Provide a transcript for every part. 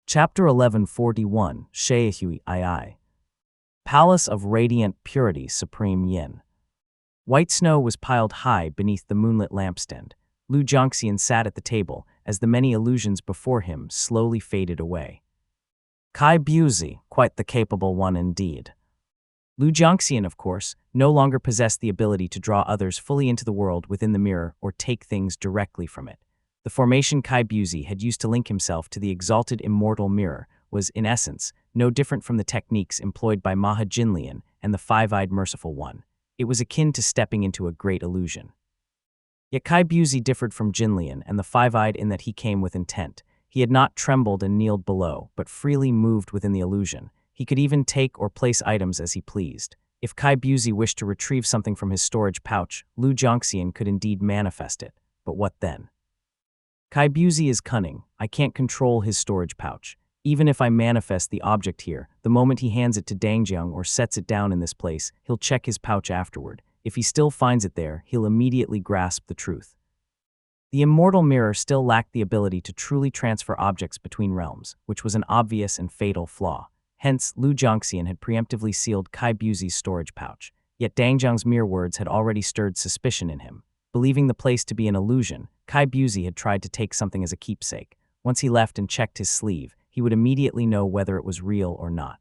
Chapter 1141, Shehui II. Palace of Radiant Purity Supreme Yin. White snow was piled high beneath the moonlit lampstand. Lu Jiangxian sat at the table as the many illusions before him slowly faded away. Kai Buzi, quite the capable one indeed. Lu Jiangxian, of course, no longer possessed the ability to draw others fully into the world within the mirror or take things directly from it. The formation Kai Buzi had used to link himself to the exalted immortal mirror was, in essence, no different from the techniques employed by Maha Jinlian and the Five-Eyed Merciful One. It was akin to stepping into a great illusion. Yet Kai Buzi differed from Jinlian and the Five-Eyed in that he came with intent. He had not trembled and kneeled below, but freely moved within the illusion. He could even take or place items as he pleased. If Kai Buzi wished to retrieve something from his storage pouch, Lu Jiangxian could indeed manifest it. But what then? Kai Buzi is cunning. I can't control his storage pouch. Even if I manifest the object here, the moment he hands it to Dangjiang or sets it down in this place, he'll check his pouch afterward. If he still finds it there, he'll immediately grasp the truth. The immortal mirror still lacked the ability to truly transfer objects between realms, which was an obvious and fatal flaw. Hence, Lu Jiangxian had preemptively sealed Kai Buzi's storage pouch. Yet Dangjiang's mere words had already stirred suspicion in him. Believing the place to be an illusion, Kai Buzi had tried to take something as a keepsake. Once he left and checked his sleeve, he would immediately know whether it was real or not.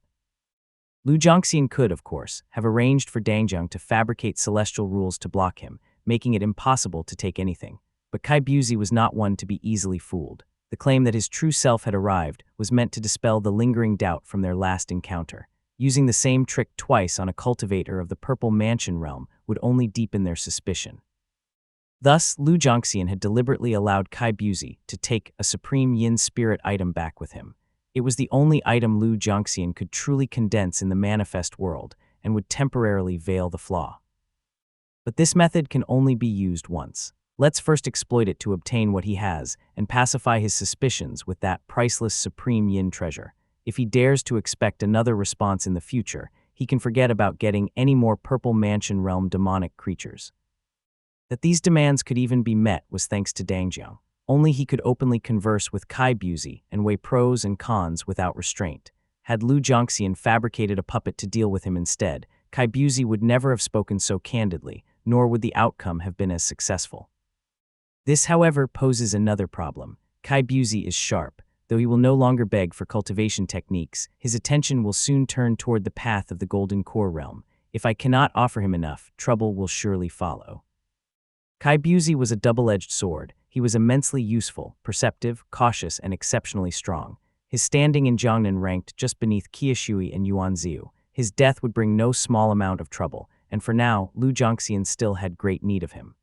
Lu Jiangxian could, of course, have arranged for Dangjiang to fabricate celestial rules to block him, making it impossible to take anything. But Kai Buzi was not one to be easily fooled. The claim that his true self had arrived was meant to dispel the lingering doubt from their last encounter. Using the same trick twice on a cultivator of the Purple Mansion realm would only deepen their suspicion. Thus, Lu Jiangxian had deliberately allowed Kai Buzi to take a supreme yin spirit item back with him. It was the only item Lu Jiangxian could truly condense in the manifest world and would temporarily veil the flaw. But this method can only be used once. Let's first exploit it to obtain what he has and pacify his suspicions with that priceless supreme yin treasure. If he dares to expect another response in the future, he can forget about getting any more Purple Mansion realm demonic creatures. That these demands could even be met was thanks to Dangjiang. Only he could openly converse with Kai Buzi and weigh pros and cons without restraint. Had Lu Jiangxian fabricated a puppet to deal with him instead, Kai Buzi would never have spoken so candidly, nor would the outcome have been as successful. This, however, poses another problem. Kai Buzi is sharp. Though he will no longer beg for cultivation techniques, his attention will soon turn toward the path of the Golden Core realm. If I cannot offer him enough, trouble will surely follow. Kai Buzi was a double-edged sword. He was immensely useful, perceptive, cautious, and exceptionally strong. His standing in Jiangnan ranked just beneath Qiushui and Yuanziu. His death would bring no small amount of trouble, and for now, Lu Jiangxian still had great need of him.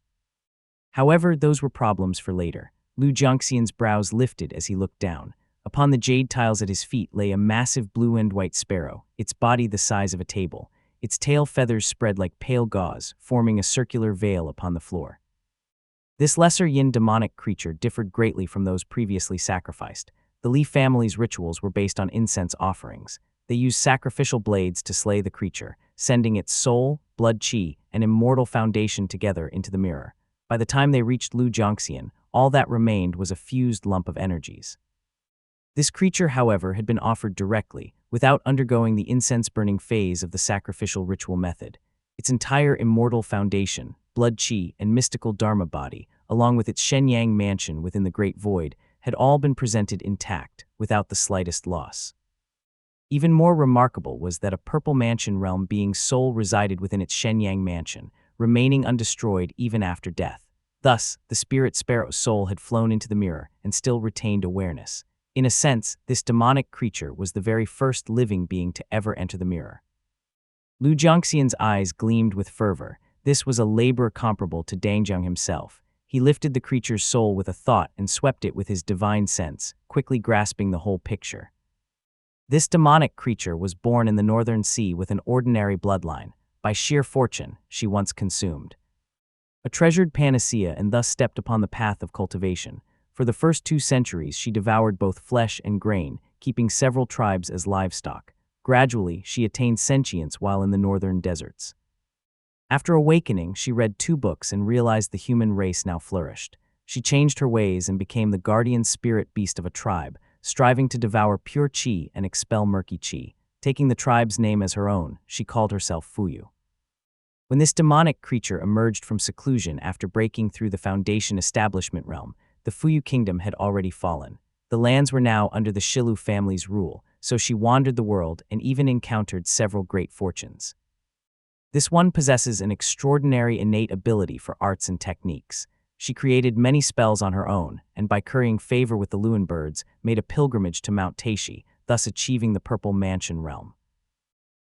However, those were problems for later. Lu Jiangxian's brows lifted as he looked down. Upon the jade tiles at his feet lay a massive blue and white sparrow, its body the size of a table. Its tail feathers spread like pale gauze, forming a circular veil upon the floor. This lesser yin demonic creature differed greatly from those previously sacrificed. The Li family's rituals were based on incense offerings. They used sacrificial blades to slay the creature, sending its soul, blood qi, and immortal foundation together into the mirror. By the time they reached Lu Jiangxian, all that remained was a fused lump of energies. This creature, however, had been offered directly, without undergoing the incense-burning phase of the sacrificial ritual method. Its entire immortal foundation, blood qi, and mystical dharma body, along with its Shenyang mansion within the Great Void, had all been presented intact, without the slightest loss. Even more remarkable was that a Purple Mansion realm being's soul resided within its Shenyang mansion, remaining undestroyed even after death. Thus, the spirit sparrow's soul had flown into the mirror and still retained awareness. In a sense, this demonic creature was the very first living being to ever enter the mirror. Lu Jiangxian's eyes gleamed with fervor. This was a labor comparable to Dangjiang himself. He lifted the creature's soul with a thought and swept it with his divine sense, quickly grasping the whole picture. This demonic creature was born in the Northern Sea with an ordinary bloodline. By sheer fortune, she once consumed a treasured panacea and thus stepped upon the path of cultivation. For the first 2 centuries, she devoured both flesh and grain, keeping several tribes as livestock. Gradually, she attained sentience while in the northern deserts. After awakening, she read 2 books and realized the human race now flourished. She changed her ways and became the guardian spirit beast of a tribe, striving to devour pure qi and expel murky qi. Taking the tribe's name as her own, she called herself Fuyu. When this demonic creature emerged from seclusion after breaking through the Foundation establishment realm, the Fuyu kingdom had already fallen. The lands were now under the Shilu family's rule, so she wandered the world and even encountered several great fortunes. This one possesses an extraordinary innate ability for arts and techniques. She created many spells on her own, and by currying favor with the Luan birds, made a pilgrimage to Mount Taishi, thus achieving the Purple Mansion realm.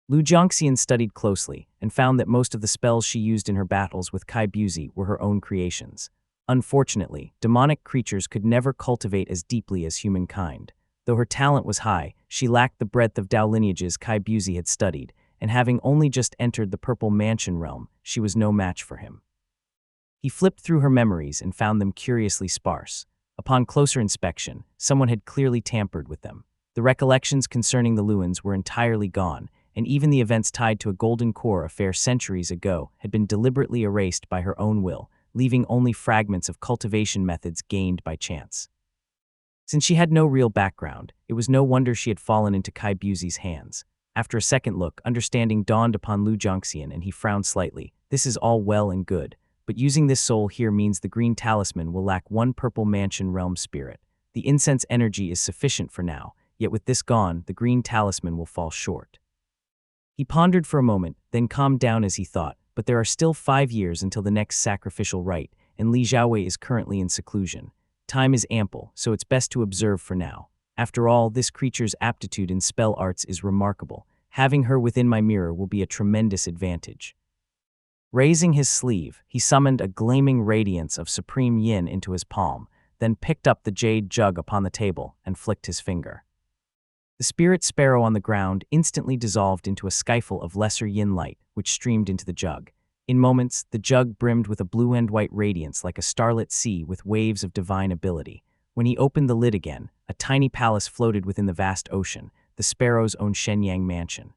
Lu Jiangxian studied closely and found that most of the spells she used in her battles with Kai Buzi were her own creations. Unfortunately, demonic creatures could never cultivate as deeply as humankind. Though her talent was high, she lacked the breadth of Dao lineages Kai Buzi had studied, and having only just entered the Purple Mansion realm, she was no match for him. He flipped through her memories and found them curiously sparse. Upon closer inspection, someone had clearly tampered with them. The recollections concerning the Luans were entirely gone, and even the events tied to a Golden Core affair centuries ago had been deliberately erased by her own will, leaving only fragments of cultivation methods gained by chance. Since she had no real background, it was no wonder she had fallen into Kai Buzi's hands. After a second look, understanding dawned upon Lu Jiangxian and he frowned slightly. This is all well and good, but using this soul here means the green talisman will lack one Purple Mansion realm spirit. The incense energy is sufficient for now, yet with this gone, the green talisman will fall short. He pondered for a moment, then calmed down as he thought, but there are still 5 years until the next sacrificial rite, and Li Xiaowei is currently in seclusion. Time is ample, so it's best to observe for now. After all, this creature's aptitude in spell arts is remarkable. Having her within my mirror will be a tremendous advantage. Raising his sleeve, he summoned a gleaming radiance of supreme yin into his palm, then picked up the jade jug upon the table and flicked his finger. The spirit sparrow on the ground instantly dissolved into a skyful of lesser yin light, which streamed into the jug. In moments, the jug brimmed with a blue and white radiance like a starlit sea with waves of divine ability. When he opened the lid again, a tiny palace floated within the vast ocean, the sparrow's own Shenyang mansion.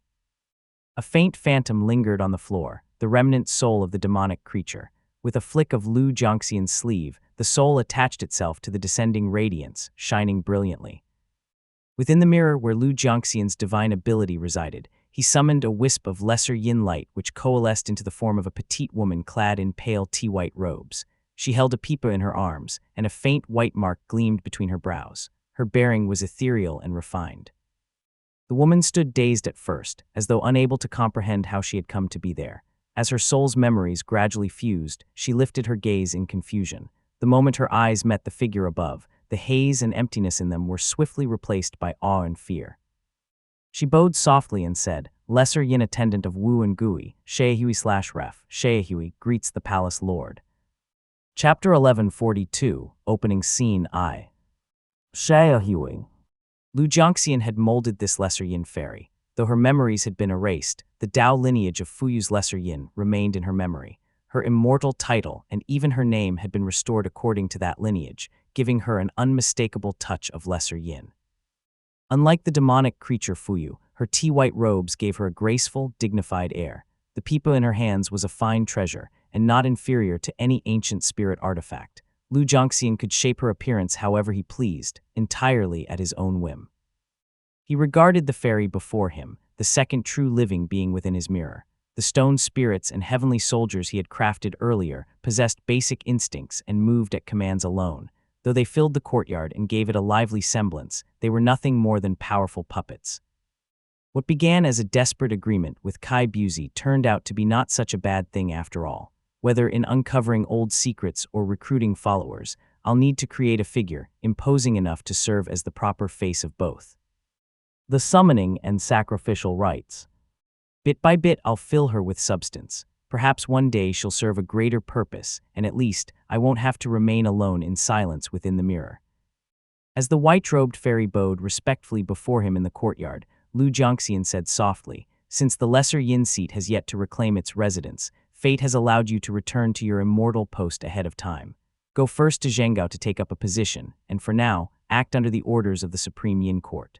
A faint phantom lingered on the floor, the remnant soul of the demonic creature. With a flick of Lu Jiangxian's sleeve, the soul attached itself to the descending radiance, shining brilliantly. Within the mirror where Lu Jiangxian's divine ability resided, he summoned a wisp of lesser yin light which coalesced into the form of a petite woman clad in pale tea-white robes. She held a pipa in her arms, and a faint white mark gleamed between her brows. Her bearing was ethereal and refined. The woman stood dazed at first, as though unable to comprehend how she had come to be there. As her soul's memories gradually fused, she lifted her gaze in confusion. The moment her eyes met the figure above, the haze and emptiness in them were swiftly replaced by awe and fear. She bowed softly and said, "Lesser yin attendant of Wu and Gui, Sheahui/Ref, Sheahui greets the palace lord." Chapter 1142, Opening Scene I. Sheahui. Lu Jiangxian had molded this lesser yin fairy. Though her memories had been erased, the Dao lineage of Fuyu's lesser yin remained in her memory. Her immortal title and even her name had been restored according to that lineage, giving her an unmistakable touch of lesser yin. Unlike the demonic creature Fuyu, her tea-white robes gave her a graceful, dignified air. The pipa in her hands was a fine treasure, and not inferior to any ancient spirit artifact. Lu Jiangxian could shape her appearance however he pleased, entirely at his own whim. He regarded the fairy before him, the second true living being within his mirror. The stone spirits and heavenly soldiers he had crafted earlier possessed basic instincts and moved at commands alone. Though they filled the courtyard and gave it a lively semblance, they were nothing more than powerful puppets. What began as a desperate agreement with Kai Buzi turned out to be not such a bad thing after all. Whether in uncovering old secrets or recruiting followers, I'll need to create a figure imposing enough to serve as the proper face of both. The summoning and sacrificial rites. Bit by bit I'll fill her with substance. Perhaps one day she'll serve a greater purpose, and at least I won't have to remain alone in silence within the mirror. As the white-robed fairy bowed respectfully before him in the courtyard, Lu Jiangxian said softly, "Since the lesser yin seat has yet to reclaim its residence, fate has allowed you to return to your immortal post ahead of time. Go first to Zhenggao to take up a position, and for now, act under the orders of the Supreme Yin Court."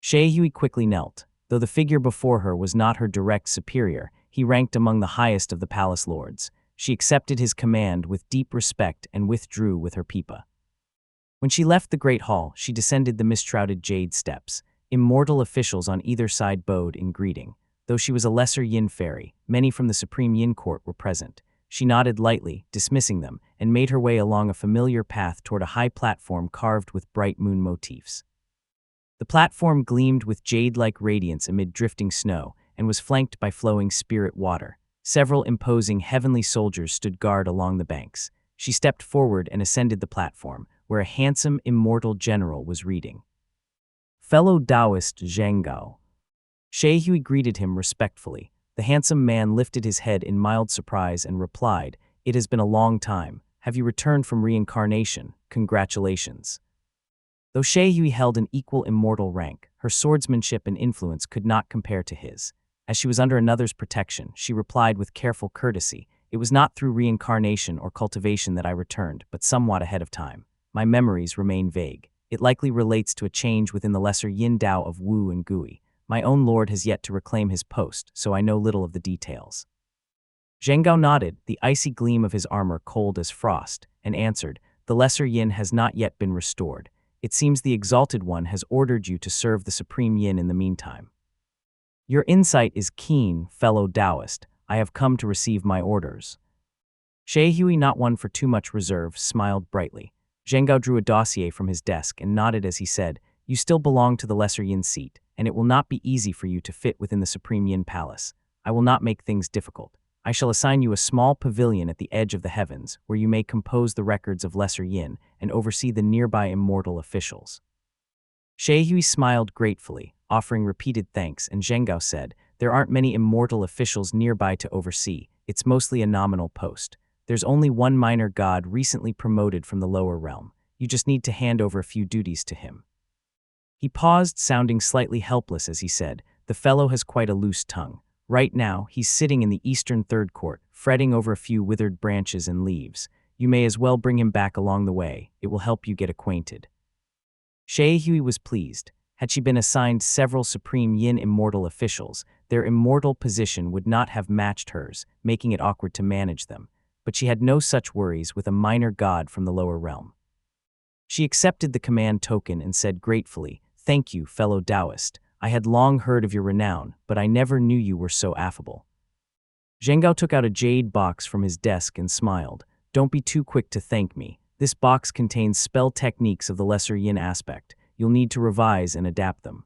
Sheahui quickly knelt. Though the figure before her was not her direct superior, he ranked among the highest of the palace lords. She accepted his command with deep respect and withdrew with her pipa. When she left the great hall, she descended the mist-shrouded jade steps. Immortal officials on either side bowed in greeting. Though she was a lesser Yin fairy, many from the Supreme Yin court were present. She nodded lightly, dismissing them, and made her way along a familiar path toward a high platform carved with bright moon motifs. The platform gleamed with jade-like radiance amid drifting snow and was flanked by flowing spirit water. Several imposing heavenly soldiers stood guard along the banks. She stepped forward and ascended the platform, where a handsome, immortal general was reading. Fellow Taoist Zhang Gao. She Hui greeted him respectfully. The handsome man lifted his head in mild surprise and replied, "It has been a long time. Have you returned from reincarnation? Congratulations." Though She Hui held an equal immortal rank, her swordsmanship and influence could not compare to his. As she was under another's protection, she replied with careful courtesy, "It was not through reincarnation or cultivation that I returned, but somewhat ahead of time. My memories remain vague. It likely relates to a change within the lesser Yin Dao of Wu and Gui. My own lord has yet to reclaim his post, so I know little of the details." Zhang Gao nodded, the icy gleam of his armor cold as frost, and answered, "The lesser Yin has not yet been restored. It seems the Exalted One has ordered you to serve the Supreme Yin in the meantime." "Your insight is keen, fellow Taoist. I have come to receive my orders." She Hui, not one for too much reserve, smiled brightly. Zhang Gao drew a dossier from his desk and nodded as he said, "You still belong to the Lesser Yin seat, and it will not be easy for you to fit within the Supreme Yin Palace. I will not make things difficult. I shall assign you a small pavilion at the edge of the heavens, where you may compose the records of Lesser Yin and oversee the nearby immortal officials." She Hui smiled gratefully, offering repeated thanks, and Zhang Gao said, "There aren't many immortal officials nearby to oversee. It's mostly a nominal post. There's only one minor god recently promoted from the lower realm. You just need to hand over a few duties to him." He paused, sounding slightly helpless as he said, "The fellow has quite a loose tongue. Right now, he's sitting in the eastern third court, fretting over a few withered branches and leaves. You may as well bring him back along the way. It will help you get acquainted." She Hui was pleased. Had she been assigned several Supreme Yin immortal officials, their immortal position would not have matched hers, making it awkward to manage them. But she had no such worries with a minor god from the lower realm. She accepted the command token and said gratefully, "Thank you, fellow Taoist. I had long heard of your renown, but I never knew you were so affable." Zhang Gao took out a jade box from his desk and smiled. "Don't be too quick to thank me. This box contains spell techniques of the Lesser Yin aspect. You'll need to revise and adapt them."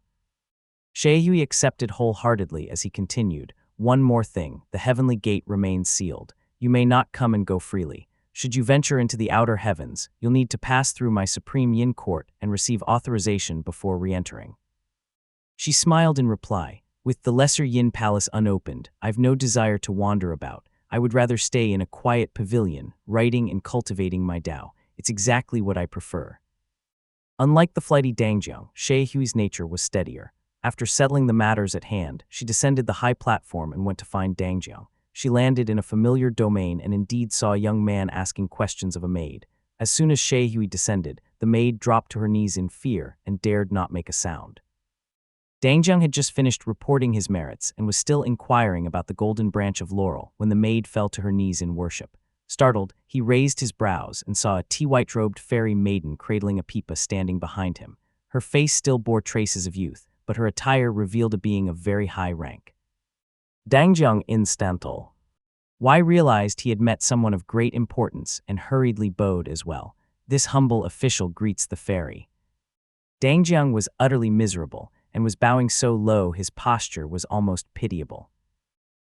She Hui accepted wholeheartedly as he continued, "One more thing, the heavenly gate remains sealed. You may not come and go freely. Should you venture into the outer heavens, you'll need to pass through my Supreme Yin court and receive authorization before re-entering." She smiled in reply, "With the Lesser Yin palace unopened, I've no desire to wander about. I would rather stay in a quiet pavilion, writing and cultivating my Dao. It's exactly what I prefer." Unlike the flighty Dangjiang, She Hui's nature was steadier. After settling the matters at hand, she descended the high platform and went to find Dangjiang. She landed in a familiar domain and indeed saw a young man asking questions of a maid. As soon as She Hui descended, the maid dropped to her knees in fear and dared not make a sound. Dangjiang had just finished reporting his merits and was still inquiring about the golden branch of laurel when the maid fell to her knees in worship. Startled, he raised his brows and saw a tea-white-robed fairy maiden cradling a pipa standing behind him. Her face still bore traces of youth, but her attire revealed a being of very high rank. Dangjiang instantal. Wai realized he had met someone of great importance and hurriedly bowed as well. This humble official greets the fairy. Dangjiang was utterly miserable and was bowing so low his posture was almost pitiable.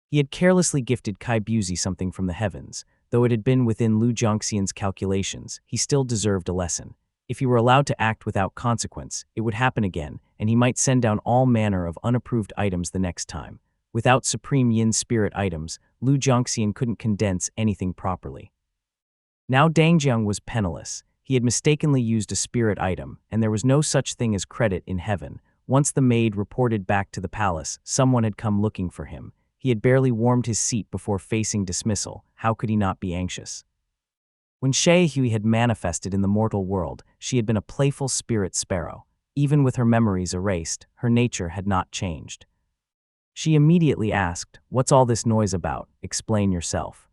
He had carelessly gifted Kai Buzi something from the heavens. Though it had been within Lu Zhongxian's calculations, he still deserved a lesson. If he were allowed to act without consequence, it would happen again, and he might send down all manner of unapproved items the next time. Without Supreme Yin spirit items, Lu Zhongxian couldn't condense anything properly. Now Dangjiang was penniless. He had mistakenly used a spirit item, and there was no such thing as credit in heaven. Once the maid reported back to the palace, someone had come looking for him. He had barely warmed his seat before facing dismissal. How could he not be anxious? When She Hui had manifested in the mortal world, she had been a playful spirit sparrow. Even with her memories erased, her nature had not changed. She immediately asked, "What's all this noise about? Explain yourself."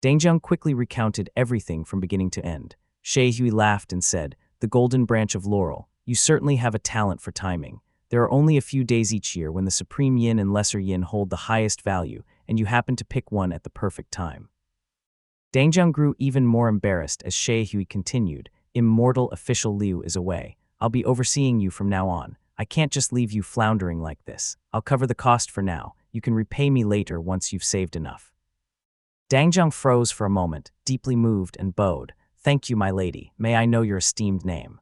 Dangjiang quickly recounted everything from beginning to end. She Hui laughed and said, the golden branch of laurel, you certainly have a talent for timing. There are only a few days each year when the supreme yin and lesser yin hold the highest value, and you happen to pick one at the perfect time. Dangjang grew even more embarrassed as Shiehui continued, Immortal official Liu is away. I'll be overseeing you from now on. I can't just leave you floundering like this. I'll cover the cost for now. You can repay me later once you've saved enough. Dangjang froze for a moment, deeply moved, and bowed. Thank you, my lady. May I know your esteemed name?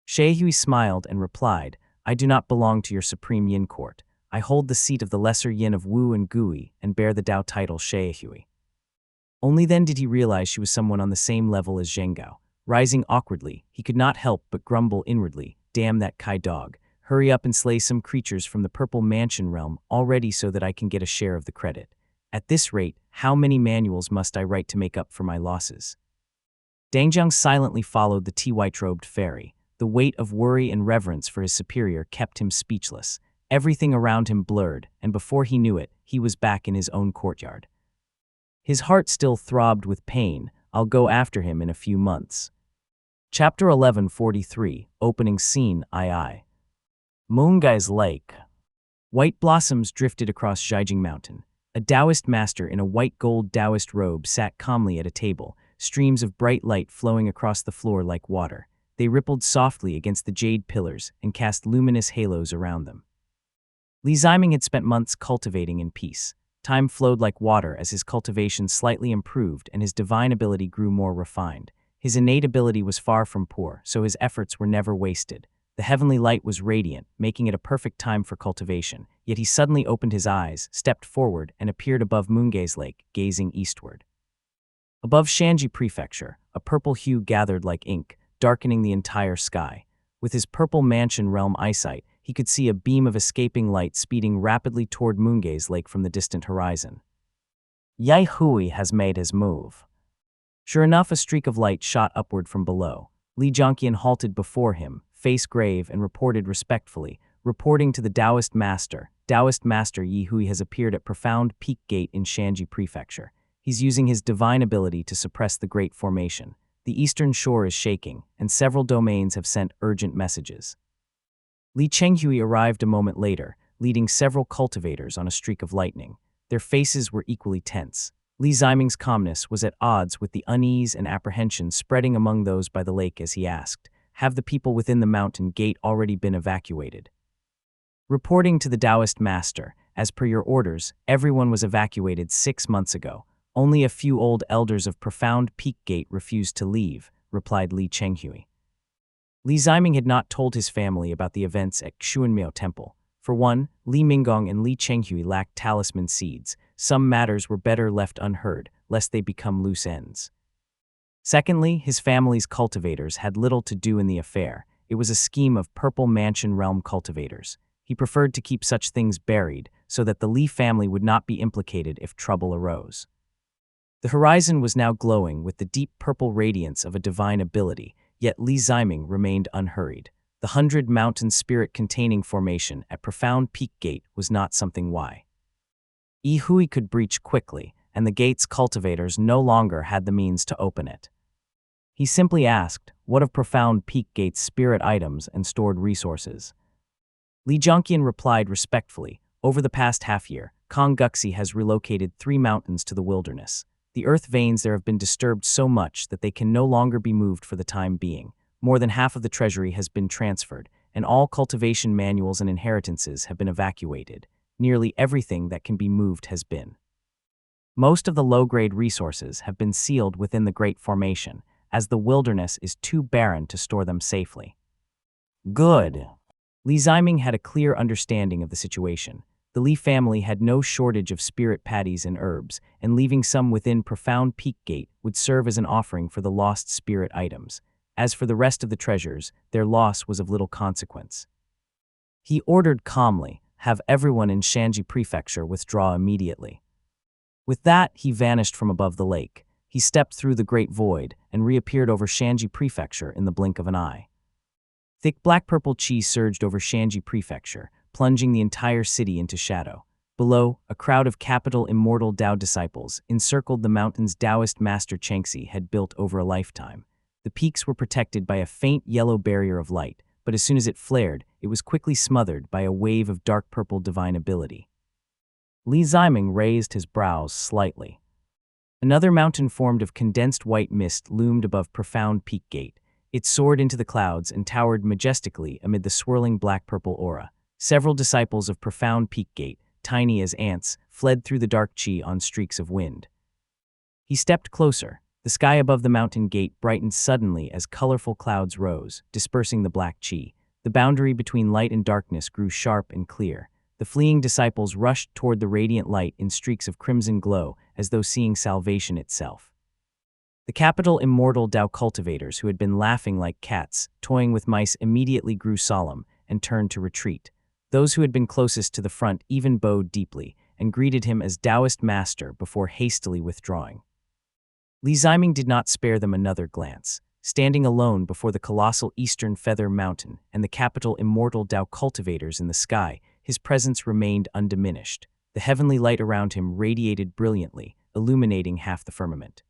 Shiehui smiled and replied, I do not belong to your supreme yin court. I hold the seat of the lesser yin of Wu and Gui and bear the Dao title Shiehui. Only then did he realize she was someone on the same level as Zheng Gao. Rising awkwardly, he could not help but grumble inwardly, damn that Kai dog. Hurry up and slay some creatures from the Purple Mansion realm already so that I can get a share of the credit. At this rate, how many manuals must I write to make up for my losses? Dangjang silently followed the white-robed fairy. The weight of worry and reverence for his superior kept him speechless. Everything around him blurred, and before he knew it, he was back in his own courtyard. His heart still throbbed with pain. I'll go after him in a few months. Chapter 1143, Opening Scene II. Moongai's Lake. White blossoms drifted across Zhaijing Mountain. A Taoist master in a white gold Taoist robe sat calmly at a table, streams of bright light flowing across the floor like water. They rippled softly against the jade pillars and cast luminous halos around them. Li Ziming had spent months cultivating in peace. Time flowed like water as his cultivation slightly improved and his divine ability grew more refined. His innate ability was far from poor, so his efforts were never wasted. The heavenly light was radiant, making it a perfect time for cultivation, yet he suddenly opened his eyes, stepped forward, and appeared above Moongai's Lake, gazing eastward. Above Shanji Prefecture, a purple hue gathered like ink, darkening the entire sky. With his Purple Mansion realm eyesight, he could see a beam of escaping light speeding rapidly toward Moongai's Lake from the distant horizon. Yai Hui has made his move. Sure enough, a streak of light shot upward from below. Li Zhongqian halted before him, face grave, and reported respectfully, reporting to the Taoist Master Yi Hui has appeared at Profound Peak Gate in Shanji Prefecture. He's using his divine ability to suppress the Great Formation. The eastern shore is shaking, and several domains have sent urgent messages. Li Chenghui arrived a moment later, leading several cultivators on a streak of lightning. Their faces were equally tense. Li Ziming's calmness was at odds with the unease and apprehension spreading among those by the lake as he asked, have the people within the mountain gate already been evacuated? Reporting to the Taoist master, as per your orders, everyone was evacuated 6 months ago. Only a few old elders of Profound Peak Gate refused to leave, replied Li Chenghui. Li Ziming had not told his family about the events at Xuanmiao Temple. For one, Li Minggong and Li Chenghui lacked talisman seeds. Some matters were better left unheard, lest they become loose ends. Secondly, his family's cultivators had little to do in the affair. It was a scheme of Purple Mansion realm cultivators. He preferred to keep such things buried so that the Li family would not be implicated if trouble arose. The horizon was now glowing with the deep purple radiance of a divine ability, yet Li Ziming remained unhurried. The 100 Mountain Spirit containing formation at Profound Peak Gate was not something Yi Hui could breach quickly, and the gate's cultivators no longer had the means to open it. He simply asked, what of Profound Peak Gate's spirit items and stored resources? Li Zhongqian replied respectfully, over the past half-year, Kong Guxi has relocated 3 mountains to the wilderness. The earth veins there have been disturbed so much that they can no longer be moved for the time being. More than half of the treasury has been transferred, and all cultivation manuals and inheritances have been evacuated. Nearly everything that can be moved has been. Most of the low-grade resources have been sealed within the Great Formation, as the wilderness is too barren to store them safely. Good. Li Ziming had a clear understanding of the situation. The Li family had no shortage of spirit patties and herbs, and leaving some within Profound Peak Gate would serve as an offering for the lost spirit items. As for the rest of the treasures, their loss was of little consequence. He ordered calmly, have everyone in Shanji Prefecture withdraw immediately. With that, he vanished from above the lake. He stepped through the great void and reappeared over Shanji Prefecture in the blink of an eye. Thick black-purple qi surged over Shanji Prefecture, plunging the entire city into shadow. Below, a crowd of capital immortal Tao disciples encircled the mountains Taoist master Chengxi had built over a lifetime. The peaks were protected by a faint yellow barrier of light, but as soon as it flared, it was quickly smothered by a wave of dark purple divine ability. Li Ziming raised his brows slightly. Another mountain formed of condensed white mist loomed above Profound Peak Gate. It soared into the clouds and towered majestically amid the swirling black-purple aura. Several disciples of Profound Peak Gate, tiny as ants, fled through the dark chi on streaks of wind. He stepped closer. The sky above the mountain gate brightened suddenly as colorful clouds rose, dispersing the black chi. The boundary between light and darkness grew sharp and clear. The fleeing disciples rushed toward the radiant light in streaks of crimson glow, as though seeing salvation itself. The capital immortal Dao cultivators, who had been laughing like cats, toying with mice, immediately grew solemn and turned to retreat. Those who had been closest to the front even bowed deeply and greeted him as Taoist master before hastily withdrawing. Li Ziming did not spare them another glance. Standing alone before the colossal Eastern Feather Mountain and the capital immortal Dao cultivators in the sky, his presence remained undiminished. The heavenly light around him radiated brilliantly, illuminating half the firmament.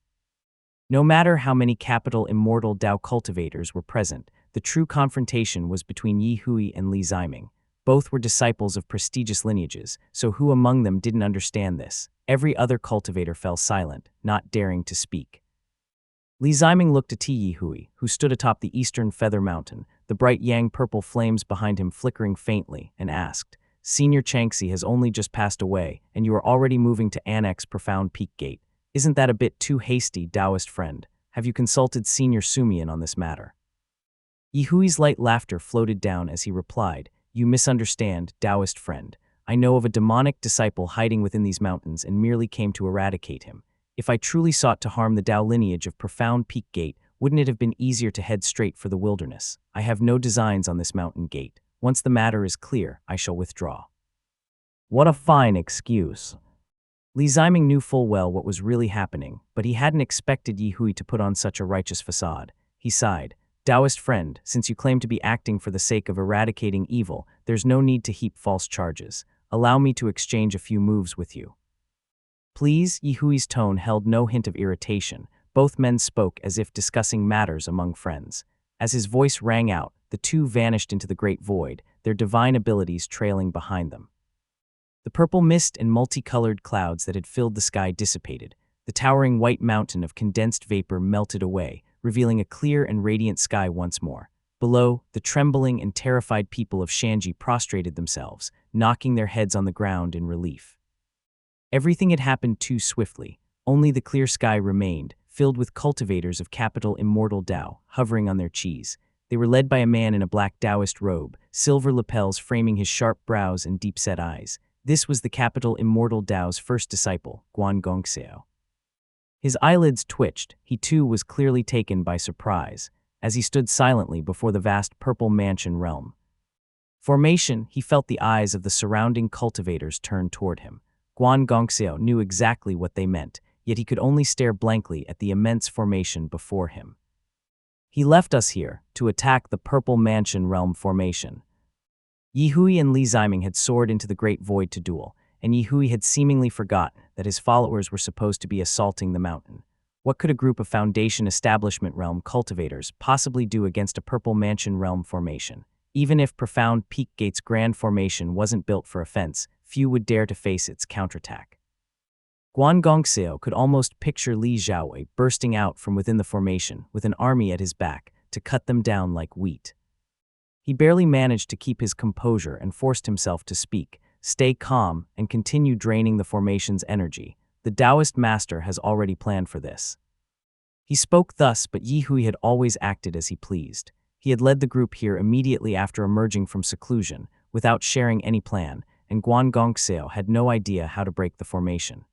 No matter how many capital immortal Dao cultivators were present, the true confrontation was between Yi Hui and Li Ziming. Both were disciples of prestigious lineages, so who among them didn't understand this? Every other cultivator fell silent, not daring to speak. Li Ziming looked at Yi Hui, who stood atop the Eastern Feather Mountain, the bright yang-purple flames behind him flickering faintly, and asked, "Senior Changxi has only just passed away, and you are already moving to annex Profound Peak Gate. Isn't that a bit too hasty, Taoist friend? Have you consulted Senior Sumian on this matter?" Yi Hui's light laughter floated down as he replied, "You misunderstand, Taoist friend. I know of a demonic disciple hiding within these mountains and merely came to eradicate him. If I truly sought to harm the Dao lineage of Profound Peak Gate, wouldn't it have been easier to head straight for the wilderness? I have no designs on this mountain gate. Once the matter is clear, I shall withdraw." What a fine excuse. Li Ziming knew full well what was really happening, but he hadn't expected Yi Hui to put on such a righteous facade. He sighed. "Taoist friend, since you claim to be acting for the sake of eradicating evil, there's no need to heap false charges. Allow me to exchange a few moves with you." "Please?" Yi Hui's tone held no hint of irritation. Both men spoke as if discussing matters among friends. As his voice rang out, the two vanished into the great void, their divine abilities trailing behind them. The purple mist and multicolored clouds that had filled the sky dissipated. The towering white mountain of condensed vapor melted away, revealing a clear and radiant sky once more. Below, the trembling and terrified people of Shanji prostrated themselves, knocking their heads on the ground in relief. Everything had happened too swiftly. Only the clear sky remained, filled with cultivators of capital immortal Dao, hovering on their chis. They were led by a man in a black Taoist robe, silver lapels framing his sharp brows and deep-set eyes. This was the capital immortal Dao's first disciple, Guan Gongxiao. His eyelids twitched. He too was clearly taken by surprise, as he stood silently before the vast purple mansion realm. Formation, he felt the eyes of the surrounding cultivators turn toward him. Guan Gongxiao knew exactly what they meant, yet he could only stare blankly at the immense formation before him. "He left us here to attack the purple mansion realm formation." Yi Hui and Li Ziming had soared into the great void to duel, and Yi Hui had seemingly forgotten that his followers were supposed to be assaulting the mountain. What could a group of Foundation Establishment Realm cultivators possibly do against a Purple Mansion Realm formation? Even if Profound Peak Gate's grand formation wasn't built for offense, few would dare to face its counterattack. Guan Gongxiao could almost picture Li Xiaowei bursting out from within the formation with an army at his back to cut them down like wheat. He barely managed to keep his composure and forced himself to speak, stay calm, and continue draining the formation's energy. The Taoist master has already planned for this. He spoke thus, but Yi Hui had always acted as he pleased. He had led the group here immediately after emerging from seclusion, without sharing any plan, and Guan Gongxiao had no idea how to break the formation.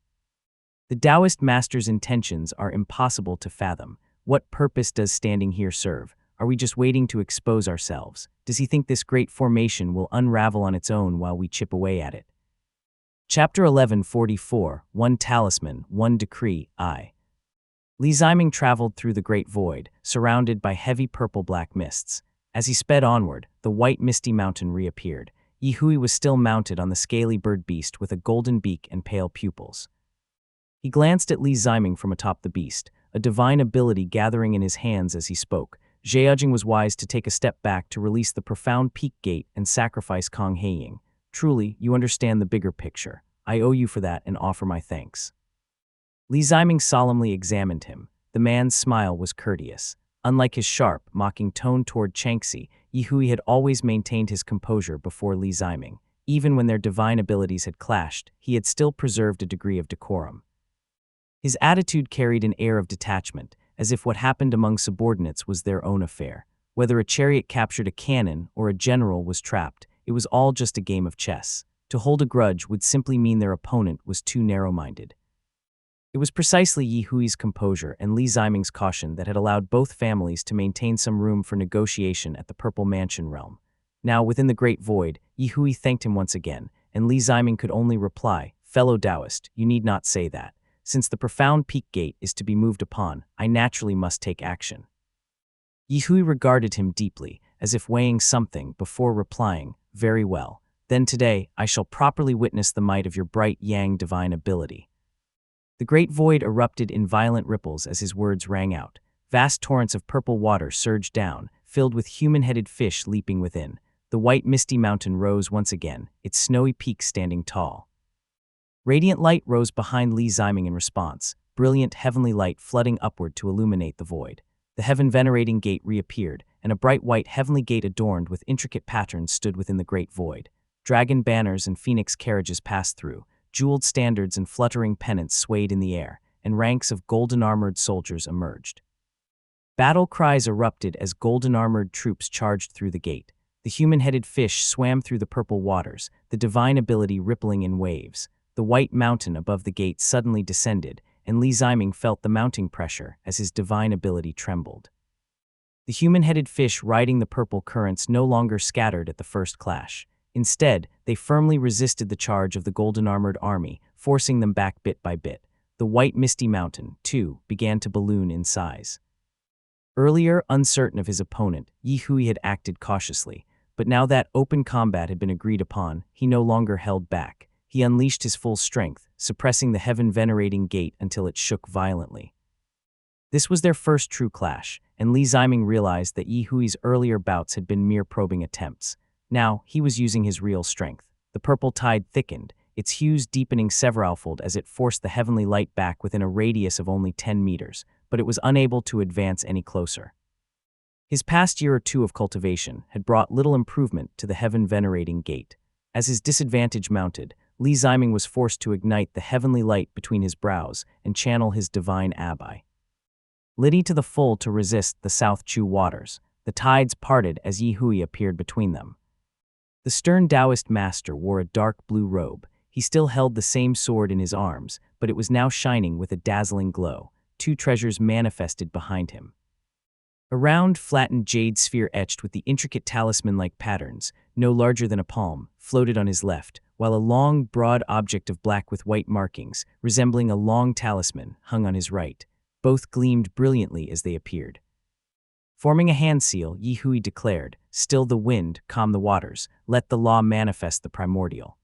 The Taoist master's intentions are impossible to fathom. What purpose does standing here serve? Are we just waiting to expose ourselves? Does he think this great formation will unravel on its own while we chip away at it? Chapter 1144, One Talisman, One Decree, I. Li Ziming traveled through the great void, surrounded by heavy purple-black mists. As he sped onward, the white misty mountain reappeared. Yi Hui was still mounted on the scaly bird beast with a golden beak and pale pupils. He glanced at Li Ziming from atop the beast. a divine ability gathering in his hands as he spoke. Zhejiang was wise to take a step back to release the profound peak gate and sacrifice Kong Heiying. Truly, you understand the bigger picture. I owe you for that and offer my thanks. Li Ziming solemnly examined him. The man's smile was courteous. Unlike his sharp, mocking tone toward Changxi, Yi Hui had always maintained his composure before Li Ziming. Even when their divine abilities had clashed, he had still preserved a degree of decorum. His attitude carried an air of detachment, as if what happened among subordinates was their own affair. Whether a chariot captured a cannon or a general was trapped, it was all just a game of chess. To hold a grudge would simply mean their opponent was too narrow-minded. It was precisely Yi Hui's composure and Li Ziming's caution that had allowed both families to maintain some room for negotiation at the Purple Mansion realm. Now, within the Great Void, Yi Hui thanked him once again, and Li Ziming could only reply, "Fellow Taoist, you need not say that. Since the profound peak gate is to be moved upon, I naturally must take action." Yi Hui regarded him deeply, as if weighing something, before replying, "Very well. Then today, I shall properly witness the might of your bright yang divine ability." The Great Void erupted in violent ripples as his words rang out. Vast torrents of purple water surged down, filled with human-headed fish leaping within. The white misty mountain rose once again, its snowy peak standing tall. Radiant light rose behind Li Ziming in response, brilliant heavenly light flooding upward to illuminate the void. The heaven-venerating gate reappeared, and a bright white heavenly gate adorned with intricate patterns stood within the Great Void. Dragon banners and phoenix carriages passed through. Jeweled standards and fluttering pennants swayed in the air, and ranks of golden-armored soldiers emerged. Battle cries erupted as golden-armored troops charged through the gate. The human-headed fish swam through the purple waters, the divine ability rippling in waves. The white mountain above the gate suddenly descended, and Li Ziming felt the mounting pressure as his divine ability trembled. The human-headed fish riding the purple currents no longer scattered at the first clash. Instead, they firmly resisted the charge of the golden-armored army, forcing them back bit by bit. The white misty mountain, too, began to balloon in size. Earlier, uncertain of his opponent, Yi Hui had acted cautiously, but now that open combat had been agreed upon, he no longer held back. He unleashed his full strength, suppressing the heaven-venerating gate until it shook violently. This was their first true clash, and Li Ziming realized that Yi Hui's earlier bouts had been mere probing attempts. Now, he was using his real strength. The purple tide thickened, its hues deepening severalfold as it forced the heavenly light back within a radius of only 10 meters, but it was unable to advance any closer. His past year or two of cultivation had brought little improvement to the heaven-venerating gate. As his disadvantage mounted, Li Ziming was forced to ignite the heavenly light between his brows and channel his divine Abi. Liddy to the full to resist the South Chu waters, the tides parted as Yi Hui appeared between them. The stern Taoist master wore a dark blue robe. He still held the same sword in his arms, but it was now shining with a dazzling glow. Two treasures manifested behind him. A round, flattened jade sphere etched with the intricate talisman-like patterns, no larger than a palm, floated on his left, while a long, broad object of black with white markings, resembling a long talisman, hung on his right. Both gleamed brilliantly as they appeared. Forming a hand seal, Yi Hui declared, "Still the wind, calm the waters, let the law manifest the primordial."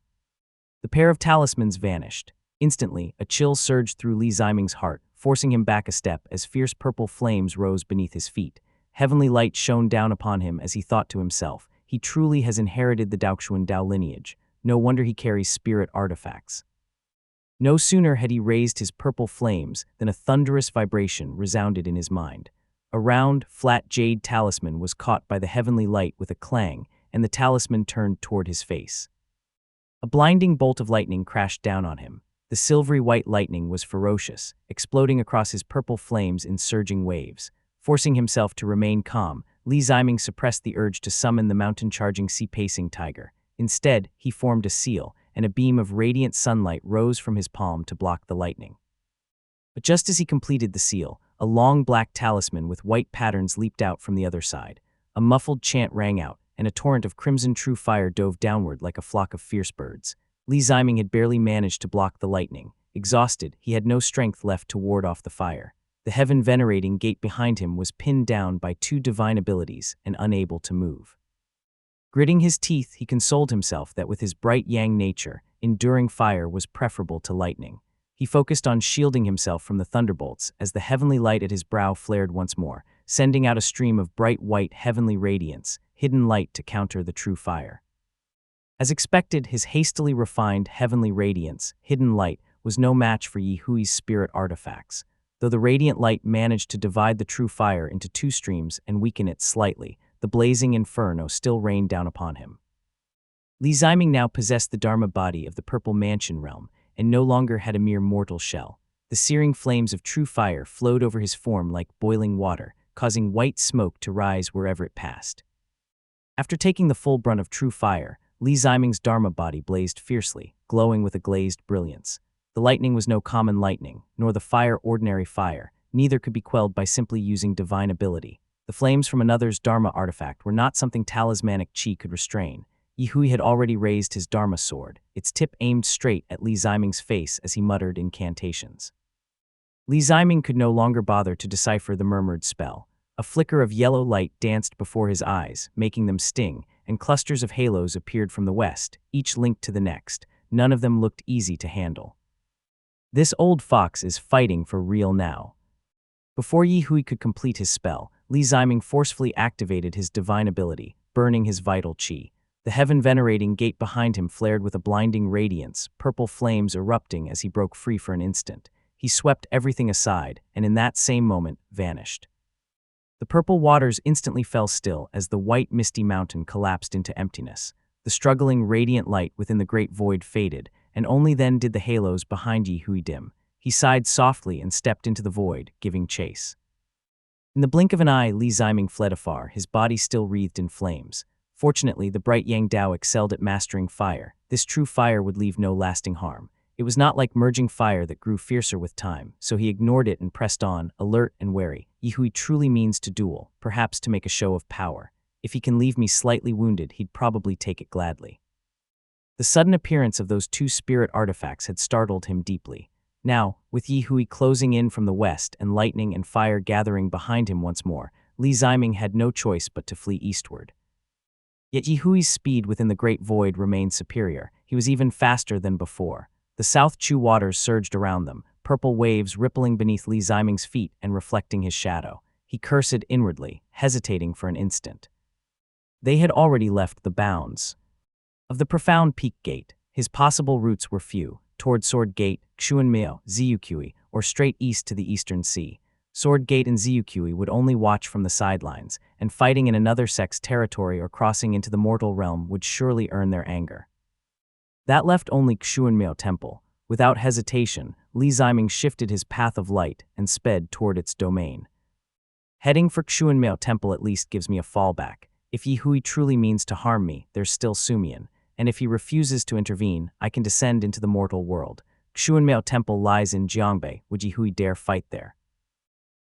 The pair of talismans vanished. Instantly, a chill surged through Li Ziming's heart, forcing him back a step as fierce purple flames rose beneath his feet. Heavenly light shone down upon him as he thought to himself, he truly has inherited the Daoxuan Dao lineage. No wonder he carries spirit artifacts. No sooner had he raised his purple flames than a thunderous vibration resounded in his mind. A round, flat jade talisman was caught by the heavenly light with a clang, and the talisman turned toward his face. A blinding bolt of lightning crashed down on him. The silvery white lightning was ferocious, exploding across his purple flames in surging waves. Forcing himself to remain calm, Li Ziming suppressed the urge to summon the mountain-charging sea-pacing tiger. Instead, he formed a seal, and a beam of radiant sunlight rose from his palm to block the lightning. But just as he completed the seal, a long black talisman with white patterns leaped out from the other side. A muffled chant rang out, and a torrent of crimson true fire dove downward like a flock of fierce birds. Li Ziming had barely managed to block the lightning. Exhausted, he had no strength left to ward off the fire. The heaven-venerating gate behind him was pinned down by two divine abilities and unable to move. Gritting his teeth, he consoled himself that with his bright yang nature, enduring fire was preferable to lightning. He focused on shielding himself from the thunderbolts as the heavenly light at his brow flared once more, sending out a stream of bright white heavenly radiance, hidden light to counter the true fire. As expected, his hastily refined heavenly radiance, hidden light, was no match for Yi Hui's spirit artifacts. Though the radiant light managed to divide the true fire into two streams and weaken it slightly, the blazing inferno still rained down upon him. Li Ziming now possessed the Dharma body of the Purple Mansion realm, and no longer had a mere mortal shell. The searing flames of true fire flowed over his form like boiling water, causing white smoke to rise wherever it passed. After taking the full brunt of true fire, Li Ziming's Dharma body blazed fiercely, glowing with a glazed brilliance. The lightning was no common lightning, nor the fire ordinary fire. Neither could be quelled by simply using divine ability. The flames from another's Dharma artifact were not something talismanic chi could restrain. Yi Hui had already raised his Dharma sword, its tip aimed straight at Li Ziming's face as he muttered incantations. Li Ziming could no longer bother to decipher the murmured spell. A flicker of yellow light danced before his eyes, making them sting, and clusters of halos appeared from the west, each linked to the next. None of them looked easy to handle. This old fox is fighting for real now. Before Yi Hui could complete his spell, Li Ziming forcefully activated his divine ability, burning his vital chi. The heaven-venerating gate behind him flared with a blinding radiance, purple flames erupting as he broke free for an instant. He swept everything aside, and in that same moment, vanished. The purple waters instantly fell still as the white misty mountain collapsed into emptiness. The struggling radiant light within the great void faded, and only then did the halos behind Yi Hui dim. He sighed softly and stepped into the void, giving chase. In the blink of an eye, Li Ziming fled afar, his body still wreathed in flames. Fortunately, the bright Yang Dao excelled at mastering fire. This true fire would leave no lasting harm. It was not like merging fire that grew fiercer with time, so he ignored it and pressed on, alert and wary. Yi Hui truly means to duel, perhaps to make a show of power. If he can leave me slightly wounded, he'd probably take it gladly. The sudden appearance of those two spirit artifacts had startled him deeply. Now, with Yi Hui closing in from the west and lightning and fire gathering behind him once more, Li Ziming had no choice but to flee eastward. Yet Yi Hui's speed within the great void remained superior. He was even faster than before. The South Chu waters surged around them, purple waves rippling beneath Li Ziming's feet and reflecting his shadow. He cursed inwardly, hesitating for an instant. They had already left the bounds of the profound peak gate. His possible routes were few: toward Sword Gate, Xuanmiao, Ziyuqui, or straight east to the Eastern Sea. Sword Gate and Ziyuqui would only watch from the sidelines, and fighting in another sect's territory or crossing into the mortal realm would surely earn their anger. That left only Xuanmiao Temple. Without hesitation, Li Ziming shifted his path of light and sped toward its domain. Heading for Xuanmiao Temple at least gives me a fallback. If Yi Hui truly means to harm me, there's still Sumian, and if he refuses to intervene, I can descend into the mortal world. Xuanmiao Temple lies in Jiangbei. Would Yi Hui dare fight there?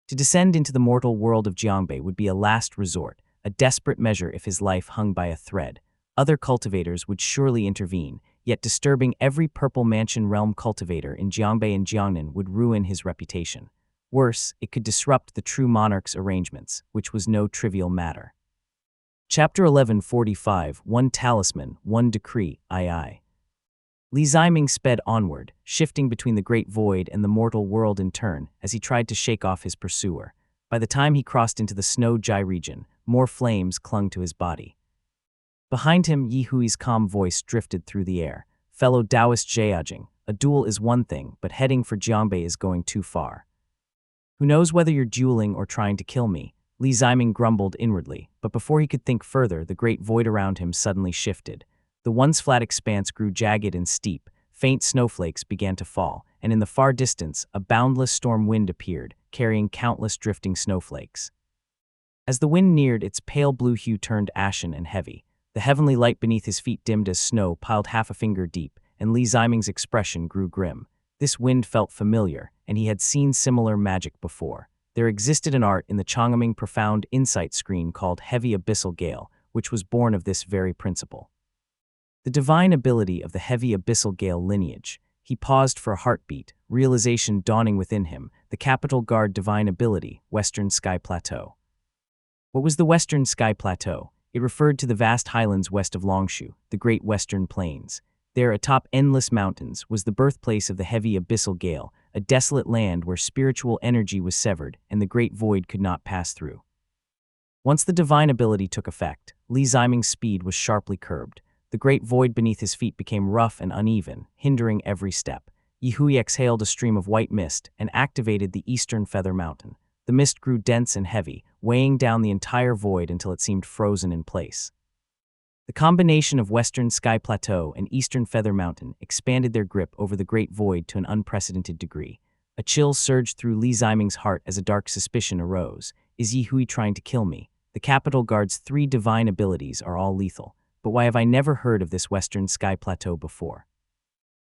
To descend into the mortal world of Jiangbei would be a last resort, a desperate measure if his life hung by a thread. Other cultivators would surely intervene, yet disturbing every Purple Mansion realm cultivator in Jiangbei and Jiangnan would ruin his reputation. Worse, it could disrupt the true monarch's arrangements, which was no trivial matter. Chapter 1145, One Talisman, One Decree, II. Li Ziming sped onward, shifting between the great void and the mortal world in turn as he tried to shake off his pursuer. By the time he crossed into the Snow Jai region, more flames clung to his body. Behind him, Yi Hui's calm voice drifted through the air. Fellow Taoist Jiajing, a duel is one thing, but heading for Jiangbei is going too far. Who knows whether you're dueling or trying to kill me? Li Ziming grumbled inwardly, but before he could think further, the great void around him suddenly shifted. The once flat expanse grew jagged and steep, faint snowflakes began to fall, and in the far distance, a boundless storm wind appeared, carrying countless drifting snowflakes. As the wind neared, its pale blue hue turned ashen and heavy. The heavenly light beneath his feet dimmed as snow piled half a finger deep, and Li Ziming's expression grew grim. This wind felt familiar, and he had seen similar magic before. There existed an art in the Chang'eming Profound Insight screen called Heavy Abyssal Gale, which was born of this very principle. The divine ability of the Heavy Abyssal Gale lineage. He paused for a heartbeat, realization dawning within him, the Capital Guard divine ability, Western Sky Plateau. What was the Western Sky Plateau? It referred to the vast highlands west of Longshu, the Great Western Plains. There, atop endless mountains, was the birthplace of the heavy abyssal gale, a desolate land where spiritual energy was severed and the great void could not pass through. Once the divine ability took effect, Li Ziming's speed was sharply curbed. The great void beneath his feet became rough and uneven, hindering every step. Yihui exhaled a stream of white mist and activated the Eastern Feather Mountain. The mist grew dense and heavy, weighing down the entire void until it seemed frozen in place. The combination of Western Sky Plateau and Eastern Feather Mountain expanded their grip over the great void to an unprecedented degree. A chill surged through Li Ziming's heart as a dark suspicion arose. Is Yihui trying to kill me? The Capital Guard's 3 divine abilities are all lethal, but why have I never heard of this Western Sky Plateau before?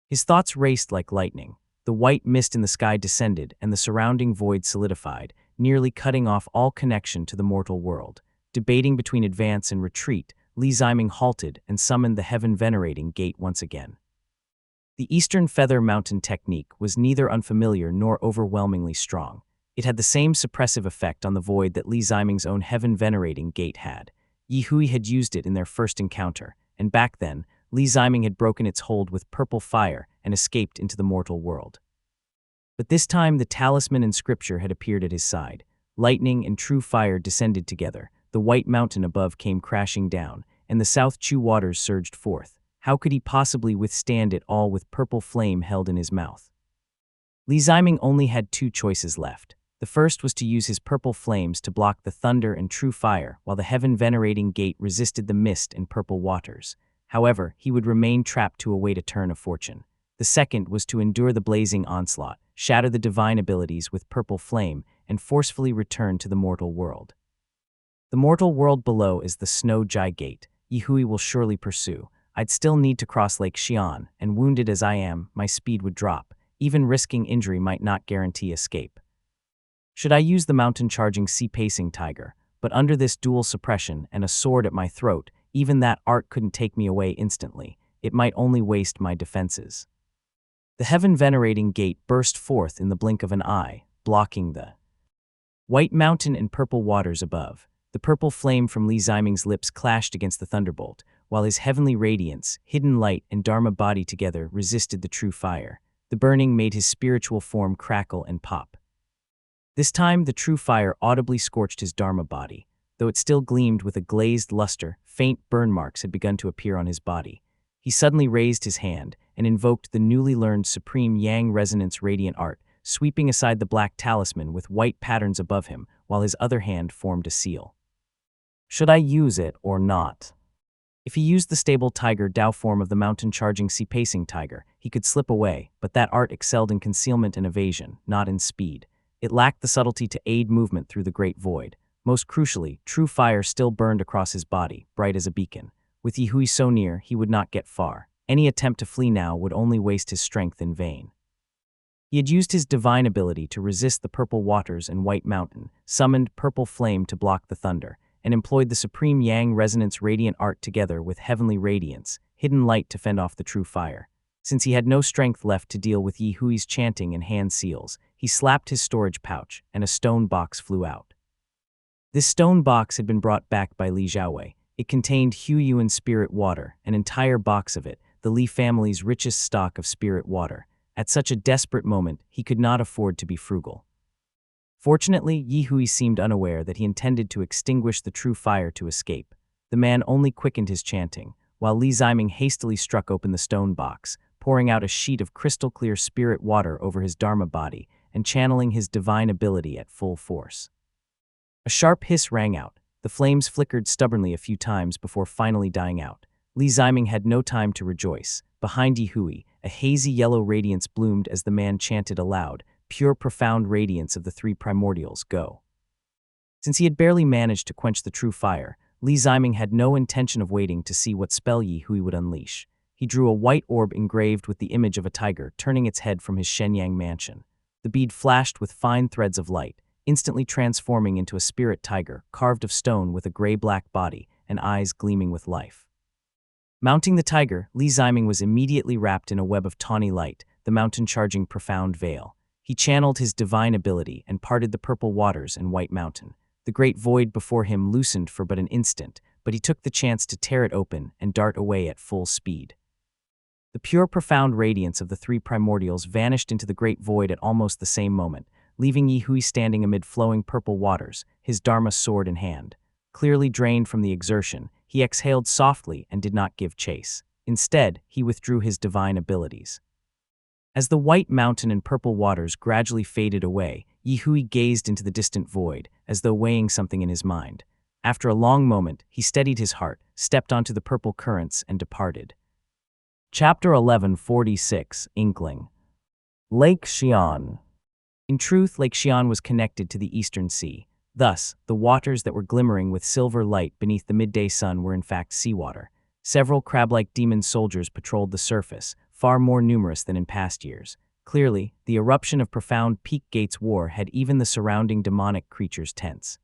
His thoughts raced like lightning. The white mist in the sky descended and the surrounding void solidified, nearly cutting off all connection to the mortal world. Debating between advance and retreat, Li Ziming halted and summoned the heaven-venerating gate once again. The Eastern Feather Mountain technique was neither unfamiliar nor overwhelmingly strong. It had the same suppressive effect on the void that Li Ziming's own heaven-venerating gate had. Yihui had used it in their first encounter, and back then, Li Ziming had broken its hold with purple fire and escaped into the mortal world. But this time the talisman in scripture had appeared at his side. Lightning and true fire descended together, the white mountain above came crashing down, and the South Chu waters surged forth. How could he possibly withstand it all with purple flame held in his mouth? Li Ziming only had 2 choices left. The first was to use his purple flames to block the thunder and true fire, while the heaven-venerating gate resisted the mist and purple waters. However, he would remain trapped to await a turn of fortune. The second was to endure the blazing onslaught, shatter the divine abilities with purple flame, and forcefully return to the mortal world. The mortal world below is the Snow Jai Gate. Yihui will surely pursue. I'd still need to cross Lake Xi'an, and wounded as I am, my speed would drop. Even risking injury might not guarantee escape. Should I use the mountain-charging sea-pacing tiger? But under this dual suppression and a sword at my throat, even that art couldn't take me away instantly. It might only waste my defenses. The heaven-venerating gate burst forth in the blink of an eye, blocking the white mountain and purple waters above. The purple flame from Li Ziming's lips clashed against the thunderbolt, while his heavenly radiance, hidden light, and Dharma body together resisted the true fire. The burning made his spiritual form crackle and pop. This time, the true fire audibly scorched his Dharma body. Though it still gleamed with a glazed luster, faint burn marks had begun to appear on his body. He suddenly raised his hand and invoked the newly learned Supreme Yang Resonance Radiant Art, sweeping aside the black talisman with white patterns above him, while his other hand formed a seal. Should I use it or not? If he used the stable tiger Dao form of the mountain-charging sea-pacing tiger, he could slip away, but that art excelled in concealment and evasion, not in speed. It lacked the subtlety to aid movement through the great void. Most crucially, true fire still burned across his body, bright as a beacon. With Yihui so near, he would not get far. Any attempt to flee now would only waste his strength in vain. He had used his divine ability to resist the purple waters and white mountain, summoned purple flame to block the thunder, and employed the Supreme Yang Resonance Radiant Art together with heavenly radiance, hidden light to fend off the true fire. Since he had no strength left to deal with Yihui's chanting and hand seals, he slapped his storage pouch, and a stone box flew out. This stone box had been brought back by Li Xiaowei. It contained Hu Yuan spirit water, an entire box of it, the Li family's richest stock of spirit water. At such a desperate moment, he could not afford to be frugal. Fortunately, Yihui seemed unaware that he intended to extinguish the true fire to escape. The man only quickened his chanting, while Li Ziming hastily struck open the stone box, pouring out a sheet of crystal-clear spirit water over his Dharma body and channeling his divine ability at full force. A sharp hiss rang out. The flames flickered stubbornly a few times before finally dying out. Li Ziming had no time to rejoice. Behind Yihui, a hazy yellow radiance bloomed as the man chanted aloud, pure profound radiance of the 3 primordials, go. Since he had barely managed to quench the true fire, Li Ziming had no intention of waiting to see what spell Yihui would unleash. He drew a white orb engraved with the image of a tiger turning its head from his Shenyang mansion. The bead flashed with fine threads of light, instantly transforming into a spirit tiger carved of stone with a gray-black body and eyes gleaming with life. Mounting the tiger, Li Ziming was immediately wrapped in a web of tawny light, the mountain-charging profound veil. He channeled his divine ability and parted the purple waters and white mountain. The great void before him loosened for but an instant, but he took the chance to tear it open and dart away at full speed. The pure profound radiance of the three primordials vanished into the great void at almost the same moment, leaving Yi Hui standing amid flowing purple waters, his Dharma sword in hand. Clearly drained from the exertion, he exhaled softly and did not give chase. Instead, he withdrew his divine abilities. As the white mountain and purple waters gradually faded away, Yi Hui gazed into the distant void, as though weighing something in his mind. After a long moment, he steadied his heart, stepped onto the purple currents, and departed. Chapter 1146, Inkling. Lake Xian. In truth, Lake Xian was connected to the Eastern Sea. Thus, the waters that were glimmering with silver light beneath the midday sun were in fact seawater. Several crab-like demon soldiers patrolled the surface, far more numerous than in past years. Clearly, the eruption of profound Peak Gates War had even the surrounding demonic creatures tense.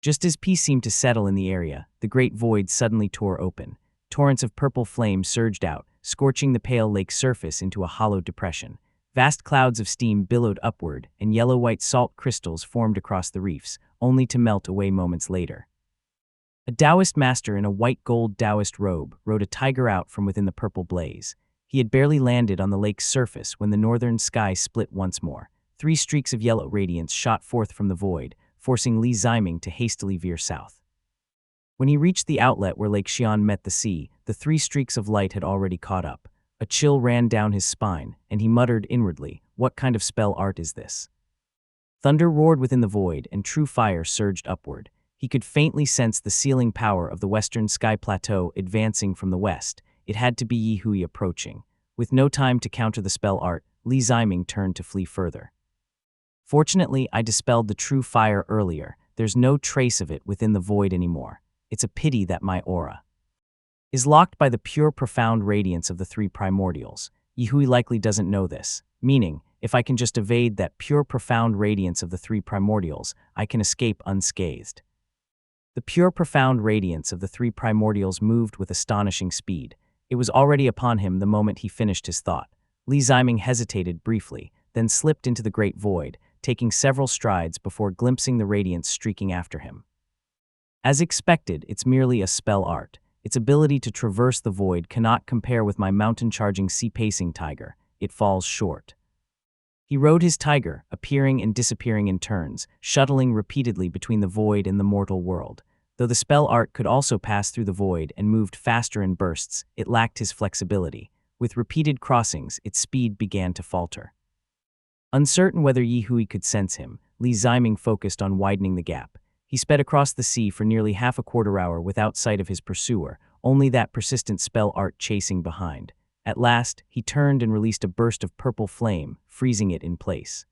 Just as peace seemed to settle in the area, the great void suddenly tore open. Torrents of purple flame surged out, scorching the pale lake's surface into a hollow depression. Vast clouds of steam billowed upward, and yellow-white salt crystals formed across the reefs, only to melt away moments later. A Taoist master in a white-gold Taoist robe rode a tiger out from within the purple blaze. He had barely landed on the lake's surface when the northern sky split once more. 3 streaks of yellow radiance shot forth from the void, forcing Li Ziming to hastily veer south. When he reached the outlet where Lake Xian met the sea, the 3 streaks of light had already caught up. A chill ran down his spine, and he muttered inwardly, "What kind of spell art is this?" Thunder roared within the void, and true fire surged upward. He could faintly sense the sealing power of the western sky plateau advancing from the west. It had to be Yi Hui approaching. With no time to counter the spell art, Li Ziming turned to flee further. "Fortunately, I dispelled the true fire earlier. There's no trace of it within the void anymore. It's a pity that my aura is locked by the pure profound radiance of the 3 primordials. Yi Hui likely doesn't know this, meaning, if I can just evade that pure profound radiance of the 3 primordials, I can escape unscathed." The pure profound radiance of the 3 primordials moved with astonishing speed. It was already upon him the moment he finished his thought. Li Ziming hesitated briefly, then slipped into the great void, taking several strides before glimpsing the radiance streaking after him. As expected, it's merely a spell art. Its ability to traverse the void cannot compare with my mountain-charging sea-pacing tiger. It falls short. He rode his tiger, appearing and disappearing in turns, shuttling repeatedly between the void and the mortal world. Though the spell art could also pass through the void and moved faster in bursts, it lacked his flexibility. With repeated crossings, its speed began to falter. Uncertain whether Yi Hui could sense him, Li Ziming focused on widening the gap. He sped across the sea for nearly half a quarter hour without sight of his pursuer, only that persistent spell art chasing behind. At last, he turned and released a burst of purple flame, freezing it in place.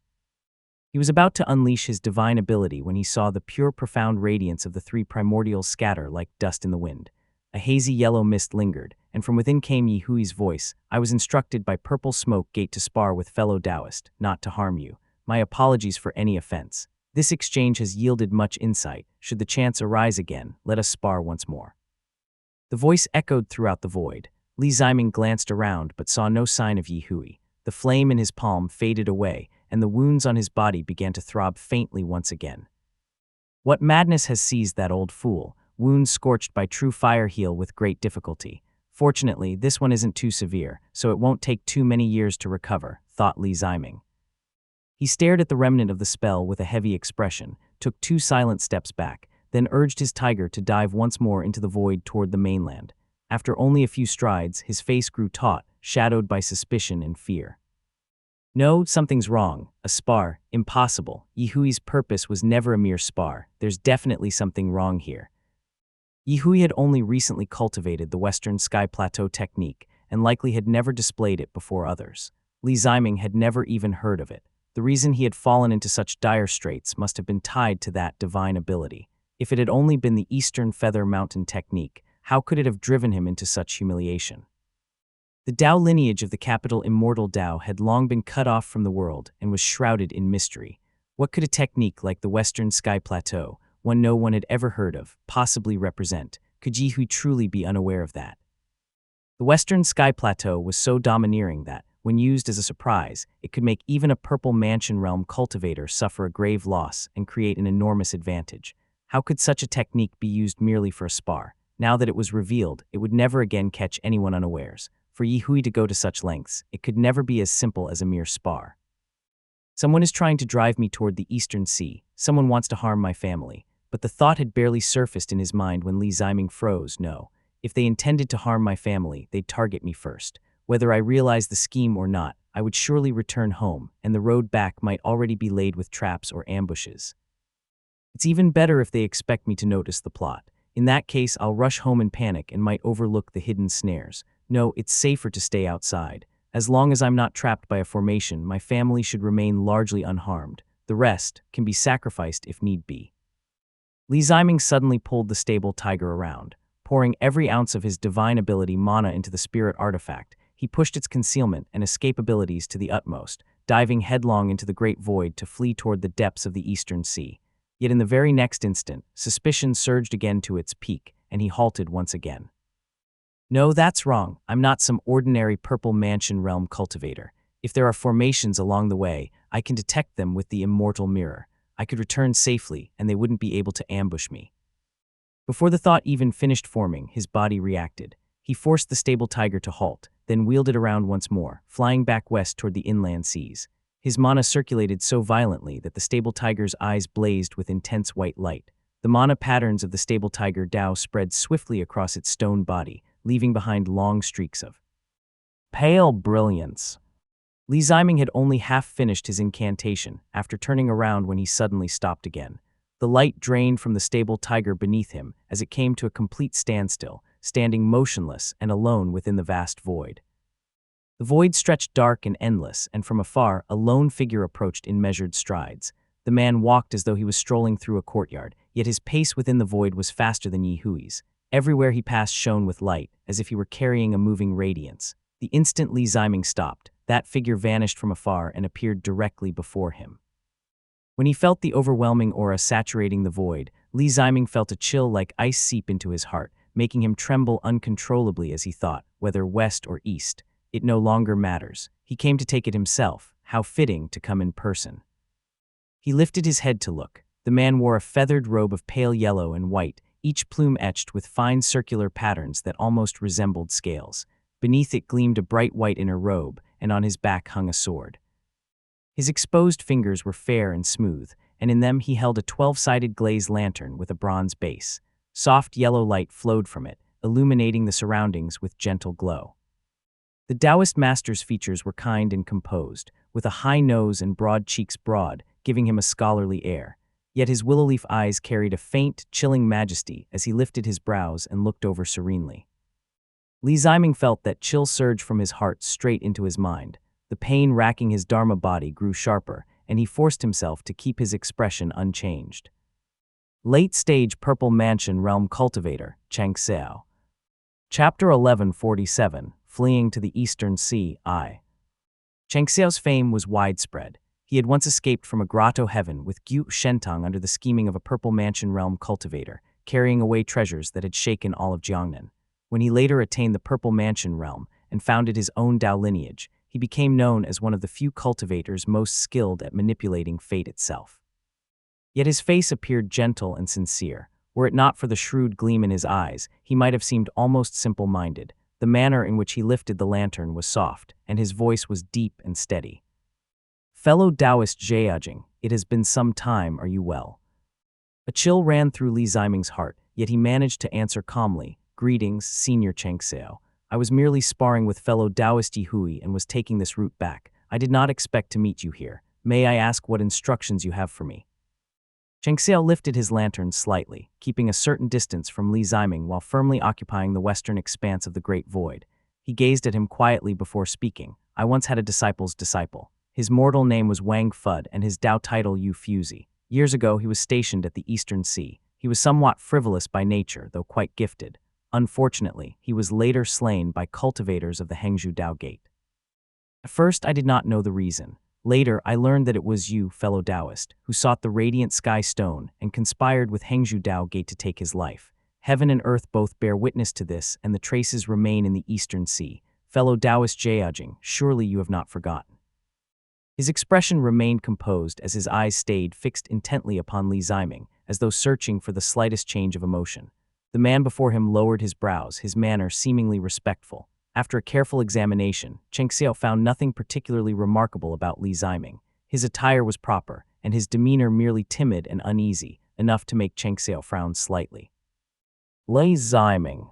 He was about to unleash his divine ability when he saw the pure profound radiance of the 3 primordials scatter like dust in the wind. A hazy yellow mist lingered, and from within came Yi Hui's voice. "I was instructed by Purple Smoke Gate to spar with fellow Taoist, not to harm you. My apologies for any offense. This exchange has yielded much insight. Should the chance arise again, let us spar once more." The voice echoed throughout the void. Li Ziming glanced around but saw no sign of Yi Hui. The flame in his palm faded away, and the wounds on his body began to throb faintly once again. What madness has seized that old fool? Wounds scorched by true fire heal with great difficulty. Fortunately, this one isn't too severe, so it won't take too many years to recover, thought Li Ziming. He stared at the remnant of the spell with a heavy expression, took 2 silent steps back, then urged his tiger to dive once more into the void toward the mainland. After only a few strides, his face grew taut, shadowed by suspicion and fear. "No, something's wrong. A spar. Impossible. Yi Hui's purpose was never a mere spar. There's definitely something wrong here." Yi Hui had only recently cultivated the Western Sky Plateau technique and likely had never displayed it before others. Li Ziming had never even heard of it. The reason he had fallen into such dire straits must have been tied to that divine ability. If it had only been the Eastern Feather Mountain technique, how could it have driven him into such humiliation? The Tao lineage of the capital Immortal Tao had long been cut off from the world and was shrouded in mystery. What could a technique like the Western Sky Plateau, one no one had ever heard of, possibly represent? Could Yi Hui truly be unaware of that? The Western Sky Plateau was so domineering that, when used as a surprise, it could make even a Purple Mansion Realm cultivator suffer a grave loss and create an enormous advantage. How could such a technique be used merely for a spar? Now that it was revealed, it would never again catch anyone unawares. For Yi Hui to go to such lengths, it could never be as simple as a mere spar. Someone is trying to drive me toward the Eastern Sea. Someone wants to harm my family. But the thought had barely surfaced in his mind when Li Ziming froze. No, if they intended to harm my family, they'd target me first. Whether I realized the scheme or not, I would surely return home, and the road back might already be laid with traps or ambushes. It's even better if they expect me to notice the plot. In that case, I'll rush home in panic and might overlook the hidden snares. No, it's safer to stay outside. As long as I'm not trapped by a formation, my family should remain largely unharmed. The rest can be sacrificed if need be. Li Ziming suddenly pulled the stable tiger around. Pouring every ounce of his divine ability mana into the spirit artifact, he pushed its concealment and escape abilities to the utmost, diving headlong into the great void to flee toward the depths of the Eastern Sea. Yet in the very next instant, suspicion surged again to its peak, and he halted once again. No, that's wrong. I'm not some ordinary Purple Mansion realm cultivator. If there are formations along the way, I can detect them with the immortal mirror. I could return safely, and they wouldn't be able to ambush me. Before the thought even finished forming, his body reacted. He forced the stable tiger to halt, then wheeled it around once more, flying back west toward the inland seas. His mana circulated so violently that the stable tiger's eyes blazed with intense white light. The mana patterns of the stable tiger Dao spread swiftly across its stone body, leaving behind long streaks of pale brilliance. Li Ziming had only half finished his incantation after turning around when he suddenly stopped again. The light drained from the stable tiger beneath him as it came to a complete standstill, standing motionless and alone within the vast void. The void stretched dark and endless, and from afar, a lone figure approached in measured strides. The man walked as though he was strolling through a courtyard, yet his pace within the void was faster than Yi Hui's. Everywhere he passed shone with light, as if he were carrying a moving radiance. The instant Li Ziming stopped, that figure vanished from afar and appeared directly before him. When he felt the overwhelming aura saturating the void, Li Ziming felt a chill like ice seep into his heart, making him tremble uncontrollably as he thought, whether west or east, it no longer matters. He came to take it himself. How fitting to come in person. He lifted his head to look. The man wore a feathered robe of pale yellow and white, each plume etched with fine circular patterns that almost resembled scales. Beneath it gleamed a bright white inner robe, and on his back hung a sword. His exposed fingers were fair and smooth, and in them he held a 12-sided glazed lantern with a bronze base. Soft yellow light flowed from it, illuminating the surroundings with gentle glow. The Taoist master's features were kind and composed, with a high nose and broad cheeks broad, giving him a scholarly air. Yet his willow-leaf eyes carried a faint, chilling majesty as he lifted his brows and looked over serenely. Li Ziming felt that chill surge from his heart straight into his mind. The pain racking his Dharma body grew sharper, and he forced himself to keep his expression unchanged. Late-stage Purple Mansion Realm Cultivator, Cheng Xiao. Chapter 1147, Fleeing to the Eastern Sea, I. Cheng Xiao's fame was widespread. He had once escaped from a grotto heaven with Gu Shentang under the scheming of a Purple Mansion Realm Cultivator, carrying away treasures that had shaken all of Jiangnan. When he later attained the Purple Mansion realm and founded his own Dao lineage, he became known as one of the few cultivators most skilled at manipulating fate itself. Yet his face appeared gentle and sincere. Were it not for the shrewd gleam in his eyes, he might have seemed almost simple-minded. The manner in which he lifted the lantern was soft, and his voice was deep and steady. Fellow Taoist Zheajing, it has been some time, are you well? A chill ran through Li Ziming's heart, yet he managed to answer calmly, Greetings, Senior Cheng Xiao. I was merely sparring with fellow Taoist Yi Hui and was taking this route back. I did not expect to meet you here. May I ask what instructions you have for me? Cheng Xiao lifted his lantern slightly, keeping a certain distance from Li Ziming while firmly occupying the western expanse of the Great Void. He gazed at him quietly before speaking. I once had a disciple's disciple. His mortal name was Wang Fud and his Dao title Yu Fuzi. Years ago he was stationed at the Eastern Sea. He was somewhat frivolous by nature, though quite gifted. Unfortunately, he was later slain by cultivators of the Hengzhu Dao Gate. At first, I did not know the reason. Later, I learned that it was you, fellow Taoist, who sought the radiant sky stone and conspired with Hengzhu Dao Gate to take his life. Heaven and earth both bear witness to this, and the traces remain in the Eastern Sea. Fellow Taoist Zheajing, surely you have not forgotten. His expression remained composed as his eyes stayed fixed intently upon Li Ziming, as though searching for the slightest change of emotion. The man before him lowered his brows, his manner seemingly respectful. After a careful examination, Cheng Xiao found nothing particularly remarkable about Li Ziming. His attire was proper, and his demeanor merely timid and uneasy, enough to make Cheng Xiao frown slightly. Li Ziming.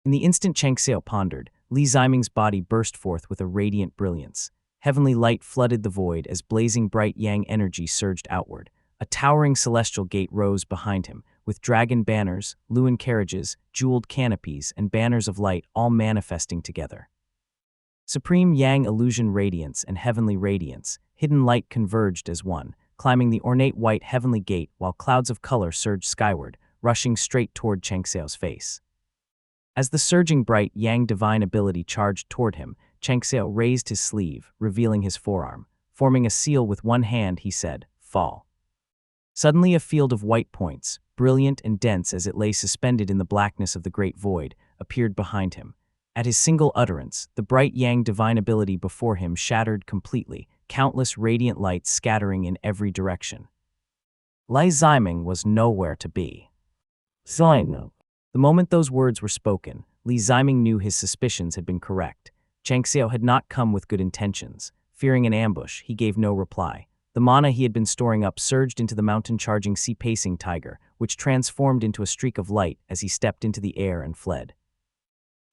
In the instant Cheng Xiao pondered, Li Ziming's body burst forth with a radiant brilliance. Heavenly light flooded the void as blazing bright yang energy surged outward. A towering celestial gate rose behind him, with dragon banners, Luan carriages, jeweled canopies, and banners of light all manifesting together. Supreme yang illusion radiance and heavenly radiance, hidden light converged as one, climbing the ornate white heavenly gate while clouds of color surged skyward, rushing straight toward Cheng Xiao's face. As the surging bright yang divine ability charged toward him, Cheng Xiao raised his sleeve, revealing his forearm. Forming a seal with one hand, he said, "Fall." Suddenly a field of white points, brilliant and dense as it lay suspended in the blackness of the great void, appeared behind him. At his single utterance, the bright yang divine ability before him shattered completely, countless radiant lights scattering in every direction. Li Ziming was nowhere to be. Ziming. The moment those words were spoken, Li Ziming knew his suspicions had been correct. Cheng Xiao had not come with good intentions. Fearing an ambush, he gave no reply. The mana he had been storing up surged into the mountain-charging sea-pacing tiger, which transformed into a streak of light as he stepped into the air and fled.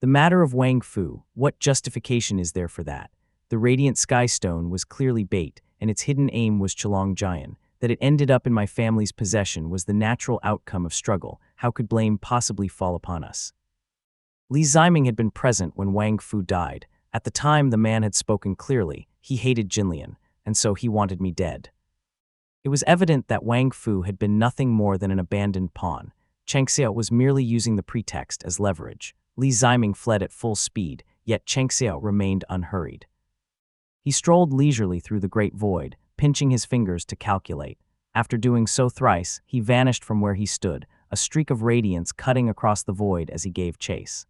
The matter of Wang Fu, what justification is there for that? The radiant sky stone was clearly bait, and its hidden aim was Chelong Jian. That it ended up in my family's possession was the natural outcome of struggle. How could blame possibly fall upon us? Li Ziming had been present when Wang Fu died. At the time, the man had spoken clearly. He hated Jinlian, and so he wanted me dead. It was evident that Wang Fu had been nothing more than an abandoned pawn. Cheng Xiao was merely using the pretext as leverage. Li Ziming fled at full speed, yet Cheng Xiao remained unhurried. He strolled leisurely through the great void, pinching his fingers to calculate. After doing so thrice, he vanished from where he stood, a streak of radiance cutting across the void as he gave chase.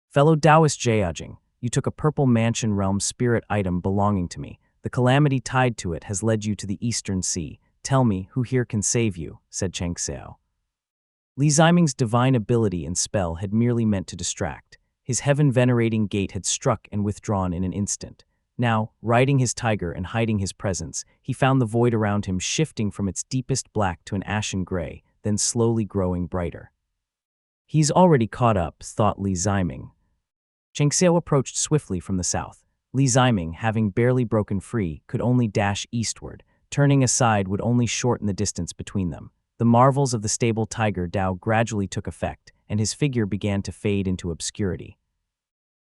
Fellow Taoist Jiajing, you took a purple mansion realm spirit item belonging to me. The calamity tied to it has led you to the Eastern Sea. Tell me, who here can save you, said Cheng Xiao. Li Ziming's divine ability and spell had merely meant to distract. His heaven-venerating gate had struck and withdrawn in an instant. Now, riding his tiger and hiding his presence, he found the void around him shifting from its deepest black to an ashen gray, then slowly growing brighter. He's already caught up, thought Li Ziming. Cheng Xiao approached swiftly from the south. Li Ziming, having barely broken free, could only dash eastward. Turning aside would only shorten the distance between them. The marvels of the stable tiger Dao gradually took effect, and his figure began to fade into obscurity.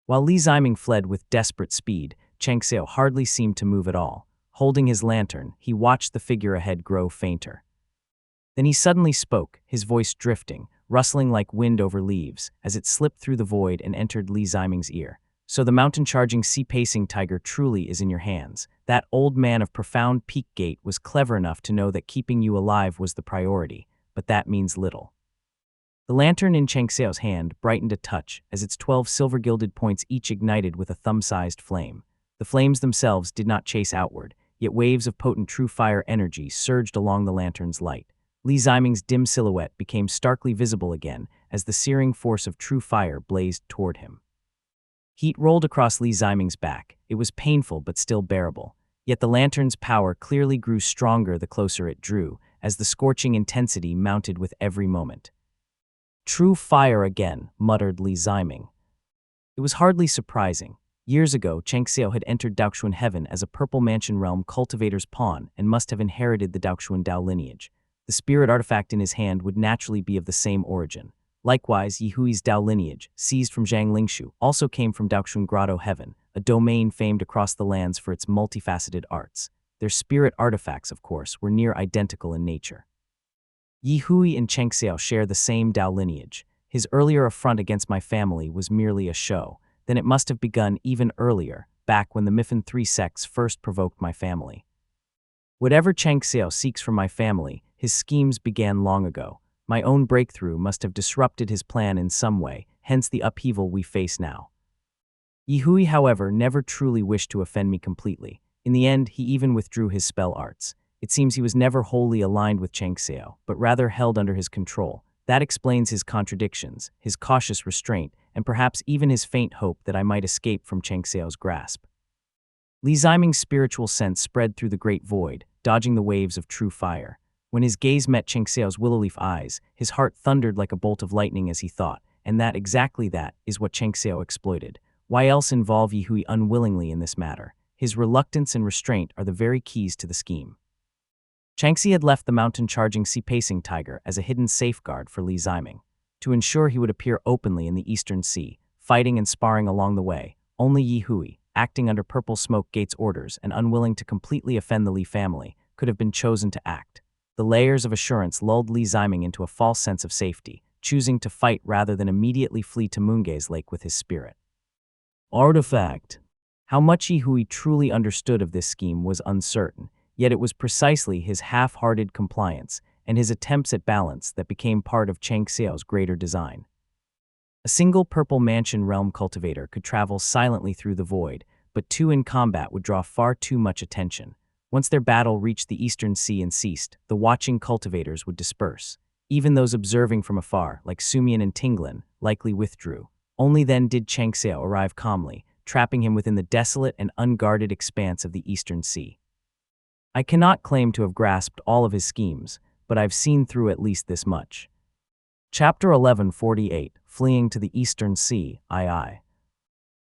While Li Ziming fled with desperate speed, Cheng Xiao hardly seemed to move at all. Holding his lantern, he watched the figure ahead grow fainter. Then he suddenly spoke, his voice drifting, rustling like wind over leaves, as it slipped through the void and entered Li Ziming's ear. So the mountain-charging sea-pacing tiger truly is in your hands. That old man of profound peak gate was clever enough to know that keeping you alive was the priority, but that means little. The lantern in Cheng Xiao's hand brightened a touch as its 12 silver-gilded points each ignited with a thumb-sized flame. The flames themselves did not chase outward, yet waves of potent true fire energy surged along the lantern's light. Li Ziming's dim silhouette became starkly visible again as the searing force of true fire blazed toward him. Heat rolled across Li Ziming's back. It was painful but still bearable. Yet the lantern's power clearly grew stronger the closer it drew, as the scorching intensity mounted with every moment. True fire again, muttered Li Ziming. It was hardly surprising. Years ago, Cheng Xiao had entered Daoxuan heaven as a purple mansion realm cultivator's pawn and must have inherited the Daoxuan Dao lineage. The spirit artifact in his hand would naturally be of the same origin. Likewise, Yi Hui's Dao lineage, seized from Zhang Lingshu, also came from Daoxuan Grotto Heaven, a domain famed across the lands for its multifaceted arts. Their spirit artifacts, of course, were near identical in nature. Yi Hui and Cheng Xiao share the same Dao lineage. His earlier affront against my family was merely a show. Then it must have begun even earlier, back when the Mifan 3 sects first provoked my family. Whatever Cheng Xiao seeks from my family, his schemes began long ago. My own breakthrough must have disrupted his plan in some way, hence the upheaval we face now. Yi Hui, however, never truly wished to offend me completely. In the end, he even withdrew his spell arts. It seems he was never wholly aligned with Cheng Xiao, but rather held under his control. That explains his contradictions, his cautious restraint, and perhaps even his faint hope that I might escape from Cheng Xiao's grasp. Li Ziming's spiritual sense spread through the great void, dodging the waves of true fire. When his gaze met Cheng Xiao's willow-leaf eyes, his heart thundered like a bolt of lightning as he thought, and exactly that is what Cheng Xiao exploited. Why else involve Yi Hui unwillingly in this matter? His reluctance and restraint are the very keys to the scheme. Changxi had left the mountain-charging sea-pacing tiger as a hidden safeguard for Li Ziming, to ensure he would appear openly in the Eastern Sea, fighting and sparring along the way. Only Yi Hui, acting under Purple Smoke Gate's orders and unwilling to completely offend the Li family, could have been chosen to act. The layers of assurance lulled Li Ziming into a false sense of safety, choosing to fight rather than immediately flee to Moongaze Lake with his spirit. Artifact. How much Yi Hui truly understood of this scheme was uncertain, yet it was precisely his half-hearted compliance and his attempts at balance that became part of Cheng Xiao's greater design. A single Purple Mansion realm cultivator could travel silently through the void, but two in combat would draw far too much attention. Once their battle reached the Eastern Sea and ceased, the watching cultivators would disperse. Even those observing from afar, like Sumian and Tinglin, likely withdrew. Only then did Cheng Xiao arrive calmly, trapping him within the desolate and unguarded expanse of the Eastern Sea. I cannot claim to have grasped all of his schemes, but I've seen through at least this much. Chapter 1148, Fleeing to the Eastern Sea, II.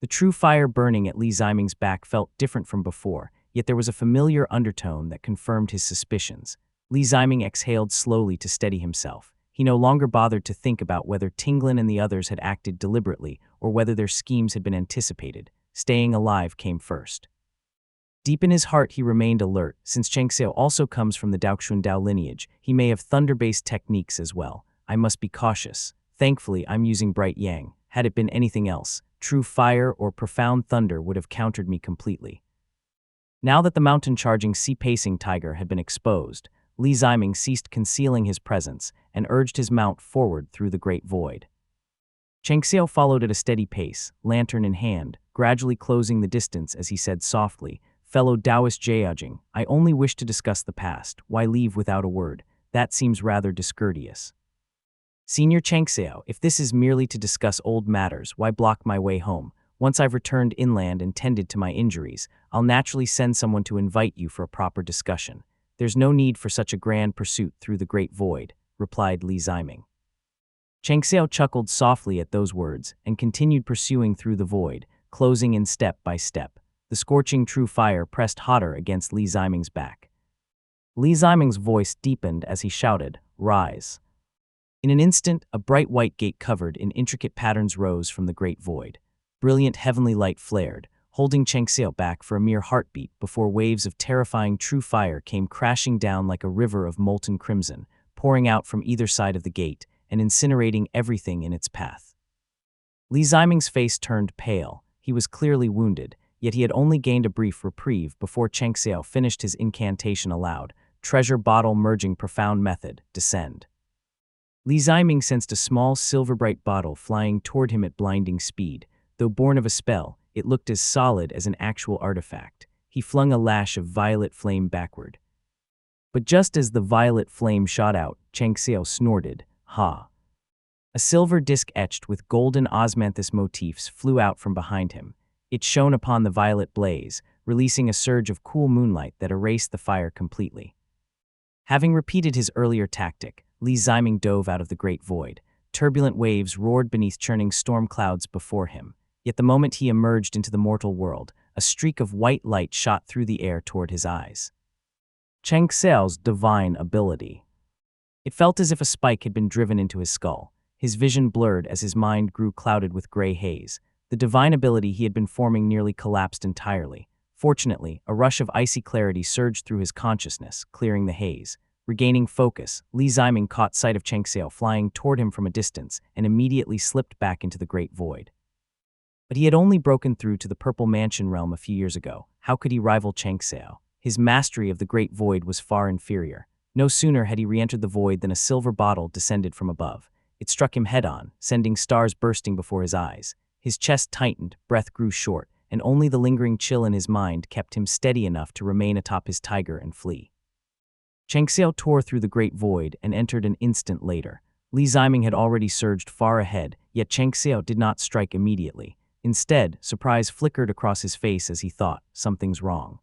The true fire burning at Li Ziming's back felt different from before, yet there was a familiar undertone that confirmed his suspicions. Li Ziming exhaled slowly to steady himself. He no longer bothered to think about whether Tinglin and the others had acted deliberately or whether their schemes had been anticipated. Staying alive came first. Deep in his heart he remained alert. Since Cheng Xiao also comes from the Daoxun Dao lineage, he may have thunder-based techniques as well. I must be cautious. Thankfully, I'm using Bright Yang. Had it been anything else, true fire or profound thunder would have countered me completely. Now that the mountain-charging sea-pacing tiger had been exposed, Li Ziming ceased concealing his presence and urged his mount forward through the great void. Cheng Xiao followed at a steady pace, lantern in hand, gradually closing the distance as he said softly, "Fellow Taoist Jiajing, I only wish to discuss the past. Why leave without a word? That seems rather discourteous." "Senior Cheng Xiao, if this is merely to discuss old matters, why block my way home? Once I've returned inland and tended to my injuries, I'll naturally send someone to invite you for a proper discussion. There's no need for such a grand pursuit through the great void," replied Li Ziming. Cheng Xiao chuckled softly at those words and continued pursuing through the void, closing in step by step. The scorching true fire pressed hotter against Li Ziming's back. Li Ziming's voice deepened as he shouted, "Rise." In an instant, a bright white gate covered in intricate patterns rose from the great void. Brilliant heavenly light flared, holding Cheng Xiao back for a mere heartbeat before waves of terrifying true fire came crashing down like a river of molten crimson, pouring out from either side of the gate and incinerating everything in its path. Li Ziming's face turned pale. He was clearly wounded, yet he had only gained a brief reprieve before Cheng Xiao finished his incantation aloud, "Treasure bottle merging profound method, descend." Li Ziming sensed a small silver-bright bottle flying toward him at blinding speed. Though born of a spell, it looked as solid as an actual artifact. He flung a lash of violet flame backward. But just as the violet flame shot out, Cheng Xiao snorted, "Ha!" A silver disc etched with golden osmanthus motifs flew out from behind him. It shone upon the violet blaze, releasing a surge of cool moonlight that erased the fire completely. Having repeated his earlier tactic, Li Ziming dove out of the great void. Turbulent waves roared beneath churning storm clouds before him. Yet the moment he emerged into the mortal world, a streak of white light shot through the air toward his eyes. Cheng Xiao's divine ability. It felt as if a spike had been driven into his skull. His vision blurred as his mind grew clouded with gray haze. The divine ability he had been forming nearly collapsed entirely. Fortunately, a rush of icy clarity surged through his consciousness, clearing the haze. Regaining focus, Li Ziming caught sight of Cheng Xiao flying toward him from a distance and immediately slipped back into the great void. But he had only broken through to the Purple Mansion realm a few years ago. How could he rival Cheng Xiao? His mastery of the great void was far inferior. No sooner had he re-entered the void than a silver bottle descended from above. It struck him head-on, sending stars bursting before his eyes. His chest tightened, breath grew short, and only the lingering chill in his mind kept him steady enough to remain atop his tiger and flee. Cheng Xiao tore through the great void and entered an instant later. Li Ziming had already surged far ahead, yet Cheng Xiao did not strike immediately. Instead, surprise flickered across his face as he thought, something's wrong.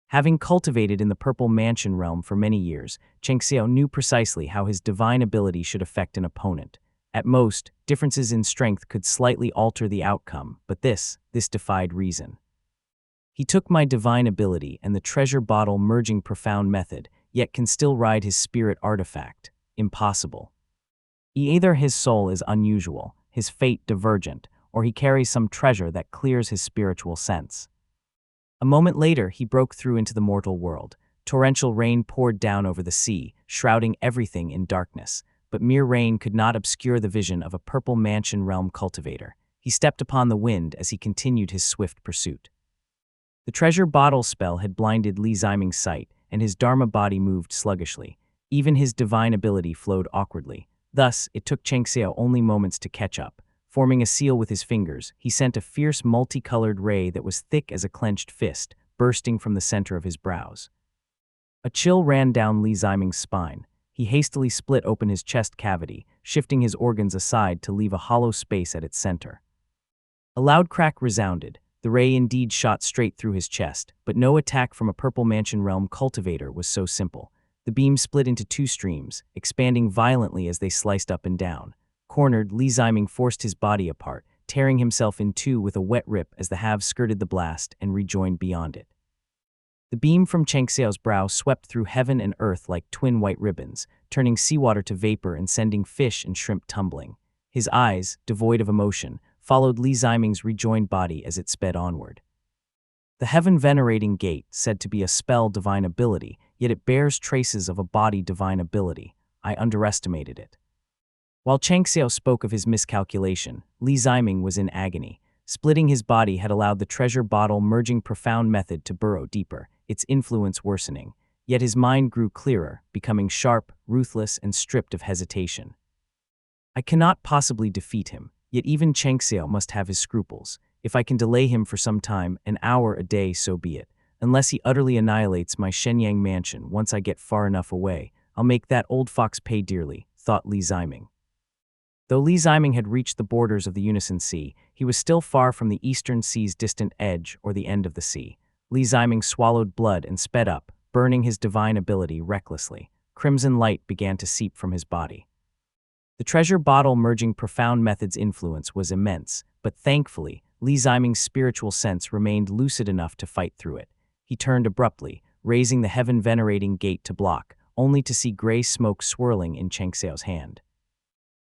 Having cultivated in the Purple Mansion realm for many years, Cheng Xiao knew precisely how his divine ability should affect an opponent. At most, differences in strength could slightly alter the outcome, but this defied reason. He took my divine ability and the treasure bottle merging profound method, yet can still ride his spirit artifact. Impossible. Either his soul is unusual, his fate divergent, or he carries some treasure that clears his spiritual sense. A moment later, he broke through into the mortal world. Torrential rain poured down over the sea, shrouding everything in darkness. But mere rain could not obscure the vision of a Purple Mansion realm cultivator. He stepped upon the wind as he continued his swift pursuit. The treasure bottle spell had blinded Li Ziming's sight, and his Dharma body moved sluggishly. Even his divine ability flowed awkwardly. Thus, it took Cheng Xiao only moments to catch up. Forming a seal with his fingers, he sent a fierce multicolored ray that was thick as a clenched fist, bursting from the center of his brows. A chill ran down Li Ziming's spine. He hastily split open his chest cavity, shifting his organs aside to leave a hollow space at its center. A loud crack resounded. The ray indeed shot straight through his chest, but no attack from a Purple Mansion realm cultivator was so simple. The beam split into two streams, expanding violently as they sliced up and down. Cornered, Li Ziming forced his body apart, tearing himself in two with a wet rip as the halves skirted the blast and rejoined beyond it. The beam from Cheng Xiao's brow swept through heaven and earth like twin white ribbons, turning seawater to vapor and sending fish and shrimp tumbling. His eyes, devoid of emotion, followed Li Ziming's rejoined body as it sped onward. The heaven-venerating gate, said to be a spell divine ability, yet it bears traces of a body divine ability. I underestimated it. While Cheng Xiao spoke of his miscalculation, Li Ziming was in agony. Splitting his body had allowed the treasure bottle merging profound method to burrow deeper, its influence worsening. Yet his mind grew clearer, becoming sharp, ruthless, and stripped of hesitation. I cannot possibly defeat him, yet even Cheng Xiao must have his scruples. If I can delay him for some time, an hour, a day, so be it. Unless he utterly annihilates my Shenyang mansion once I get far enough away, I'll make that old fox pay dearly, thought Li Ziming. Though Li Ziming had reached the borders of the Unison Sea, he was still far from the eastern sea's distant edge or the end of the sea. Li Ziming swallowed blood and sped up, burning his divine ability recklessly. Crimson light began to seep from his body. The treasure bottle merging profound method's influence was immense, but thankfully, Li Ziming's spiritual sense remained lucid enough to fight through it. He turned abruptly, raising the heaven-venerating gate to block, only to see gray smoke swirling in Cheng Xiao's hand.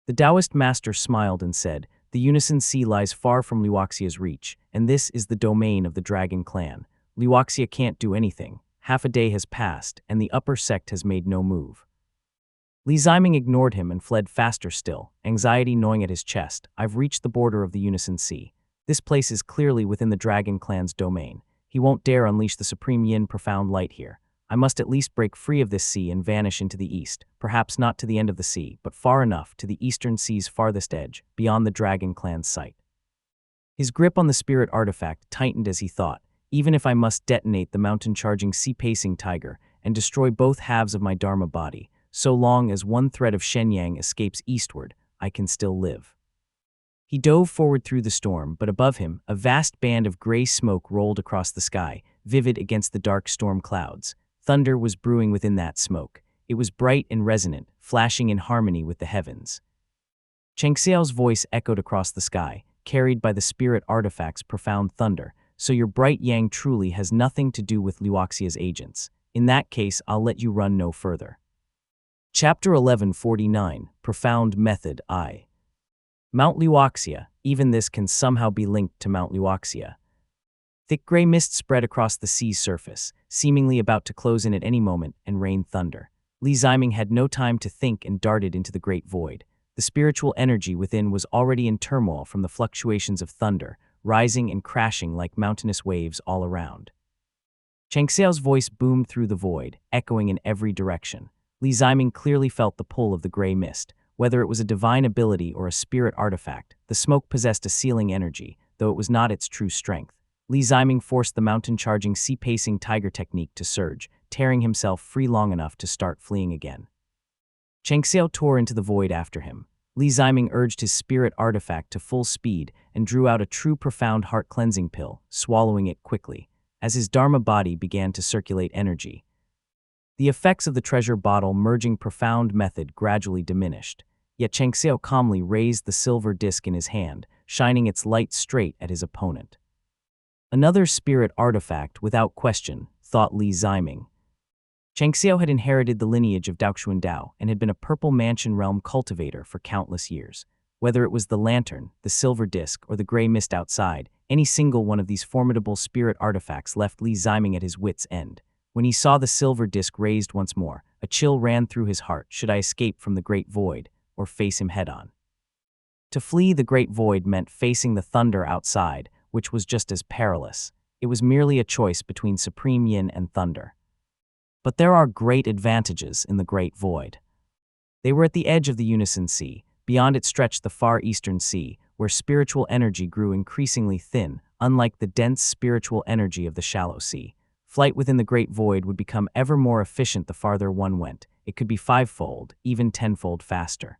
The Taoist master smiled and said, "The Unison Sea lies far from Liuxia's reach, and this is the domain of the Dragon Clan. Liuxia can't do anything. Half a day has passed, and the upper sect has made no move." Li Ziming ignored him and fled faster still, anxiety gnawing at his chest. I've reached the border of the Unison Sea. This place is clearly within the Dragon Clan's domain. He won't dare unleash the Supreme Yin profound light here. I must at least break free of this sea and vanish into the east, perhaps not to the end of the sea, but far enough to the eastern sea's farthest edge, beyond the Dragon Clan's sight. His grip on the spirit artifact tightened as he thought, even if I must detonate the mountain-charging sea-pacing tiger and destroy both halves of my Dharma body, so long as one thread of Shenyang escapes eastward, I can still live. He dove forward through the storm, but above him, a vast band of gray smoke rolled across the sky, vivid against the dark storm clouds. Thunder was brewing within that smoke. It was bright and resonant, flashing in harmony with the heavens. Cheng Xiao's voice echoed across the sky, carried by the spirit artifact's profound thunder. So your bright yang truly has nothing to do with Liuxia's agents. In that case, I'll let you run no further. Chapter 1149, Profound Method I. Mount Liuxia, even this can somehow be linked to Mount Liuxia. Thick gray mist spread across the sea's surface, seemingly about to close in at any moment and rain thunder. Li Ziming had no time to think and darted into the great void. The spiritual energy within was already in turmoil from the fluctuations of thunder, rising and crashing like mountainous waves all around. Cheng Xiao's voice boomed through the void, echoing in every direction. Li Ziming clearly felt the pull of the gray mist. Whether it was a divine ability or a spirit artifact, the smoke possessed a sealing energy, though it was not its true strength. Li Ziming forced the mountain-charging sea-pacing tiger technique to surge, tearing himself free long enough to start fleeing again. Cheng Xiao tore into the void after him. Li Ziming urged his spirit artifact to full speed and drew out a true profound heart-cleansing pill, swallowing it quickly, as his Dharma body began to circulate energy. The effects of the treasure bottle merging profound method gradually diminished, yet Chang Xiao calmly raised the silver disc in his hand, shining its light straight at his opponent. Another spirit artifact, without question, thought Li Ziming. Chang Xiao had inherited the lineage of Daoxuan Dao and had been a Purple Mansion realm cultivator for countless years. Whether it was the lantern, the silver disc, or the gray mist outside, any single one of these formidable spirit artifacts left Li Ziming at his wits' end. When he saw the silver disc raised once more, a chill ran through his heart. Should I escape from the great void, or face him head-on? To flee the great void meant facing the thunder outside, which was just as perilous. It was merely a choice between supreme yin and thunder. But there are great advantages in the great void. They were at the edge of the Unison Sea. Beyond it stretched the far eastern sea, where spiritual energy grew increasingly thin, unlike the dense spiritual energy of the shallow sea. Flight within the great void would become ever more efficient the farther one went. It could be fivefold, even tenfold faster.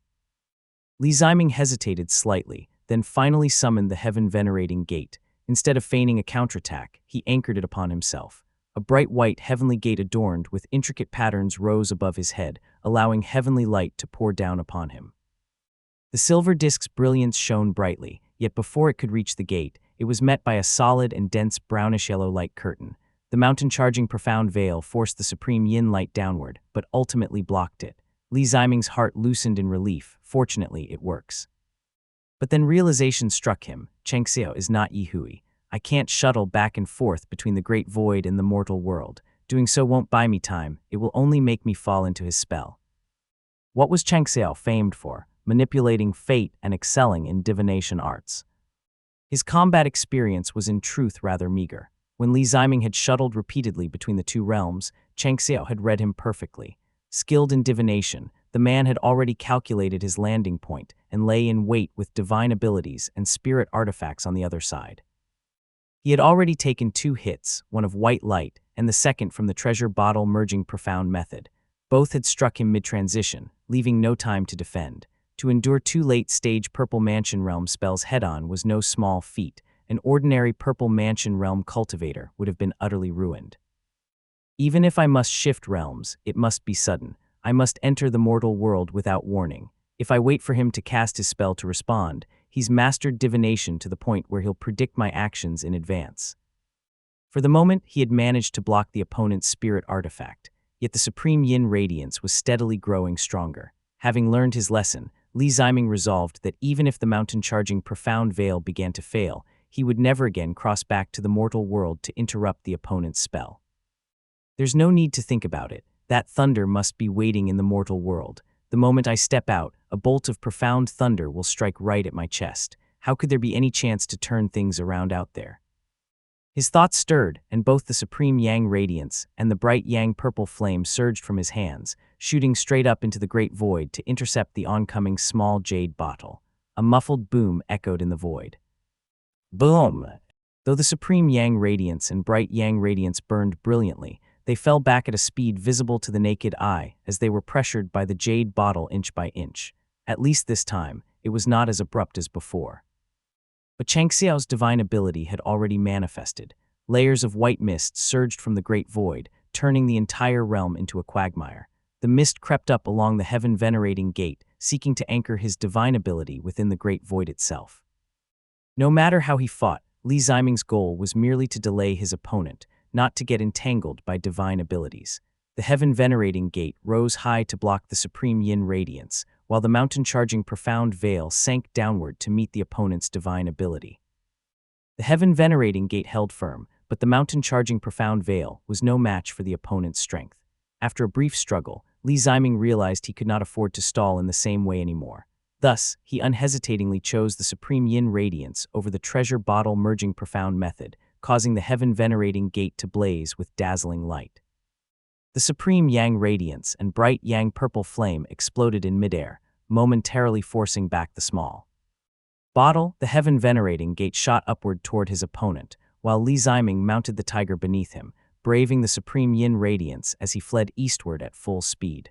Li Ziming hesitated slightly, then finally summoned the heaven-venerating gate. Instead of feigning a counterattack, he anchored it upon himself. A bright white heavenly gate adorned with intricate patterns rose above his head, allowing heavenly light to pour down upon him. The silver disk's brilliance shone brightly, yet before it could reach the gate, it was met by a solid and dense brownish-yellow light curtain. The mountain-charging profound veil forced the supreme yin light downward, but ultimately blocked it. Li Ziming's heart loosened in relief. Fortunately, it works. But then realization struck him. Chang Xiao is not Yi Hui. I can't shuttle back and forth between the great void and the mortal world. Doing so won't buy me time. It will only make me fall into his spell. What was Chang Xiao famed for? Manipulating fate and excelling in divination arts. His combat experience was in truth rather meager. When Li Ziming had shuttled repeatedly between the two realms, Chang Xiao had read him perfectly. Skilled in divination, the man had already calculated his landing point and lay in wait with divine abilities and spirit artifacts on the other side. He had already taken 2 hits, one of white light and the second from the treasure bottle merging profound method. Both had struck him mid-transition, leaving no time to defend. To endure 2 late-stage Purple Mansion realm spells head-on was no small feat. An ordinary Purple Mansion realm cultivator would have been utterly ruined. Even if I must shift realms, it must be sudden. I must enter the mortal world without warning. If I wait for him to cast his spell to respond, he's mastered divination to the point where he'll predict my actions in advance. For the moment, he had managed to block the opponent's spirit artifact, yet the supreme yin radiance was steadily growing stronger. Having learned his lesson, Li Ziming resolved that even if the mountain-charging profound veil began to fail, he would never again cross back to the mortal world to interrupt the opponent's spell. There's no need to think about it. That thunder must be waiting in the mortal world. The moment I step out, a bolt of profound thunder will strike right at my chest. How could there be any chance to turn things around out there? His thoughts stirred, and both the supreme yang radiance and the bright yang purple flame surged from his hands, shooting straight up into the great void to intercept the oncoming small jade bottle. A muffled boom echoed in the void. Boom! Though the supreme yang radiance and bright yang radiance burned brilliantly, they fell back at a speed visible to the naked eye as they were pressured by the jade bottle inch by inch. At least this time, it was not as abrupt as before. But Chang Xiao's divine ability had already manifested. Layers of white mist surged from the great void, turning the entire realm into a quagmire. The mist crept up along the heaven-venerating gate, seeking to anchor his divine ability within the great void itself. No matter how he fought, Li Ziming's goal was merely to delay his opponent, not to get entangled by divine abilities. The heaven-venerating gate rose high to block the supreme yin radiance, while the mountain-charging profound veil sank downward to meet the opponent's divine ability. The heaven-venerating gate held firm, but the mountain-charging profound veil was no match for the opponent's strength. After a brief struggle, Li Ziming realized he could not afford to stall in the same way anymore. Thus, he unhesitatingly chose the supreme yin radiance over the treasure bottle merging profound method, causing the heaven-venerating gate to blaze with dazzling light. The supreme yang radiance and bright yang purple flame exploded in midair, momentarily forcing back the small bottle. The heaven-venerating gate shot upward toward his opponent, while Li Ziming mounted the tiger beneath him, braving the supreme yin radiance as he fled eastward at full speed.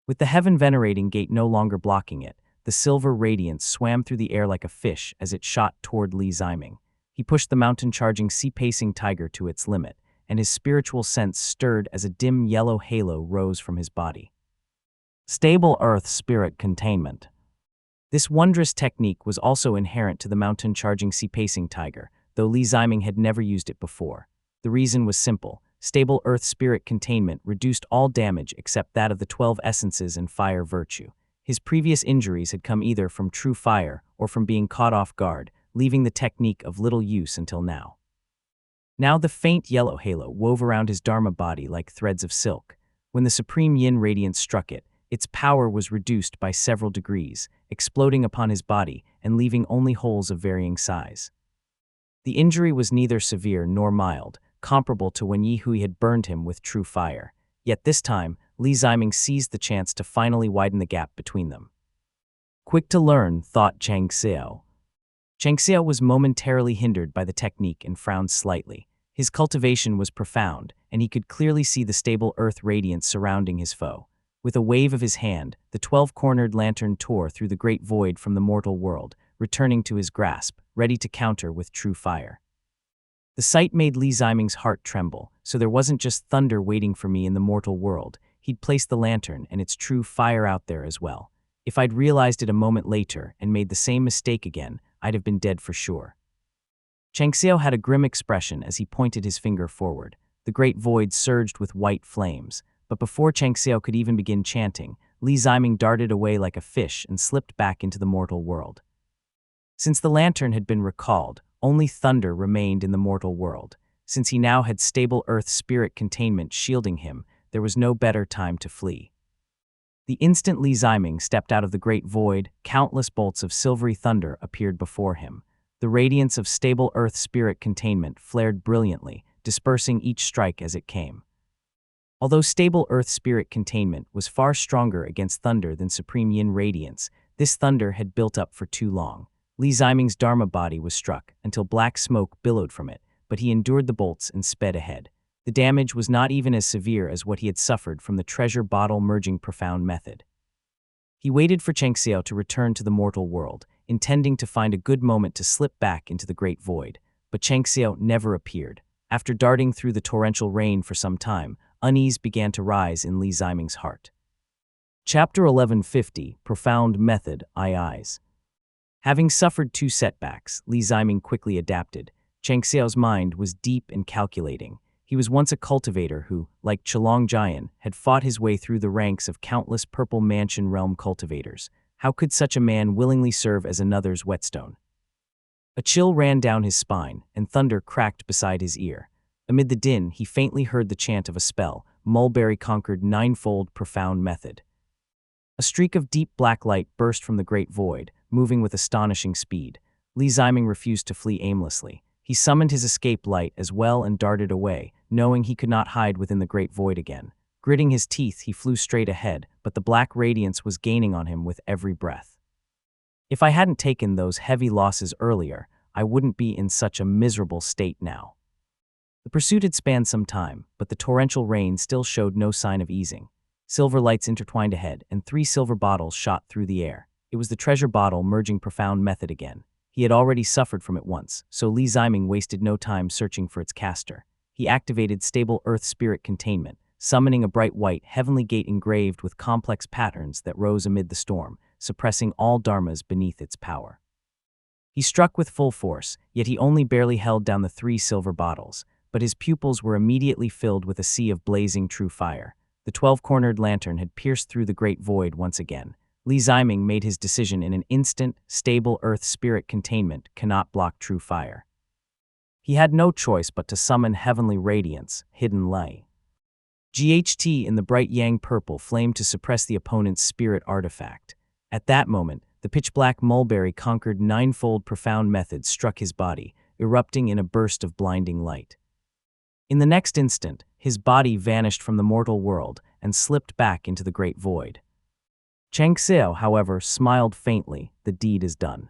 With the heaven-venerating gate no longer blocking it, the silver radiance swam through the air like a fish as it shot toward Li Ziming. He pushed the mountain-charging sea-pacing tiger to its limit, and his spiritual sense stirred as a dim yellow halo rose from his body. Stable Earth Spirit Containment. This wondrous technique was also inherent to the mountain-charging sea-pacing tiger, though Li Ziming had never used it before. The reason was simple. Stable Earth Spirit Containment reduced all damage except that of the 12 essences and fire virtue. His previous injuries had come either from true fire or from being caught off guard, leaving the technique of little use until now. Now the faint yellow halo wove around his Dharma body like threads of silk. When the Supreme Yin radiance struck it, its power was reduced by several degrees, exploding upon his body and leaving only holes of varying size. The injury was neither severe nor mild, comparable to when Yi Hui had burned him with true fire. Yet this time, Li Ziming seized the chance to finally widen the gap between them. Quick to learn, thought Chang Xiao. Chang Xiao was momentarily hindered by the technique and frowned slightly. His cultivation was profound, and he could clearly see the stable earth radiance surrounding his foe. With a wave of his hand, the 12-cornered lantern tore through the great void from the mortal world, returning to his grasp, ready to counter with true fire. The sight made Li Ziming's heart tremble, so there wasn't just thunder waiting for me in the mortal world. He'd placed the lantern and its true fire out there as well. If I'd realized it a moment later and made the same mistake again, I'd have been dead for sure. Chang Xiao had a grim expression as he pointed his finger forward. The great void surged with white flames, but before Chang Xiao could even begin chanting, Li Ziming darted away like a fish and slipped back into the mortal world. Since the lantern had been recalled, only thunder remained in the mortal world. Since he now had stable earth spirit containment shielding him, there was no better time to flee. The instant Li Ziming stepped out of the great void, countless bolts of silvery thunder appeared before him. The radiance of stable earth spirit containment flared brilliantly, dispersing each strike as it came. Although stable earth spirit containment was far stronger against thunder than Supreme Yin radiance, this thunder had built up for too long. Li Ziming's Dharma body was struck until black smoke billowed from it, but he endured the bolts and sped ahead. The damage was not even as severe as what he had suffered from the treasure bottle merging profound method. He waited for Chang Xiao to return to the mortal world, intending to find a good moment to slip back into the great void, but Chang Xiao never appeared. After darting through the torrential rain for some time, unease began to rise in Li Ziming's heart. Chapter 1150, Profound Method, Eyes. Having suffered 2 setbacks, Li Ziming quickly adapted. Chang Xiao's mind was deep and calculating. He was once a cultivator who, like Qilong Jian, had fought his way through the ranks of countless Purple Mansion realm cultivators. How could such a man willingly serve as another's whetstone? A chill ran down his spine, and thunder cracked beside his ear. Amid the din, he faintly heard the chant of a spell. Mulberry conquered ninefold profound method. A streak of deep black light burst from the great void, moving with astonishing speed. Li Ziming refused to flee aimlessly. He summoned his escape light as well and darted away, knowing he could not hide within the great void again. Gritting his teeth, he flew straight ahead, but the black radiance was gaining on him with every breath. If I hadn't taken those heavy losses earlier, I wouldn't be in such a miserable state now. The pursuit had spanned some time, but the torrential rain still showed no sign of easing. Silver lights intertwined ahead, and 3 silver bottles shot through the air. It was the treasure bottle merging profound method again. He had already suffered from it once, so Li Ziming wasted no time searching for its caster. He activated stable earth spirit containment, summoning a bright white heavenly gate engraved with complex patterns that rose amid the storm, suppressing all dharmas beneath its power. He struck with full force, yet he only barely held down the 3 silver bottles, but his pupils were immediately filled with a sea of blazing true fire. The 12-cornered lantern had pierced through the great void once again. Li Ziming made his decision in an instant. Stable earth spirit containment cannot block true fire. He had no choice but to summon heavenly radiance, hidden light. GHT in the bright yang purple flamed to suppress the opponent's spirit artifact. At that moment, the pitch-black mulberry conquered ninefold profound method struck his body, erupting in a burst of blinding light. In the next instant, his body vanished from the mortal world and slipped back into the great void. Chang Xiao, however, smiled faintly. The deed is done.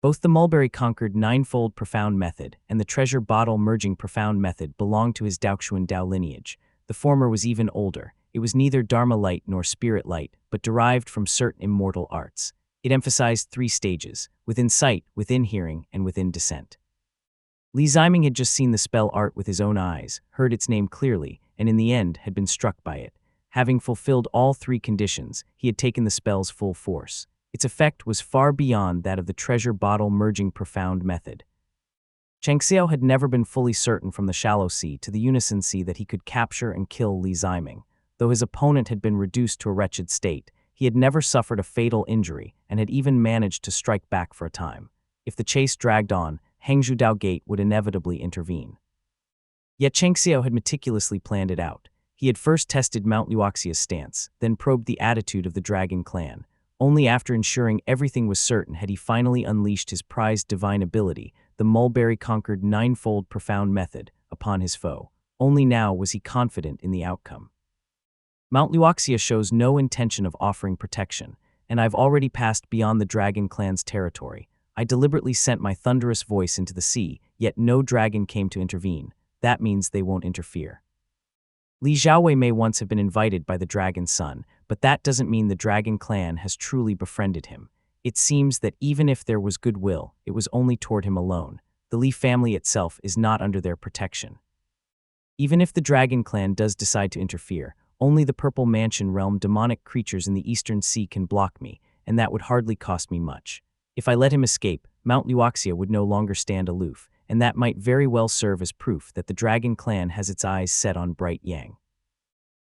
Both the mulberry conquered ninefold profound method and the treasure bottle merging profound method belonged to his Daoxuan Dao lineage. The former was even older. It was neither Dharma light nor spirit light, but derived from certain immortal arts. It emphasized 3 stages: within sight, within hearing, and within descent. Li Ziming had just seen the spell art with his own eyes, heard its name clearly, and in the end had been struck by it. Having fulfilled all 3 conditions, he had taken the spell's full force. Its effect was far beyond that of the treasure bottle merging profound method. Chang Xiao had never been fully certain from the shallow sea to the unison sea that he could capture and kill Li Ziming. Though his opponent had been reduced to a wretched state, he had never suffered a fatal injury and had even managed to strike back for a time. If the chase dragged on, Hangzhou Dao Gate would inevitably intervene. Yet Chang Xiao had meticulously planned it out. He had first tested Mount Luoxia's stance, then probed the attitude of the Dragon Clan. Only after ensuring everything was certain had he finally unleashed his prized divine ability, the mulberry-conquered ninefold profound method, upon his foe. Only now was he confident in the outcome. Mount Luoxia shows no intention of offering protection, and I've already passed beyond the Dragon Clan's territory. I deliberately sent my thunderous voice into the sea, yet no dragon came to intervene. That means they won't interfere. Li Xiaowei may once have been invited by the Dragon's son, but that doesn't mean the Dragon Clan has truly befriended him. It seems that even if there was goodwill, it was only toward him alone. The Li family itself is not under their protection. Even if the Dragon Clan does decide to interfere, only the Purple Mansion realm demonic creatures in the Eastern Sea can block me, and that would hardly cost me much. If I let him escape, Mount Luoxia would no longer stand aloof, and that might very well serve as proof that the Dragon Clan has its eyes set on Bright Yang.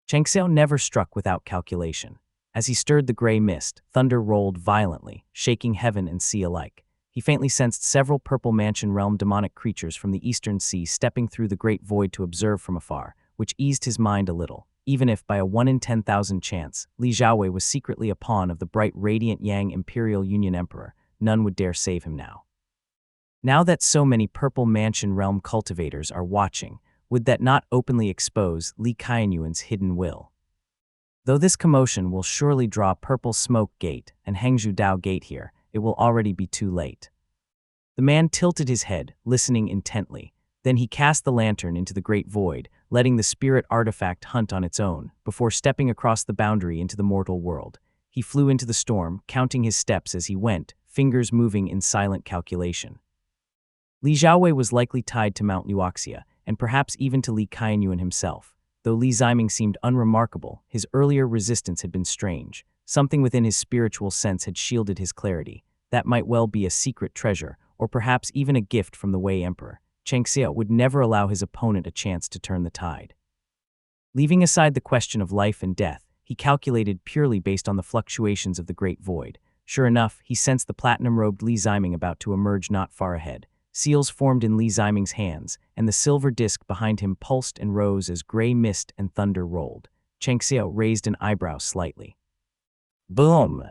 Chang Xiao never struck without calculation. As he stirred the gray mist, thunder rolled violently, shaking heaven and sea alike. He faintly sensed several Purple Mansion realm demonic creatures from the Eastern Sea stepping through the great void to observe from afar, which eased his mind a little. Even if, by a 1 in 10,000 chance, Li Xiaowei was secretly a pawn of the bright radiant Yang Imperial Union Emperor, none would dare save him now. Now that so many Purple Mansion realm cultivators are watching, would that not openly expose Li Qianyuan's hidden will? Though this commotion will surely draw Purple Smoke Gate and Hangzhou Dao Gate here, it will already be too late. The man tilted his head, listening intently. Then he cast the lantern into the great void, letting the spirit artifact hunt on its own, before stepping across the boundary into the mortal world. He flew into the storm, counting his steps as he went, fingers moving in silent calculation. Li Xiaowei was likely tied to Mount Luoxia, and perhaps even to Li Qianyuan himself. Though Li Ziming seemed unremarkable, his earlier resistance had been strange. Something within his spiritual sense had shielded his clarity. That might well be a secret treasure, or perhaps even a gift from the Wei Emperor. Chang Xiao would never allow his opponent a chance to turn the tide. Leaving aside the question of life and death, he calculated purely based on the fluctuations of the great void. Sure enough, he sensed the platinum-robed Li Ziming about to emerge not far ahead. Seals formed in Li Ziming's hands, and the silver disk behind him pulsed and rose as gray mist and thunder rolled. Chang Xiao raised an eyebrow slightly. Boom!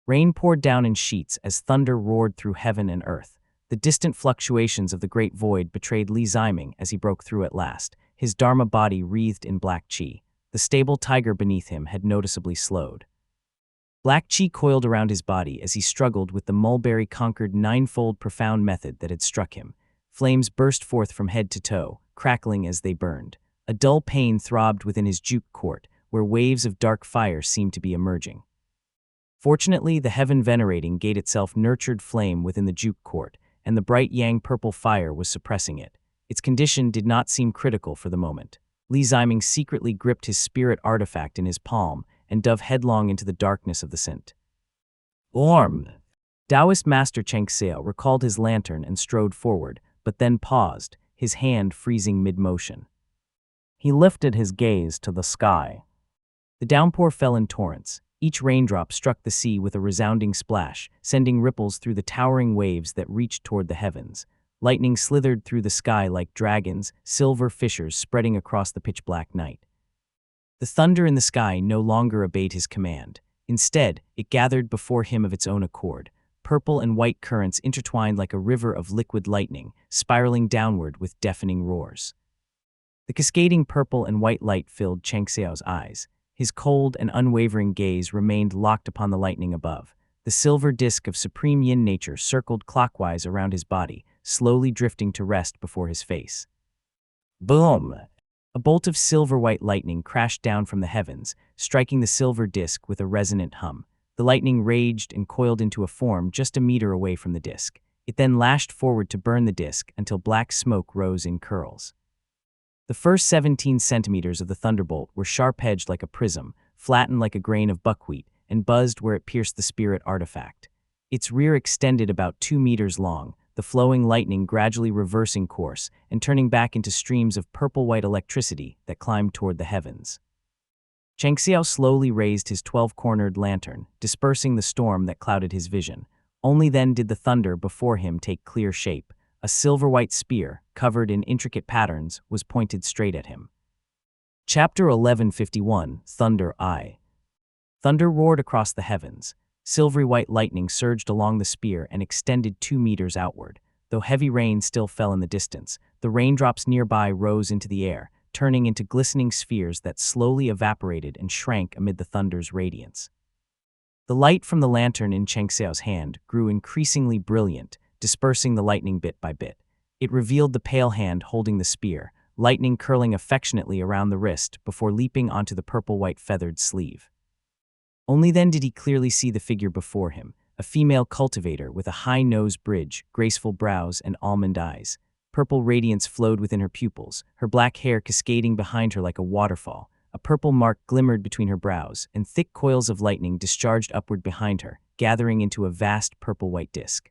Rain poured down in sheets as thunder roared through heaven and earth. The distant fluctuations of the great void betrayed Li Ziming as he broke through at last, his Dharma body wreathed in black qi. The stable tiger beneath him had noticeably slowed. Black qi coiled around his body as he struggled with the mulberry-conquered ninefold profound method that had struck him. Flames burst forth from head to toe, crackling as they burned. A dull pain throbbed within his juke court, where waves of dark fire seemed to be emerging. Fortunately, the heaven-venerating gate itself nurtured flame within the juke court, and the bright yang-purple fire was suppressing it. Its condition did not seem critical for the moment. Li Ziming secretly gripped his spirit artifact in his palm and dove headlong into the darkness of the scent. Orm! Taoist Master Chang Xiao recalled his lantern and strode forward, but then paused, his hand freezing mid-motion. He lifted his gaze to the sky. The downpour fell in torrents. Each raindrop struck the sea with a resounding splash, sending ripples through the towering waves that reached toward the heavens. Lightning slithered through the sky like dragons, silver fissures spreading across the pitch-black night. The thunder in the sky no longer obeyed his command. Instead, it gathered before him of its own accord. Purple and white currents intertwined like a river of liquid lightning, spiraling downward with deafening roars. The cascading purple and white light filled Chang Xiao's eyes. His cold and unwavering gaze remained locked upon the lightning above. The silver disk of supreme yin nature circled clockwise around his body, slowly drifting to rest before his face. Boom! A bolt of silver-white lightning crashed down from the heavens, striking the silver disk with a resonant hum. The lightning raged and coiled into a form just a meter away from the disk. It then lashed forward to burn the disk until black smoke rose in curls. The first 17 centimeters of the thunderbolt were sharp-edged like a prism, flattened like a grain of buckwheat, and buzzed where it pierced the spirit artifact. Its rear extended about 2 meters long, the flowing lightning gradually reversing course and turning back into streams of purple-white electricity that climbed toward the heavens. Chang Xiao slowly raised his 12-cornered lantern, dispersing the storm that clouded his vision. Only then did the thunder before him take clear shape. A silver-white spear, covered in intricate patterns, was pointed straight at him. Chapter 1151, Thunder Eye. Thunder roared across the heavens. Silvery white lightning surged along the spear and extended 2 meters outward. Though heavy rain still fell in the distance, the raindrops nearby rose into the air, turning into glistening spheres that slowly evaporated and shrank amid the thunder's radiance. The light from the lantern in Chang Xiao's hand grew increasingly brilliant, dispersing the lightning bit by bit. It revealed the pale hand holding the spear, lightning curling affectionately around the wrist before leaping onto the purple-white feathered sleeve. Only then did he clearly see the figure before him, a female cultivator with a high nose bridge, graceful brows, and almond eyes. Purple radiance flowed within her pupils, her black hair cascading behind her like a waterfall. A purple mark glimmered between her brows, and thick coils of lightning discharged upward behind her, gathering into a vast purple-white disk.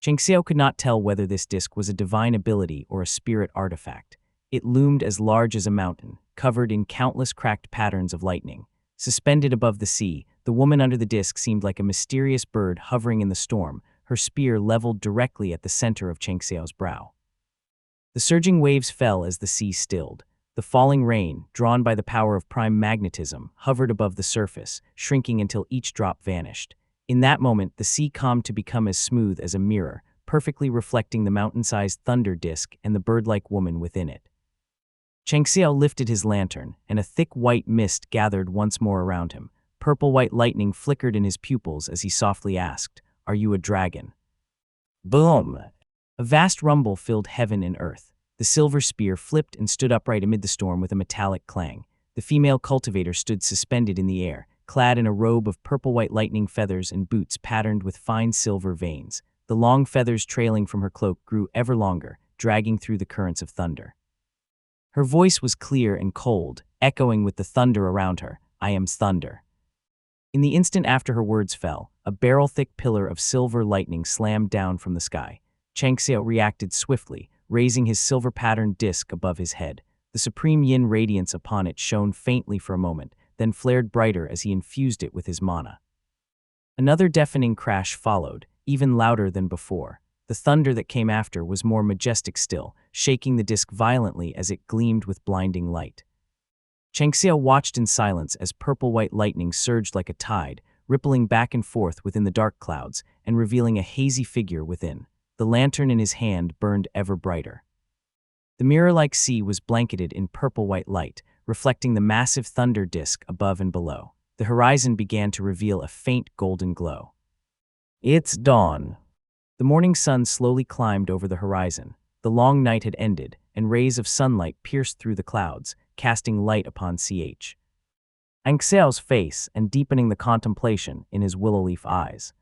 Chang Xiao could not tell whether this disk was a divine ability or a spirit artifact. It loomed as large as a mountain, covered in countless cracked patterns of lightning. Suspended above the sea, the woman under the disk seemed like a mysterious bird hovering in the storm, her spear leveled directly at the center of Chang Xiao's brow. The surging waves fell as the sea stilled. The falling rain, drawn by the power of prime magnetism, hovered above the surface, shrinking until each drop vanished. In that moment, the sea calmed to become as smooth as a mirror, perfectly reflecting the mountain-sized thunder disk and the bird-like woman within it. Chang Xiao lifted his lantern, and a thick white mist gathered once more around him. Purple-white lightning flickered in his pupils as he softly asked, "Are you a dragon?" Boom! A vast rumble filled heaven and earth. The silver spear flipped and stood upright amid the storm with a metallic clang. The female cultivator stood suspended in the air, clad in a robe of purple-white lightning feathers and boots patterned with fine silver veins. The long feathers trailing from her cloak grew ever longer, dragging through the currents of thunder. Her voice was clear and cold, echoing with the thunder around her, "I am thunder." In the instant after her words fell, a barrel-thick pillar of silver lightning slammed down from the sky. Chang Xiao reacted swiftly, raising his silver-patterned disc above his head. The supreme yin radiance upon it shone faintly for a moment, then flared brighter as he infused it with his mana. Another deafening crash followed, even louder than before. The thunder that came after was more majestic still, shaking the disc violently as it gleamed with blinding light. Chang Xiao watched in silence as purple-white lightning surged like a tide, rippling back and forth within the dark clouds and revealing a hazy figure within. The lantern in his hand burned ever brighter. The mirror-like sea was blanketed in purple-white light, reflecting the massive thunder disk above and below. The horizon began to reveal a faint golden glow. It's dawn. The morning sun slowly climbed over the horizon. The long night had ended, and rays of sunlight pierced through the clouds, casting light upon Chang Xiao's face and deepening the contemplation in his willow leaf eyes.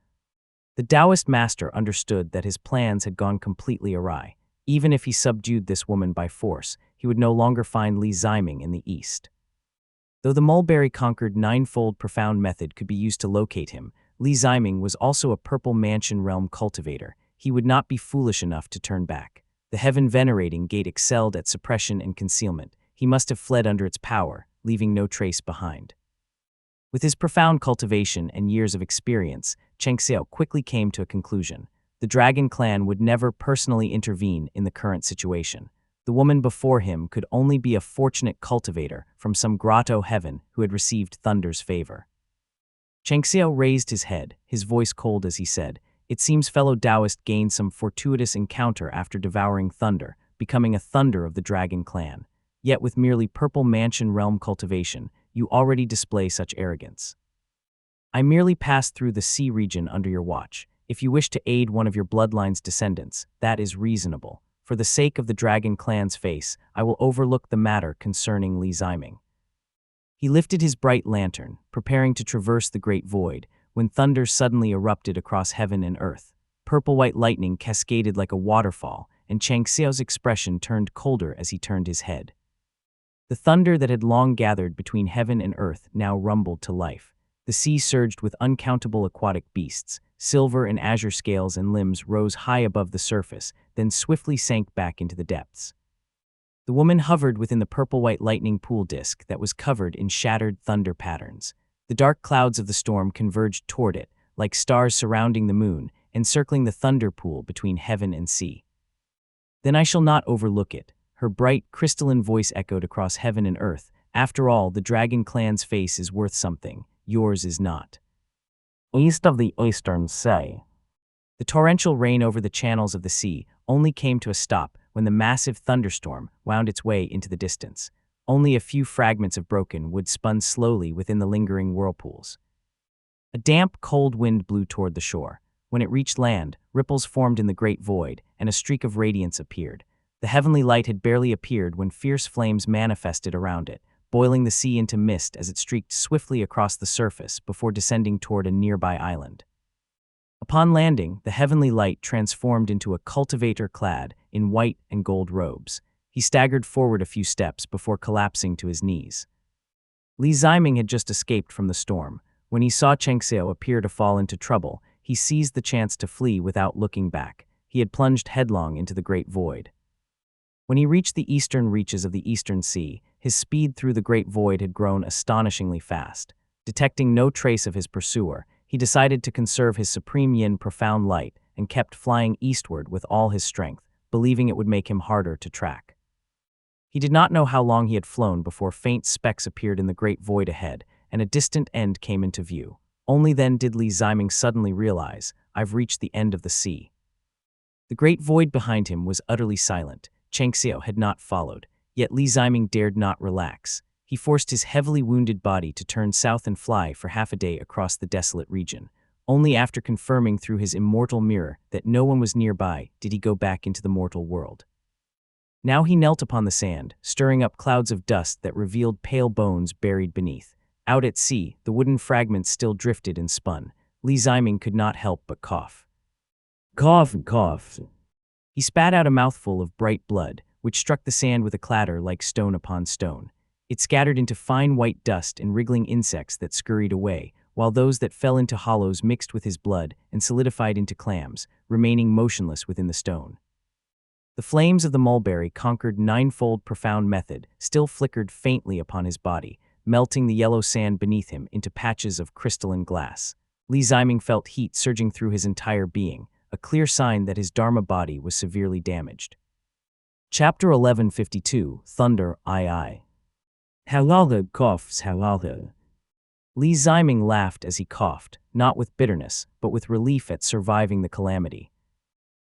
The Taoist master understood that his plans had gone completely awry. Even if he subdued this woman by force, he would no longer find Li Ziming in the east. Though the mulberry conquered ninefold profound method could be used to locate him, Li Ziming was also a purple mansion realm cultivator. He would not be foolish enough to turn back. The heaven-venerating gate excelled at suppression and concealment. He must have fled under its power, leaving no trace behind. With his profound cultivation and years of experience, Chang Xiao quickly came to a conclusion. The Dragon Clan would never personally intervene in the current situation. The woman before him could only be a fortunate cultivator from some grotto heaven who had received Thunder's favor. Chang Xiao raised his head, his voice cold as he said, "It seems fellow Taoist gained some fortuitous encounter after devouring Thunder, becoming a Thunder of the Dragon Clan. Yet with merely purple mansion realm cultivation, you already display such arrogance. I merely passed through the sea region under your watch. If you wish to aid one of your bloodline's descendants, that is reasonable. For the sake of the Dragon Clan's face, I will overlook the matter concerning Li Ziming." He lifted his bright lantern, preparing to traverse the great void, when thunder suddenly erupted across heaven and earth. Purple-white lightning cascaded like a waterfall, and Chang Xiao's expression turned colder as he turned his head. The thunder that had long gathered between heaven and earth now rumbled to life. The sea surged with uncountable aquatic beasts. Silver and azure scales and limbs rose high above the surface, then swiftly sank back into the depths. The woman hovered within the purple-white lightning pool disk that was covered in shattered thunder patterns. The dark clouds of the storm converged toward it, like stars surrounding the moon, encircling the thunder pool between heaven and sea. "Then I shall not overlook it," her bright, crystalline voice echoed across heaven and earth. "After all, the dragon clan's face is worth something. Yours is not." East of the eastern sea. The torrential rain over the channels of the sea only came to a stop when the massive thunderstorm wound its way into the distance. Only a few fragments of broken wood spun slowly within the lingering whirlpools. A damp, cold wind blew toward the shore. When it reached land, ripples formed in the great void, and a streak of radiance appeared. The heavenly light had barely appeared when fierce flames manifested around it, boiling the sea into mist as it streaked swiftly across the surface before descending toward a nearby island. Upon landing, the heavenly light transformed into a cultivator clad in white and gold robes. He staggered forward a few steps before collapsing to his knees. Li Ziming had just escaped from the storm. When he saw Chang Xiao appear to fall into trouble, he seized the chance to flee without looking back. He had plunged headlong into the great void. When he reached the eastern reaches of the eastern sea, his speed through the great void had grown astonishingly fast. Detecting no trace of his pursuer, he decided to conserve his supreme yin profound light and kept flying eastward with all his strength, believing it would make him harder to track. He did not know how long he had flown before faint specks appeared in the great void ahead, and a distant end came into view. Only then did Li Ziming suddenly realize, "I've reached the end of the sea." The great void behind him was utterly silent. Chang Xiao had not followed, yet Li Ziming dared not relax. He forced his heavily wounded body to turn south and fly for half a day across the desolate region. Only after confirming through his immortal mirror that no one was nearby did he go back into the mortal world. Now he knelt upon the sand, stirring up clouds of dust that revealed pale bones buried beneath. Out at sea, the wooden fragments still drifted and spun. Li Ziming could not help but cough. Cough and cough. He spat out a mouthful of bright blood, which struck the sand with a clatter like stone upon stone. It scattered into fine white dust and wriggling insects that scurried away, while those that fell into hollows mixed with his blood and solidified into clams, remaining motionless within the stone. The flames of the mulberry conquered ninefold profound method still flickered faintly upon his body, melting the yellow sand beneath him into patches of crystalline glass. Li Ziming felt heat surging through his entire being, a clear sign that his Dharma body was severely damaged. Chapter 1152, Thunder II. Halala coughs halala. Li Ziming laughed as he coughed, not with bitterness, but with relief at surviving the calamity.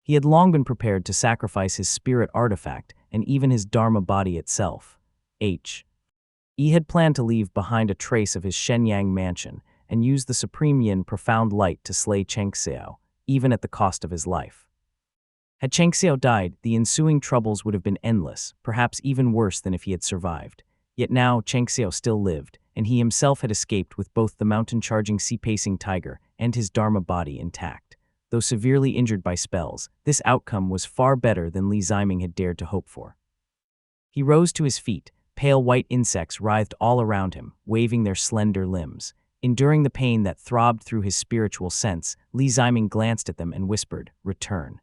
He had long been prepared to sacrifice his spirit artifact and even his Dharma body itself. He had planned to leave behind a trace of his Shenyang mansion and use the Supreme Yin profound light to slay Chang Xiao, even at the cost of his life. Had Chang Xiao died, the ensuing troubles would have been endless, perhaps even worse than if he had survived. Yet now Chang Xiao still lived, and he himself had escaped with both the mountain-charging sea-pacing tiger and his Dharma body intact. Though severely injured by spells, this outcome was far better than Li Ziming had dared to hope for. He rose to his feet. Pale white insects writhed all around him, waving their slender limbs. Enduring the pain that throbbed through his spiritual sense, Li Ziming glanced at them and whispered, "Return."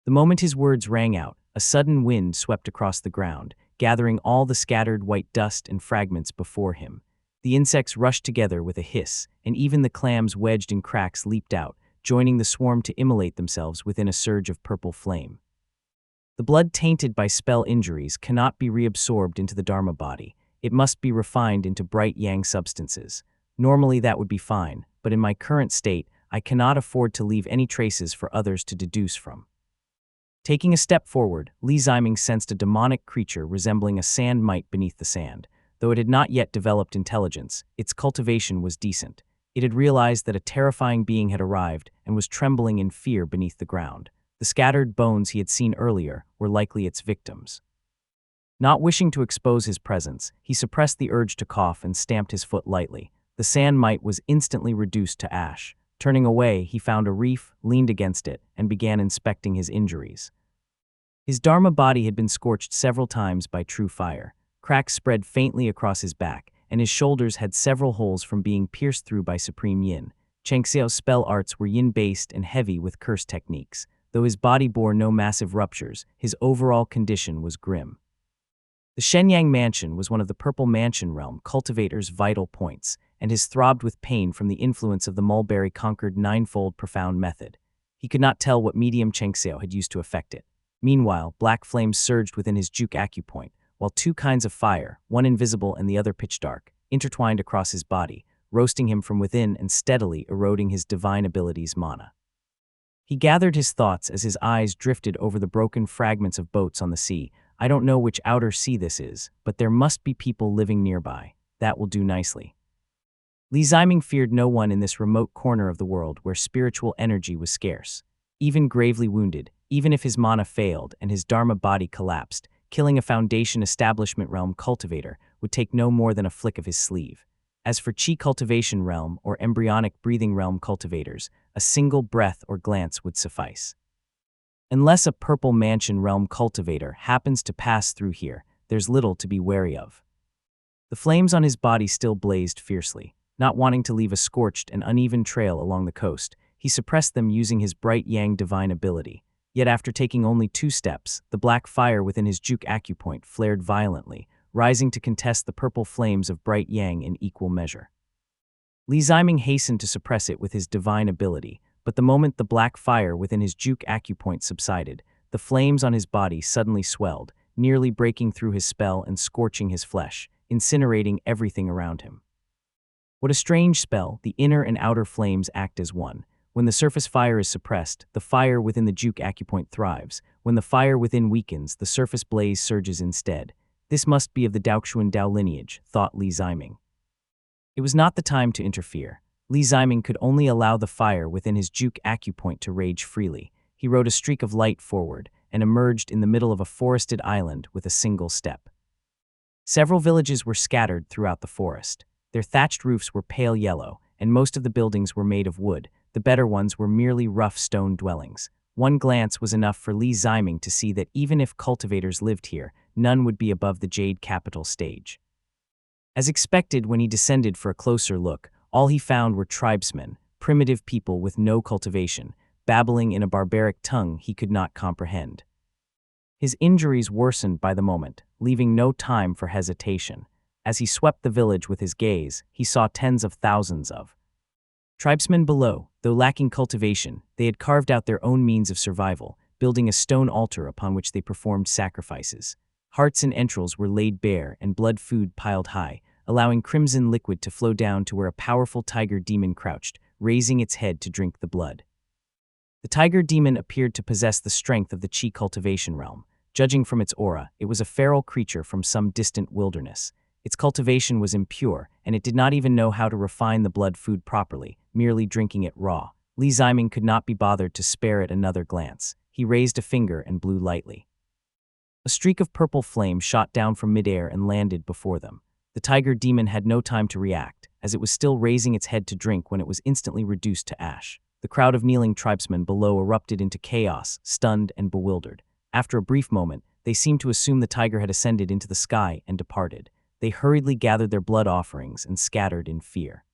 The moment his words rang out, a sudden wind swept across the ground, gathering all the scattered white dust and fragments before him. The insects rushed together with a hiss, and even the clams wedged in cracks leaped out, joining the swarm to immolate themselves within a surge of purple flame. The blood tainted by spell injuries cannot be reabsorbed into the Dharma body. It must be refined into bright yang substances. Normally that would be fine, but in my current state, I cannot afford to leave any traces for others to deduce from. Taking a step forward, Li Ziming sensed a demonic creature resembling a sand mite beneath the sand. Though it had not yet developed intelligence, its cultivation was decent. It had realized that a terrifying being had arrived and was trembling in fear beneath the ground. The scattered bones he had seen earlier were likely its victims. Not wishing to expose his presence, he suppressed the urge to cough and stamped his foot lightly. The sand mite was instantly reduced to ash. Turning away, he found a reef, leaned against it, and began inspecting his injuries. His Dharma body had been scorched several times by true fire. Cracks spread faintly across his back, and his shoulders had several holes from being pierced through by Supreme Yin. Changxiao's spell arts were yin-based and heavy with curse techniques. Though his body bore no massive ruptures, his overall condition was grim. The Shenyang Mansion was one of the Purple Mansion realm cultivator's vital points, and his throbbed with pain from the influence of the mulberry-conquered ninefold profound method. He could not tell what medium Changxiao had used to effect it. Meanwhile, black flames surged within his juke acupoint, while two kinds of fire, one invisible and the other pitch dark, intertwined across his body, roasting him from within and steadily eroding his divine abilities' mana. He gathered his thoughts as his eyes drifted over the broken fragments of boats on the sea. I don't know which outer sea this is, but there must be people living nearby. That will do nicely. Li Ziming feared no one in this remote corner of the world where spiritual energy was scarce. Even gravely wounded, even if his mana failed and his Dharma body collapsed, killing a Foundation Establishment realm cultivator would take no more than a flick of his sleeve. As for Qi Cultivation realm or Embryonic Breathing realm cultivators, a single breath or glance would suffice. Unless a Purple Mansion realm cultivator happens to pass through here, there's little to be wary of. The flames on his body still blazed fiercely. Not wanting to leave a scorched and uneven trail along the coast, he suppressed them using his bright yang divine ability. Yet after taking only 2 steps, the black fire within his juke acupoint flared violently, rising to contest the purple flames of bright yang in equal measure. Li Ziming hastened to suppress it with his divine ability, but the moment the black fire within his juke acupoint subsided, the flames on his body suddenly swelled, nearly breaking through his spell and scorching his flesh, incinerating everything around him. What a strange spell, the inner and outer flames act as one. When the surface fire is suppressed, the fire within the juke acupoint thrives. When the fire within weakens, the surface blaze surges instead. This must be of the Daoxuan Dao lineage, thought Li Ziming. It was not the time to interfere. Li Ziming could only allow the fire within his juke acupoint to rage freely. He rode a streak of light forward and emerged in the middle of a forested island with a single step. Several villages were scattered throughout the forest. Their thatched roofs were pale yellow, and most of the buildings were made of wood. The better ones were merely rough stone dwellings. One glance was enough for Li Ziming to see that even if cultivators lived here, none would be above the Jade Capital stage. As expected, when he descended for a closer look, all he found were tribesmen, primitive people with no cultivation, babbling in a barbaric tongue he could not comprehend. His injuries worsened by the moment, leaving no time for hesitation. As he swept the village with his gaze, he saw tens of thousands of tribesmen below. Though lacking cultivation, they had carved out their own means of survival, building a stone altar upon which they performed sacrifices. Hearts and entrails were laid bare and blood food piled high, allowing crimson liquid to flow down to where a powerful tiger demon crouched, raising its head to drink the blood. The tiger demon appeared to possess the strength of the Qi cultivation realm. Judging from its aura, it was a feral creature from some distant wilderness. Its cultivation was impure, and it did not even know how to refine the blood food properly, merely drinking it raw. Li Ziming could not be bothered to spare it another glance. He raised a finger and blew lightly. A streak of purple flame shot down from midair and landed before them. The tiger demon had no time to react, as it was still raising its head to drink when it was instantly reduced to ash. The crowd of kneeling tribesmen below erupted into chaos, stunned and bewildered. After a brief moment, they seemed to assume the tiger had ascended into the sky and departed. They hurriedly gathered their blood offerings and scattered in fear.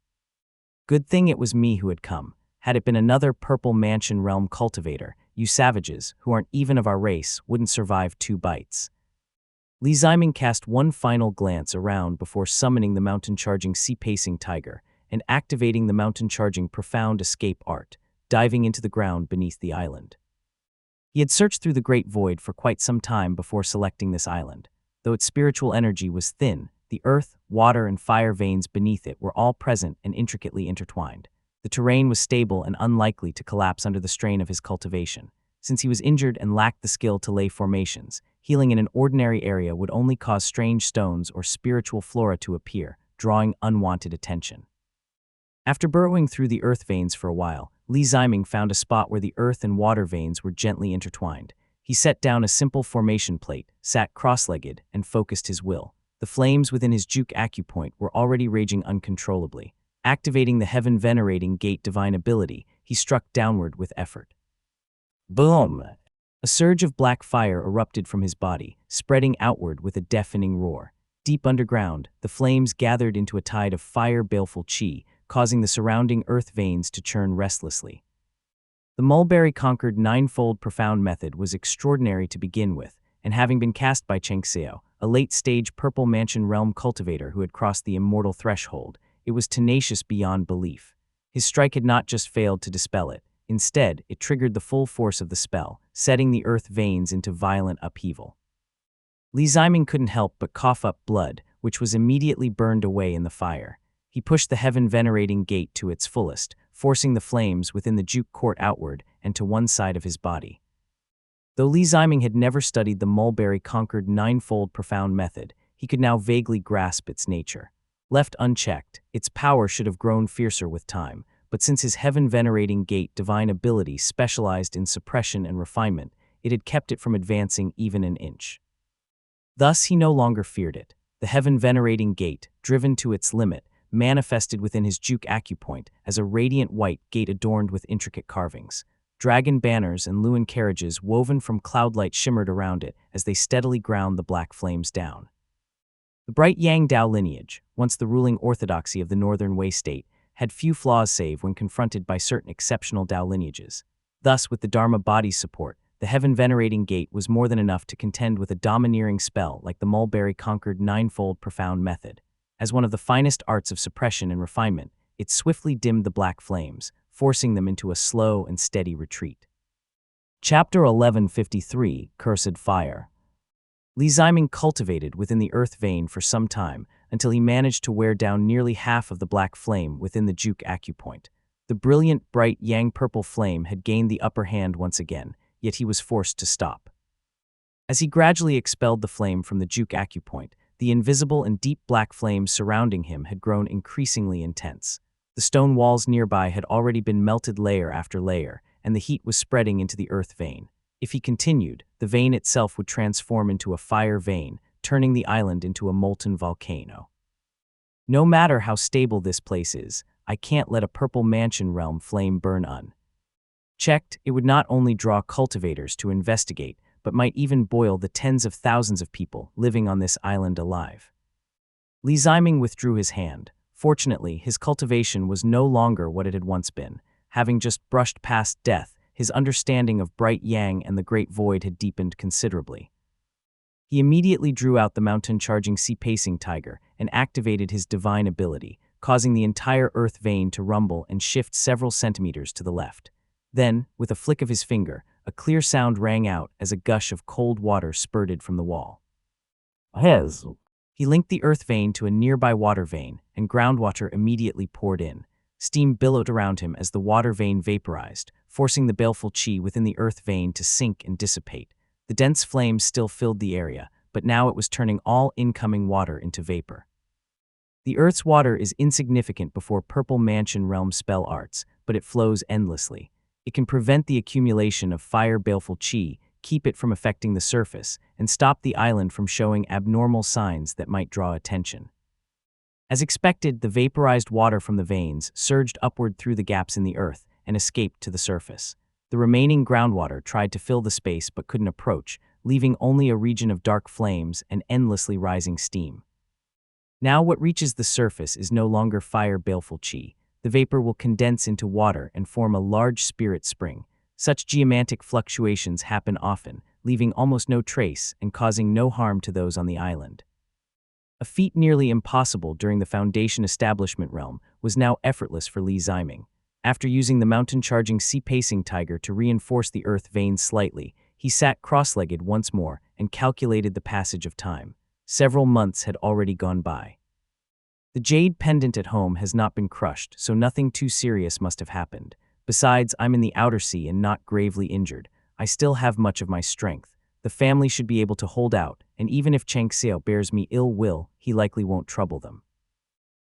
Good thing it was me who had come. Had it been another Purple Mansion realm cultivator, you savages, who aren't even of our race, wouldn't survive 2 bites. Li Ziming cast one final glance around before summoning the mountain-charging sea-pacing tiger and activating the mountain-charging profound escape art, diving into the ground beneath the island. He had searched through the great void for quite some time before selecting this island. Though its spiritual energy was thin, the earth, water, and fire veins beneath it were all present and intricately intertwined. The terrain was stable and unlikely to collapse under the strain of his cultivation. Since he was injured and lacked the skill to lay formations, healing in an ordinary area would only cause strange stones or spiritual flora to appear, drawing unwanted attention. After burrowing through the earth veins for a while, Li Ziming found a spot where the earth and water veins were gently intertwined. He set down a simple formation plate, sat cross-legged, and focused his will. The flames within his juke acupoint were already raging uncontrollably. Activating the heaven-venerating gate divine ability, he struck downward with effort. Boom! A surge of black fire erupted from his body, spreading outward with a deafening roar. Deep underground, the flames gathered into a tide of fire-baleful chi, causing the surrounding earth veins to churn restlessly. The Mulberry-conquered ninefold profound method was extraordinary to begin with, and having been cast by Cheng Xiao, a late-stage Purple Mansion realm cultivator who had crossed the immortal threshold, it was tenacious beyond belief. His strike had not just failed to dispel it. Instead, it triggered the full force of the spell, setting the earth veins into violent upheaval. Li Ziming couldn't help but cough up blood, which was immediately burned away in the fire. He pushed the heaven-venerating gate to its fullest, forcing the flames within the Juke Court outward and to one side of his body. Though Li Ziming had never studied the Mulberry-conquered ninefold profound method, he could now vaguely grasp its nature. Left unchecked, its power should have grown fiercer with time, but since his heaven-venerating gate divine ability specialized in suppression and refinement, it had kept it from advancing even an inch. Thus he no longer feared it. The heaven-venerating gate, driven to its limit, manifested within his Juke acupoint as a radiant white gate adorned with intricate carvings. Dragon banners and Luan carriages woven from cloudlight shimmered around it as they steadily ground the black flames down. The bright Yang Dao lineage, once the ruling orthodoxy of the Northern Wei state, had few flaws save when confronted by certain exceptional Dao lineages. Thus, with the Dharma body's support, the heaven-venerating gate was more than enough to contend with a domineering spell like the Mulberry-conquered ninefold profound method. As one of the finest arts of suppression and refinement, it swiftly dimmed the black flames, forcing them into a slow and steady retreat. Chapter 1153, Cursed Fire. Li Ziming cultivated within the earth vein for some time until he managed to wear down nearly half of the black flame within the Juke acupoint. The brilliant, bright yang-purple flame had gained the upper hand once again, yet he was forced to stop. As he gradually expelled the flame from the Juke acupoint, the invisible and deep black flames surrounding him had grown increasingly intense. The stone walls nearby had already been melted layer after layer, and the heat was spreading into the earth vein. If he continued, the vein itself would transform into a fire vein, turning the island into a molten volcano. No matter how stable this place is, I can't let a Purple Mansion realm flame burn unchecked. It would not only draw cultivators to investigate, but might even boil the tens of thousands of people living on this island alive. Li Ziming withdrew his hand. Fortunately, his cultivation was no longer what it had once been. Having just brushed past death, his understanding of bright yang and the great void had deepened considerably. He immediately drew out the mountain-charging sea-pacing tiger and activated his divine ability, causing the entire earth vein to rumble and shift several centimeters to the left. Then, with a flick of his finger, a clear sound rang out as a gush of cold water spurted from the wall. He linked the earth vein to a nearby water vein, and groundwater immediately poured in. Steam billowed around him as the water vein vaporized, forcing the baleful chi within the earth vein to sink and dissipate. The dense flames still filled the area, but now it was turning all incoming water into vapor. The earth's water is insignificant before Purple Mansion realm spell arts, but it flows endlessly. It can prevent the accumulation of fire-baleful chi, keep it from affecting the surface, and stop the island from showing abnormal signs that might draw attention. As expected, the vaporized water from the veins surged upward through the gaps in the earth and escaped to the surface. The remaining groundwater tried to fill the space but couldn't approach, leaving only a region of dark flames and endlessly rising steam. Now what reaches the surface is no longer fire-baleful chi. The vapor will condense into water and form a large spirit spring. Such geomantic fluctuations happen often, leaving almost no trace and causing no harm to those on the island. A feat nearly impossible during the Foundation establishment realm was now effortless for Li Ziming. After using the mountain-charging sea-pacing tiger to reinforce the earth veins slightly, he sat cross-legged once more and calculated the passage of time. Several months had already gone by. The jade pendant at home has not been crushed, so nothing too serious must have happened. Besides, I'm in the outer sea and not gravely injured. I still have much of my strength. The family should be able to hold out, and even if Cheng Xiao bears me ill will, he likely won't trouble them.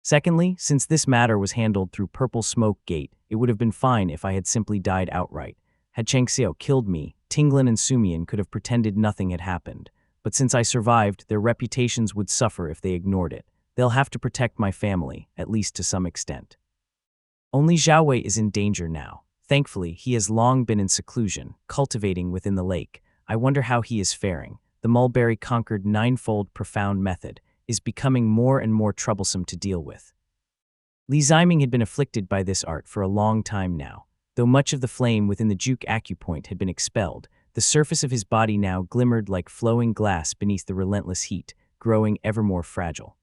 Secondly, since this matter was handled through Purple Smoke Gate, it would have been fine if I had simply died outright. Had Cheng Xiao killed me, Tinglin and Sumian could have pretended nothing had happened. But since I survived, their reputations would suffer if they ignored it. They'll have to protect my family, at least to some extent. Only Zhao Wei is in danger now. Thankfully, he has long been in seclusion, cultivating within the lake. I wonder how he is faring. The mulberry conquered ninefold profound method is becoming more and more troublesome to deal with. Li Ziming had been afflicted by this art for a long time now. Though much of the flame within the Juke acupoint had been expelled, the surface of his body now glimmered like flowing glass beneath the relentless heat, growing ever more fragile.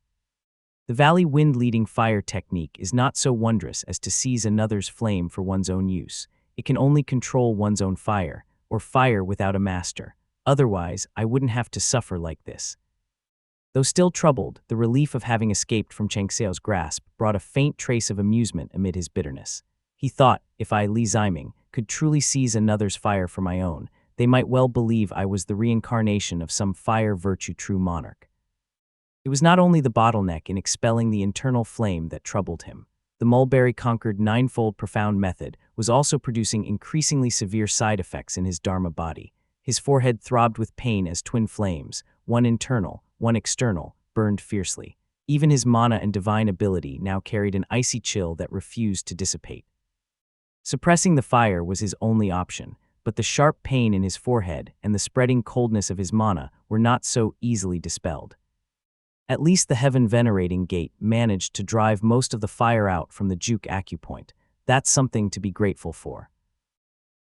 The valley wind-leading fire technique is not so wondrous as to seize another's flame for one's own use. It can only control one's own fire, or fire without a master. Otherwise, I wouldn't have to suffer like this. Though still troubled, the relief of having escaped from Chang Xiao's grasp brought a faint trace of amusement amid his bitterness. He thought, if I, Li Ziming, could truly seize another's fire for my own, they might well believe I was the reincarnation of some fire-virtue true monarch. It was not only the bottleneck in expelling the internal flame that troubled him. The mulberry conquered ninefold profound method was also producing increasingly severe side effects in his Dharma body. His forehead throbbed with pain as twin flames, one internal, one external, burned fiercely. Even his mana and divine ability now carried an icy chill that refused to dissipate. Suppressing the fire was his only option, but the sharp pain in his forehead and the spreading coldness of his mana were not so easily dispelled. At least the heaven-venerating gate managed to drive most of the fire out from the Juke acupoint. That's something to be grateful for.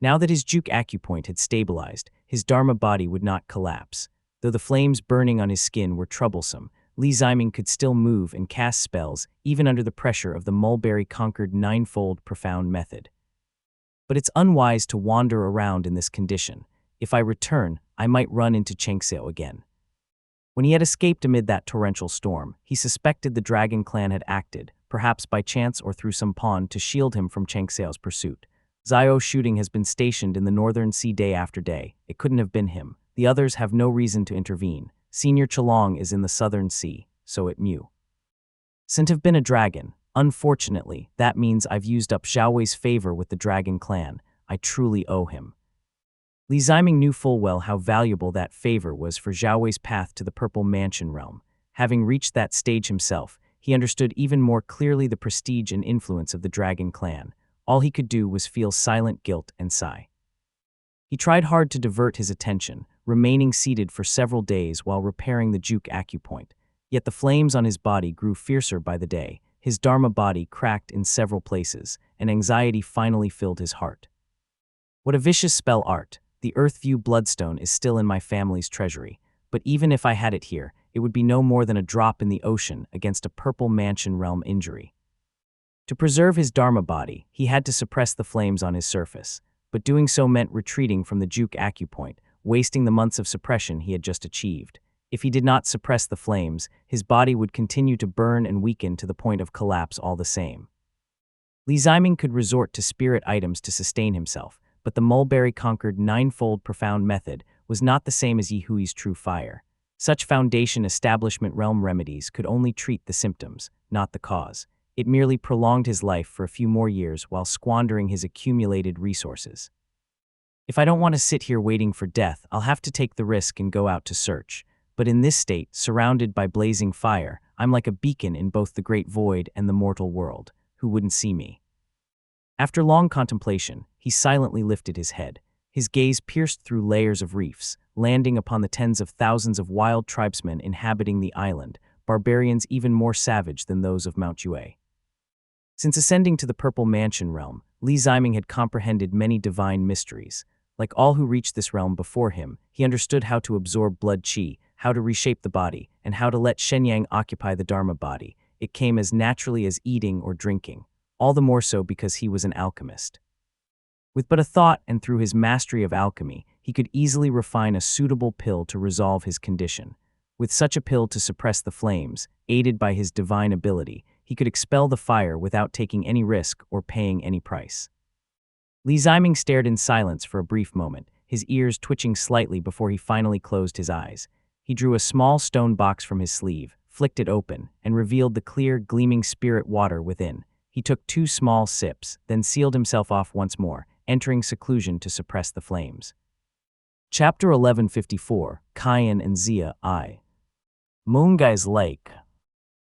Now that his Juke acupoint had stabilized, his Dharma body would not collapse. Though the flames burning on his skin were troublesome, Li Ziming could still move and cast spells even under the pressure of the mulberry-conquered ninefold profound method. But it's unwise to wander around in this condition. If I return, I might run into Chang Xiao again. When he had escaped amid that torrential storm, he suspected the Dragon Clan had acted, perhaps by chance or through some pawn, to shield him from Chang Xiao's pursuit. Zhao shooting has been stationed in the northern sea day after day. It couldn't have been him. The others have no reason to intervene. Senior Chalong is in the southern sea, so it mustn't have been a dragon. Unfortunately, that means I've used up Zhao Wei's favor with the Dragon Clan. I truly owe him. Li Ziming knew full well how valuable that favor was for Zhao Wei's path to the Purple Mansion realm. Having reached that stage himself, he understood even more clearly the prestige and influence of the Dragon Clan. All he could do was feel silent guilt and sigh. He tried hard to divert his attention, remaining seated for several days while repairing the Juke acupoint. Yet the flames on his body grew fiercer by the day. His Dharma body cracked in several places, and anxiety finally filled his heart. What a vicious spell art! The Earthview Bloodstone is still in my family's treasury, but even if I had it here, it would be no more than a drop in the ocean against a Purple Mansion realm injury. To preserve his Dharma body, he had to suppress the flames on his surface, but doing so meant retreating from the Juke acupoint, wasting the months of suppression he had just achieved. If he did not suppress the flames, his body would continue to burn and weaken to the point of collapse all the same. Li Ziming could resort to spirit items to sustain himself, but the mulberry-conquered ninefold profound method was not the same as Yi Hui's true fire. Such foundation establishment realm remedies could only treat the symptoms, not the cause. It merely prolonged his life for a few more years while squandering his accumulated resources. If I don't want to sit here waiting for death, I'll have to take the risk and go out to search. But in this state, surrounded by blazing fire, I'm like a beacon in both the great void and the mortal world. Who wouldn't see me? After long contemplation, he silently lifted his head. His gaze pierced through layers of reefs, landing upon the tens of thousands of wild tribesmen inhabiting the island, barbarians even more savage than those of Mount Yue. Since ascending to the Purple Mansion realm, Li Ziming had comprehended many divine mysteries. Like all who reached this realm before him, he understood how to absorb blood qi, how to reshape the body, and how to let Shenyang occupy the Dharma body. It came as naturally as eating or drinking, all the more so because he was an alchemist. With but a thought and through his mastery of alchemy, he could easily refine a suitable pill to resolve his condition. With such a pill to suppress the flames, aided by his divine ability, he could expel the fire without taking any risk or paying any price. Li Ziming stared in silence for a brief moment, his ears twitching slightly before he finally closed his eyes. He drew a small stone box from his sleeve, flicked it open, and revealed the clear, gleaming spirit water within. He took 2 small sips, then sealed himself off once more, entering seclusion to suppress the flames. Chapter 1154, Cayenne and Zia I. Moongai's Lake.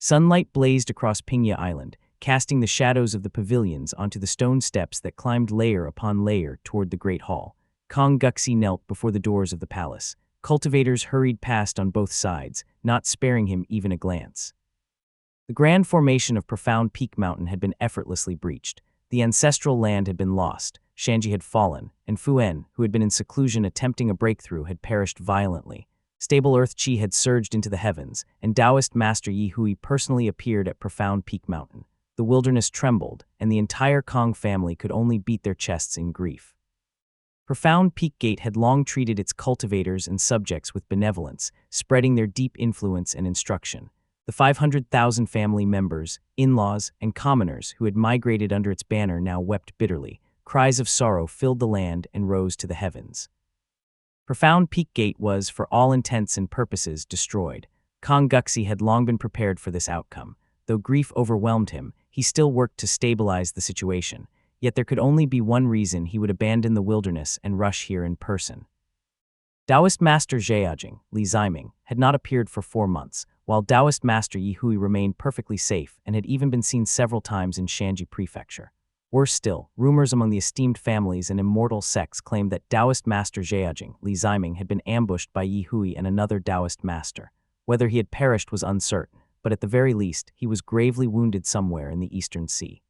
Sunlight blazed across Pingya Island, casting the shadows of the pavilions onto the stone steps that climbed layer upon layer toward the Great Hall. Kong Guxi knelt before the doors of the palace. Cultivators hurried past on both sides, not sparing him even a glance. The grand formation of Profound Peak Mountain had been effortlessly breached. The ancestral land had been lost, Shanji had fallen, and Fu-En, who had been in seclusion attempting a breakthrough, had perished violently. Stable earth chi had surged into the heavens, and Taoist Master Yi Hui personally appeared at Profound Peak Mountain. The wilderness trembled, and the entire Kong family could only beat their chests in grief. Profound Peak Gate had long treated its cultivators and subjects with benevolence, spreading their deep influence and instruction. The 500,000 family members, in-laws, and commoners who had migrated under its banner now wept bitterly. Cries of sorrow filled the land and rose to the heavens. Profound Peak Gate was, for all intents and purposes, destroyed. Kong Guxi had long been prepared for this outcome. Though grief overwhelmed him, he still worked to stabilize the situation. Yet there could only be one reason he would abandon the wilderness and rush here in person. Taoist Master Zheajing, Li Ziming, had not appeared for 4 months, while Taoist Master Yi Hui remained perfectly safe and had even been seen several times in Shanji Prefecture. Worse still, rumors among the esteemed families and immortal sects claimed that Taoist Master Zheajing, Li Ziming, had been ambushed by Yi Hui and another Taoist master. Whether he had perished was uncertain, but at the very least, he was gravely wounded somewhere in the Eastern Sea.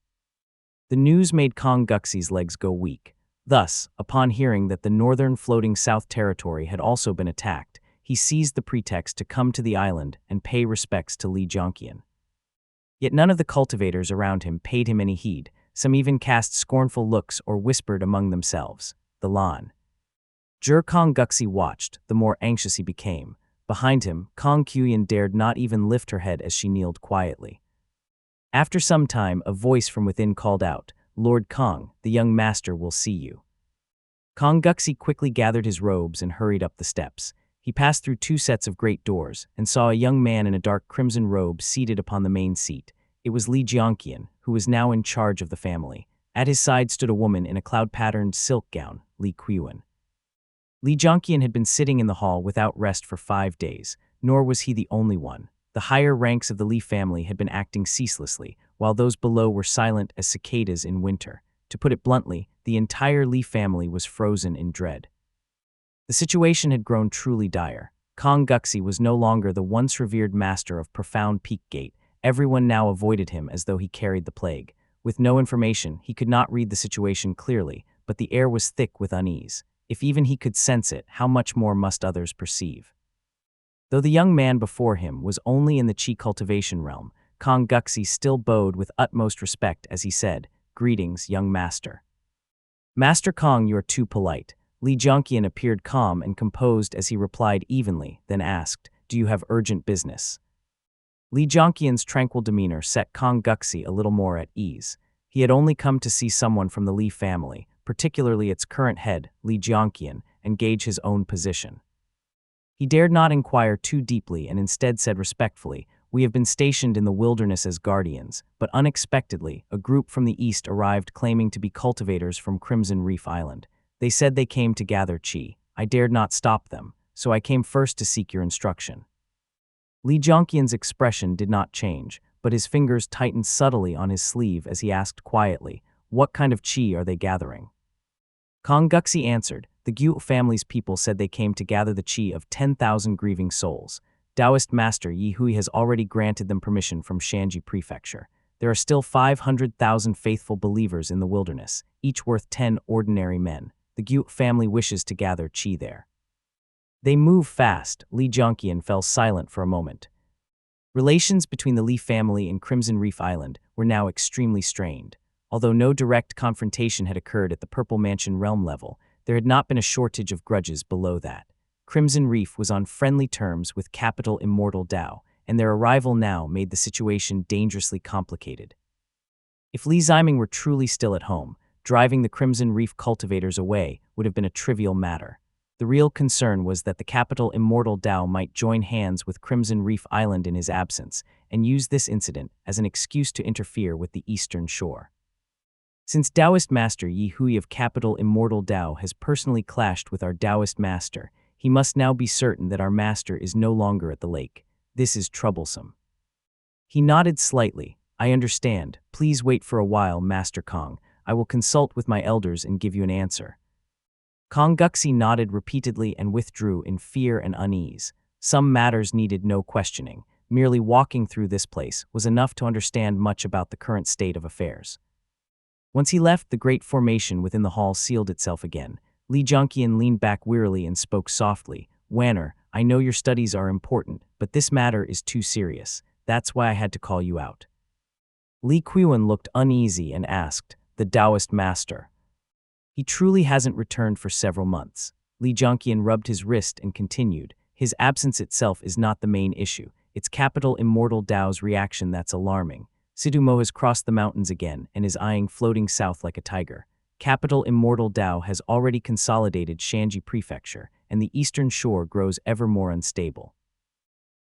The news made Kong Guxi's legs go weak. Thus, upon hearing that the northern floating South Territory had also been attacked, he seized the pretext to come to the island and pay respects to Li Jianqian. Yet none of the cultivators around him paid him any heed. Some even cast scornful looks or whispered among themselves, "The Lan." Kong Guxi watched, the more anxious he became. Behind him, Kong Qiuyan dared not even lift her head as she kneeled quietly. After some time, a voice from within called out, "Lord Kong, the young master will see you." Kong Guxi quickly gathered his robes and hurried up the steps. He passed through 2 sets of great doors and saw a young man in a dark crimson robe seated upon the main seat. It was Li Jianqian, who was now in charge of the family. At his side stood a woman in a cloud-patterned silk gown, Li Qiuyan. Li Jianqian had been sitting in the hall without rest for 5 days, nor was he the only one. The higher ranks of the Li family had been acting ceaselessly, while those below were silent as cicadas in winter. To put it bluntly, the entire Li family was frozen in dread. The situation had grown truly dire. Kong Guxi was no longer the once revered master of Profound Peak Gate. Everyone now avoided him as though he carried the plague. With no information, he could not read the situation clearly, but the air was thick with unease. If even he could sense it, how much more must others perceive? Though the young man before him was only in the Qi cultivation realm, Kong Guxi still bowed with utmost respect as he said, "Greetings, young master." "Master Kong, you are too polite." Li Jianqian appeared calm and composed as he replied evenly, then asked, "Do you have urgent business?" Li Jianqian's tranquil demeanor set Kong Guxi a little more at ease. He had only come to see someone from the Li family, particularly its current head, Li Jianqian, and gauge his own position. He dared not inquire too deeply and instead said respectfully, "We have been stationed in the wilderness as guardians, but unexpectedly, a group from the east arrived claiming to be cultivators from Crimson Reef Island. They said they came to gather qi. I dared not stop them, so I came first to seek your instruction." Li Jianqian's expression did not change, but his fingers tightened subtly on his sleeve as he asked quietly, "What kind of qi are they gathering?" Kong Guxi answered, "The Gu family's people said they came to gather the qi of 10,000 grieving souls. Taoist Master Yi Hui has already granted them permission from Shanji Prefecture. There are still 500,000 faithful believers in the wilderness, each worth 10 ordinary men. The Gu family wishes to gather qi there." "They move fast." Li Jianqian fell silent for a moment. Relations between the Li family and Crimson Reef Island were now extremely strained. Although no direct confrontation had occurred at the Purple Mansion realm level, there had not been a shortage of grudges below that. Crimson Reef was on friendly terms with capital Immortal Dao, and their arrival now made the situation dangerously complicated. If Li Ziming were truly still at home, driving the Crimson Reef cultivators away would have been a trivial matter. The real concern was that the capital Immortal Dao might join hands with Crimson Reef Island in his absence and use this incident as an excuse to interfere with the eastern shore. Since Taoist Master Yi Hui of capital Immortal Dao has personally clashed with our Taoist master, he must now be certain that our master is no longer at the lake. This is troublesome. He nodded slightly. I understand. Please wait for a while, Master Kong. I will consult with my elders and give you an answer. Kong Guxi nodded repeatedly and withdrew in fear and unease. Some matters needed no questioning. Merely walking through this place was enough to understand much about the current state of affairs. Once he left, the great formation within the hall sealed itself again. Li Jianqian leaned back wearily and spoke softly. Wanner, I know your studies are important, but this matter is too serious. That's why I had to call you out. Li Qiwen looked uneasy and asked, the Taoist master. He truly hasn't returned for several months. Li Jianqian rubbed his wrist and continued, his absence itself is not the main issue. It's capital Immortal Dao's reaction that's alarming. Sidumo has crossed the mountains again and is eyeing floating south like a tiger. Capital Immortal Dao has already consolidated Shanji Prefecture, and the eastern shore grows ever more unstable.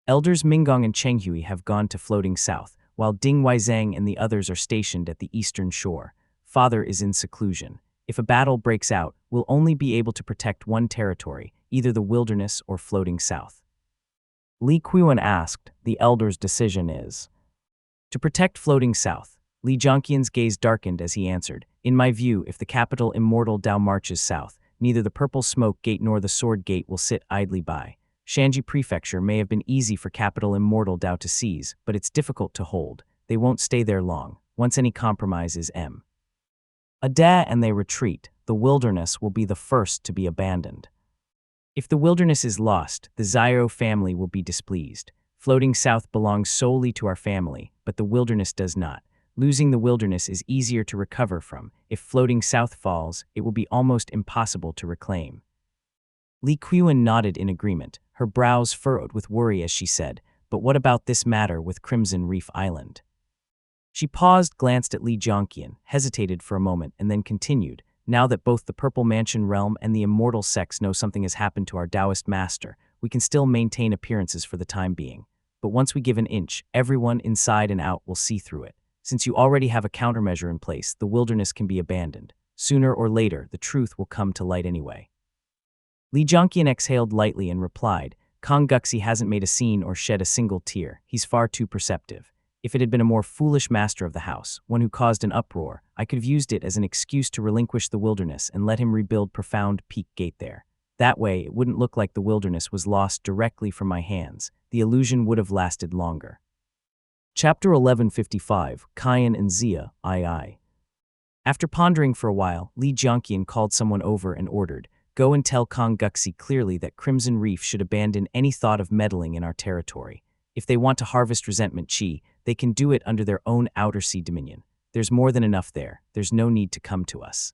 Elders Minggong and Chenghui have gone to floating south, while Ding Weizang and the others are stationed at the eastern shore. Father is in seclusion. If a battle breaks out, we'll only be able to protect one territory, either the wilderness or floating south. Li Qiwen asked, the elders' decision is to protect floating south. Li Jianqian's gaze darkened as he answered, in my view, if the capital Immortal Dao marches south, neither the Purple Smoke Gate nor the Sword Gate will sit idly by. Shanji Prefecture may have been easy for capital Immortal Dao to seize, but it's difficult to hold. They won't stay there long. Once any compromise is and they retreat, the wilderness will be the first to be abandoned. If the wilderness is lost, the Xiao family will be displeased. Floating south belongs solely to our family, but the wilderness does not. Losing the wilderness is easier to recover from. If floating south falls, it will be almost impossible to reclaim. Li Qiwen nodded in agreement, her brows furrowed with worry as she said, but what about this matter with Crimson Reef Island? She paused, glanced at Li Jianqian, hesitated for a moment, and then continued, now that both the Purple Mansion realm and the immortal sects know something has happened to our Taoist master, we can still maintain appearances for the time being. But once we give an inch, everyone inside and out will see through it. Since you already have a countermeasure in place, the wilderness can be abandoned. Sooner or later, the truth will come to light anyway. Li Jianqian exhaled lightly and replied, Kong Guxi hasn't made a scene or shed a single tear. He's far too perceptive. If it had been a more foolish master of the house, one who caused an uproar, I could have used it as an excuse to relinquish the wilderness and let him rebuild Profound Peak Gate there. That way, it wouldn't look like the wilderness was lost directly from my hands. The illusion would have lasted longer. Chapter 1155, Qian and Xia, II. After pondering for a while, Li Jianqian called someone over and ordered, go and tell Kong Guxi clearly that Crimson Reef should abandon any thought of meddling in our territory. If they want to harvest resentment chi, they can do it under their own outer sea dominion. There's more than enough there. There's no need to come to us.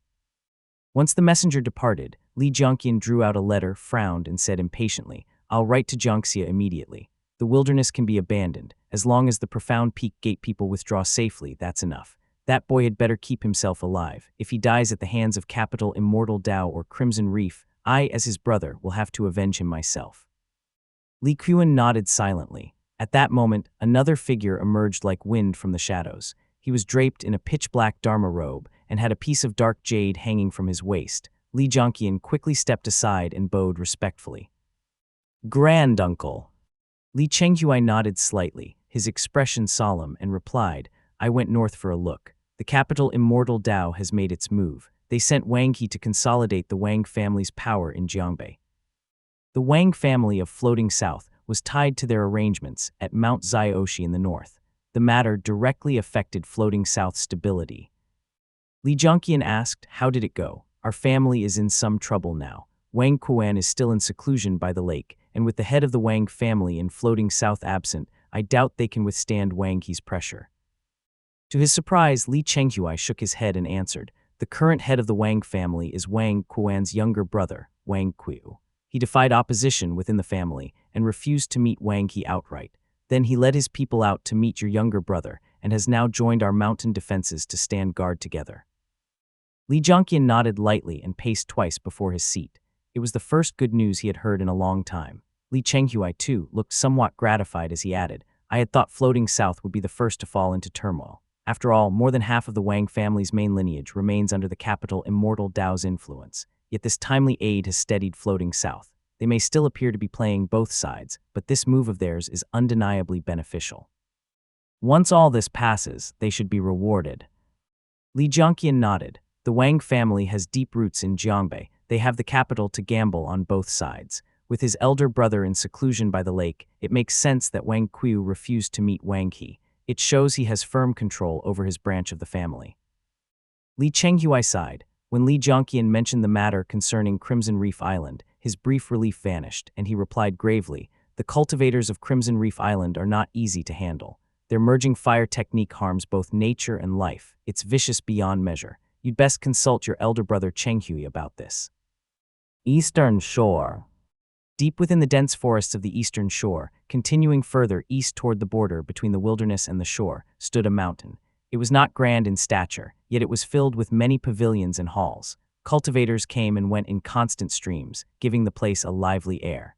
Once the messenger departed, Li Jianqian drew out a letter, frowned, and said impatiently, I'll write to Jiangxia immediately. The wilderness can be abandoned. As long as the Profound Peak Gate people withdraw safely, that's enough. That boy had better keep himself alive. If he dies at the hands of capital Immortal Dao or Crimson Reef, I, as his brother, will have to avenge him myself. Li Qiwen nodded silently. At that moment, another figure emerged like wind from the shadows. He was draped in a pitch-black Dharma robe and had a piece of dark jade hanging from his waist. Li Jianqian quickly stepped aside and bowed respectfully. Granduncle. Li Chenghui nodded slightly, his expression solemn, and replied, I went north for a look. The capital Immortal Dao has made its move. They sent Wang He to consolidate the Wang family's power in Jiangbei. The Wang family of Floating South was tied to their arrangements at Mount Zioshi in the north. The matter directly affected Floating South's stability. Li Jianqian asked, how did it go? Our family is in some trouble now. Wang Quan is still in seclusion by the lake, and with the head of the Wang family in Floating South absent, I doubt they can withstand Wang He's pressure. To his surprise, Li Chenghui shook his head and answered, the current head of the Wang family is Wang Quan's younger brother, Wang Qiu. He defied opposition within the family and refused to meet Wang He outright. Then he led his people out to meet your younger brother and has now joined our mountain defenses to stand guard together. Li Jianqian nodded lightly and paced twice before his seat. It was the first good news he had heard in a long time. Li Chenghui, too, looked somewhat gratified as he added, I had thought Floating South would be the first to fall into turmoil. After all, more than half of the Wang family's main lineage remains under the capital Immortal Dao's influence. Yet this timely aid has steadied Floating South. They may still appear to be playing both sides, but this move of theirs is undeniably beneficial. Once all this passes, they should be rewarded. Li Jianqian nodded. The Wang family has deep roots in Jiangbei. They have the capital to gamble on both sides. With his elder brother in seclusion by the lake, it makes sense that Wang Qiu refused to meet Wang He. It shows he has firm control over his branch of the family. Li Chenghui sighed. When Li Jianqian mentioned the matter concerning Crimson Reef Island, his brief relief vanished, and he replied gravely, "The cultivators of Crimson Reef Island are not easy to handle. Their merging fire technique harms both nature and life. It's vicious beyond measure. You'd best consult your elder brother Chenghui about this." Eastern Shore. Deep within the dense forests of the eastern shore, continuing further east toward the border between the wilderness and the shore, stood a mountain. It was not grand in stature, yet it was filled with many pavilions and halls. Cultivators came and went in constant streams, giving the place a lively air.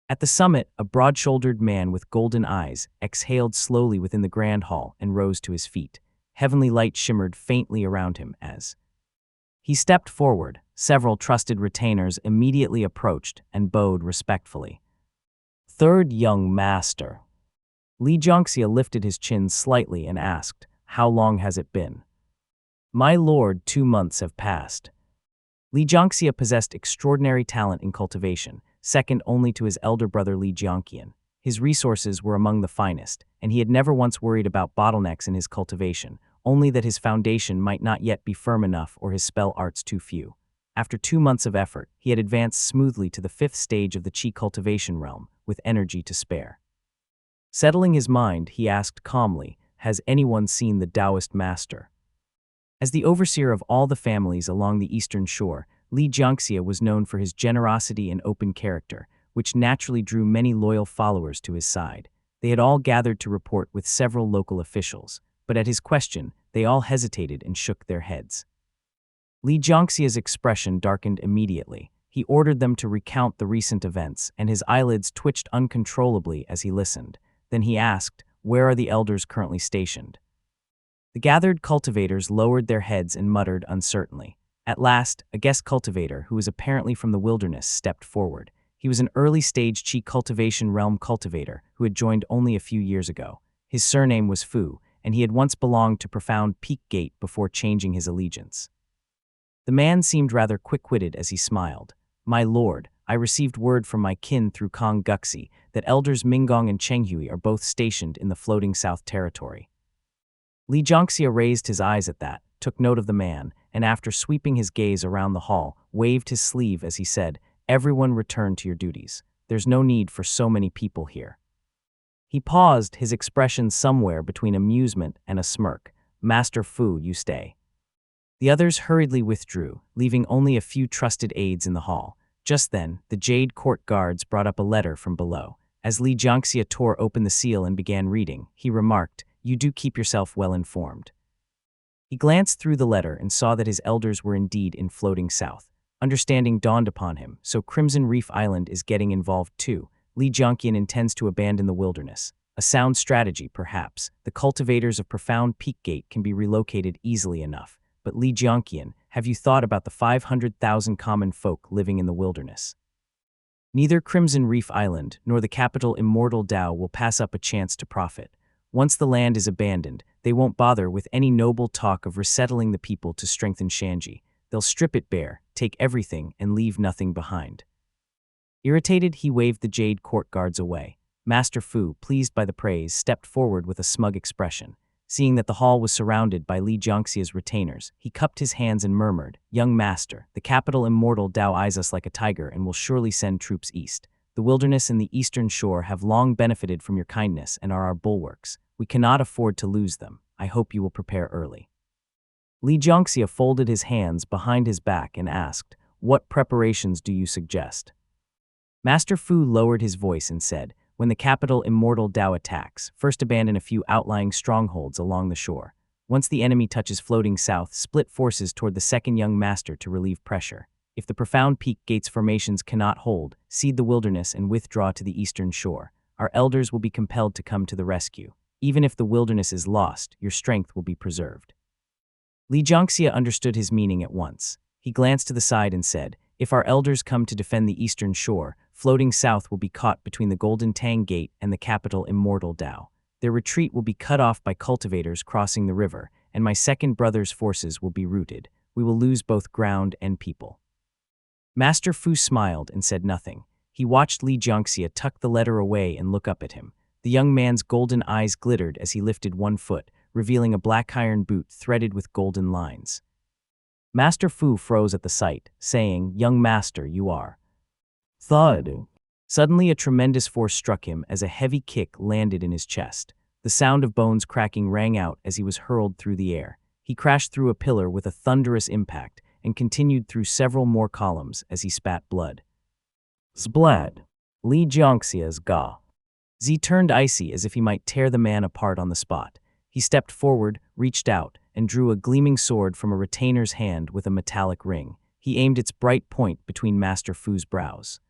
At the summit, a broad-shouldered man with golden eyes exhaled slowly within the grand hall and rose to his feet. Heavenly light shimmered faintly around him as he stepped forward. Several trusted retainers immediately approached and bowed respectfully. "Third young master." Li Jianxia lifted his chin slightly and asked, "How long has it been?" "My lord, 2 months have passed." Li Jianxia possessed extraordinary talent in cultivation, second only to his elder brother Li Jianqian. His resources were among the finest, and he had never once worried about bottlenecks in his cultivation, only that his foundation might not yet be firm enough or his spell arts too few. After 2 months of effort, he had advanced smoothly to the 5th stage of the Qi cultivation realm, with energy to spare. Settling his mind, he asked calmly, "Has anyone seen the Taoist master?" As the overseer of all the families along the eastern shore, Li Jianxia was known for his generosity and open character, which naturally drew many loyal followers to his side. They had all gathered to report with several local officials, but at his question, they all hesitated and shook their heads. Li Jianxia's expression darkened immediately. He ordered them to recount the recent events, and his eyelids twitched uncontrollably as he listened. Then he asked, "Where are the elders currently stationed?" The gathered cultivators lowered their heads and muttered uncertainly. At last, a guest cultivator, who was apparently from the wilderness, stepped forward. He was an early-stage Qi cultivation realm cultivator who had joined only a few years ago. His surname was Fu, and he had once belonged to Profound Peak Gate before changing his allegiance. The man seemed rather quick-witted as he smiled. "My lord, I received word from my kin through Kong Guxi that elders Minggong and Chenghui are both stationed in the floating South Territory." Li Jianxia raised his eyes at that, took note of the man, and after sweeping his gaze around the hall, waved his sleeve as he said, "Everyone return to your duties. There's no need for so many people here." He paused, his expression somewhere between amusement and a smirk. "Master Fu, you stay." The others hurriedly withdrew, leaving only a few trusted aides in the hall. Just then, the Jade Court guards brought up a letter from below. As Li Jianxia tore open the seal and began reading, he remarked, "You do keep yourself well informed." He glanced through the letter and saw that his elders were indeed in floating south. Understanding dawned upon him, so Crimson Reef Island is getting involved too. Li Jianqian intends to abandon the wilderness. A sound strategy, perhaps. The cultivators of Profound Peak Gate can be relocated easily enough. But Li Jianqian, have you thought about the 500,000 common folk living in the wilderness? Neither Crimson Reef Island nor the capital Immortal Dao will pass up a chance to profit. Once the land is abandoned, they won't bother with any noble talk of resettling the people to strengthen Shanji. They'll strip it bare, take everything, and leave nothing behind. Irritated, he waved the Jade Court guards away. Master Fu, pleased by the praise, stepped forward with a smug expression. Seeing that the hall was surrounded by Li Jianxia's retainers, he cupped his hands and murmured, "Young master, the capital Immortal Dao eyes us like a tiger and will surely send troops east. The wilderness and the eastern shore have long benefited from your kindness and are our bulwarks. We cannot afford to lose them. I hope you will prepare early." Li Jianxia folded his hands behind his back and asked, "What preparations do you suggest?" Master Fu lowered his voice and said, "When the capital Immortal Dao attacks, first abandon a few outlying strongholds along the shore. Once the enemy touches floating south, split forces toward the second young master to relieve pressure. If the Profound Peak Gate's formations cannot hold, cede the wilderness and withdraw to the eastern shore. Our elders will be compelled to come to the rescue. Even if the wilderness is lost, your strength will be preserved." Li Jianxia understood his meaning at once. He glanced to the side and said, "If our elders come to defend the eastern shore, floating south will be caught between the Golden Tang Gate and the capital Immortal Dao. Their retreat will be cut off by cultivators crossing the river, and my second brother's forces will be routed. We will lose both ground and people." Master Fu smiled and said nothing. He watched Li Jiangxia tuck the letter away and look up at him. The young man's golden eyes glittered as he lifted one foot, revealing a black iron boot threaded with golden lines. Master Fu froze at the sight, saying, "Young master, you are." Thud. Suddenly a tremendous force struck him as a heavy kick landed in his chest. The sound of bones cracking rang out as he was hurled through the air. He crashed through a pillar with a thunderous impact and continued through several more columns as he spat blood. Splat. Li Jiangxia's ga. Z turned icy as if he might tear the man apart on the spot. He stepped forward, reached out, and drew a gleaming sword from a retainer's hand with a metallic ring. He aimed its bright point between Master Fu's brows.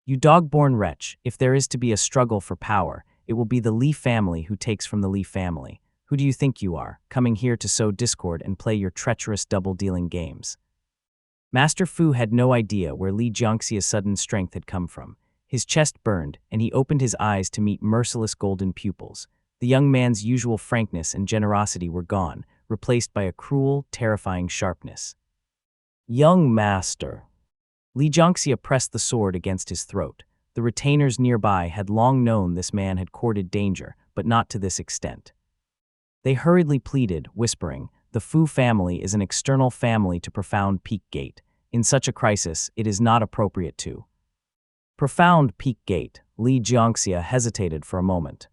"You dog-born wretch, if there is to be a struggle for power, it will be the Li family who takes from the Li family. Who do you think you are, coming here to sow discord and play your treacherous double-dealing games?" Master Fu had no idea where Li Jiangxia's sudden strength had come from. His chest burned, and he opened his eyes to meet merciless golden pupils. The young man's usual frankness and generosity were gone, replaced by a cruel, terrifying sharpness. "Young master." Li Jiangxia pressed the sword against his throat. The retainers nearby had long known this man had courted danger, but not to this extent. They hurriedly pleaded, whispering, "The Fu family is an external family to Profound Peak Gate. In such a crisis, it is not appropriate to." Profound Peak Gate. Li Jiangxia hesitated for a moment.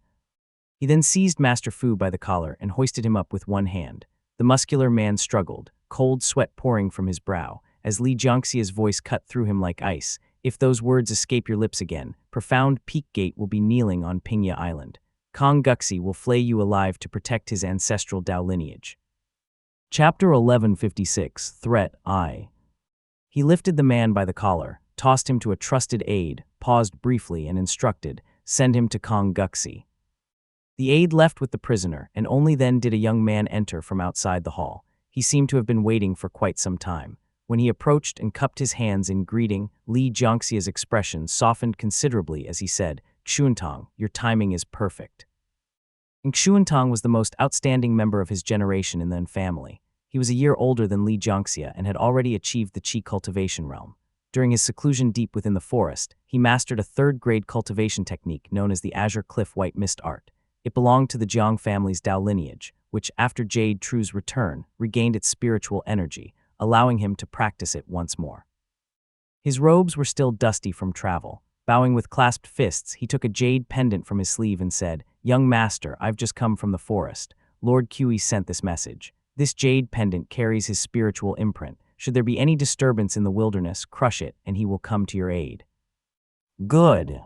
He then seized Master Fu by the collar and hoisted him up with one hand. The muscular man struggled, cold sweat pouring from his brow, as Li Jiangxia's voice cut through him like ice. "If those words escape your lips again, Profound Peak Gate will be kneeling on Pingya Island. Kong Guxi will flay you alive to protect his ancestral Dao lineage." Chapter 1156, Threat I. He lifted the man by the collar, tossed him to a trusted aide, paused briefly and instructed, "Send him to Kong Guxi." The aide left with the prisoner, and only then did a young man enter from outside the hall. He seemed to have been waiting for quite some time. When he approached and cupped his hands in greeting, Li Jiangxia's expression softened considerably as he said, "Xuantong, your timing is perfect." Xuantong was the most outstanding member of his generation in the family. He was a year older than Li Jiangxia and had already achieved the qi cultivation realm. During his seclusion deep within the forest, he mastered a third-grade cultivation technique known as the Azure Cliff White Mist Art. It belonged to the Jiang family's Dao lineage, which, after Jade True's return, regained its spiritual energy, allowing him to practice it once more. His robes were still dusty from travel. Bowing with clasped fists, he took a jade pendant from his sleeve and said, "Young master, I've just come from the forest. Lord Qi sent this message. This jade pendant carries his spiritual imprint. Should there be any disturbance in the wilderness, crush it, and he will come to your aid." "Good."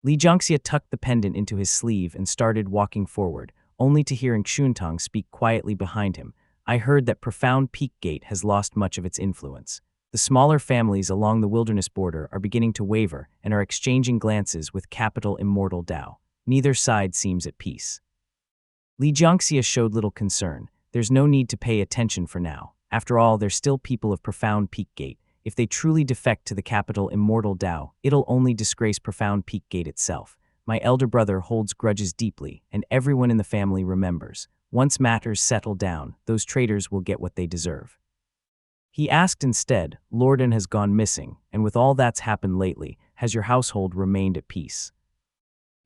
Li Jiangxia tucked the pendant into his sleeve and started walking forward, only to hear Xuantong speak quietly behind him. "I heard that Profound Peak Gate has lost much of its influence. The smaller families along the wilderness border are beginning to waver and are exchanging glances with capital Immortal Dao. Neither side seems at peace." Li Jiangxia showed little concern. "There's no need to pay attention for now. After all, they're still people of Profound Peak Gate. If they truly defect to the capital Immortal Dao, it'll only disgrace Profound Peak Gate itself. My elder brother holds grudges deeply, and everyone in the family remembers. Once matters settle down, those traitors will get what they deserve." He asked instead, "Lorden has gone missing, and with all that's happened lately, has your household remained at peace?"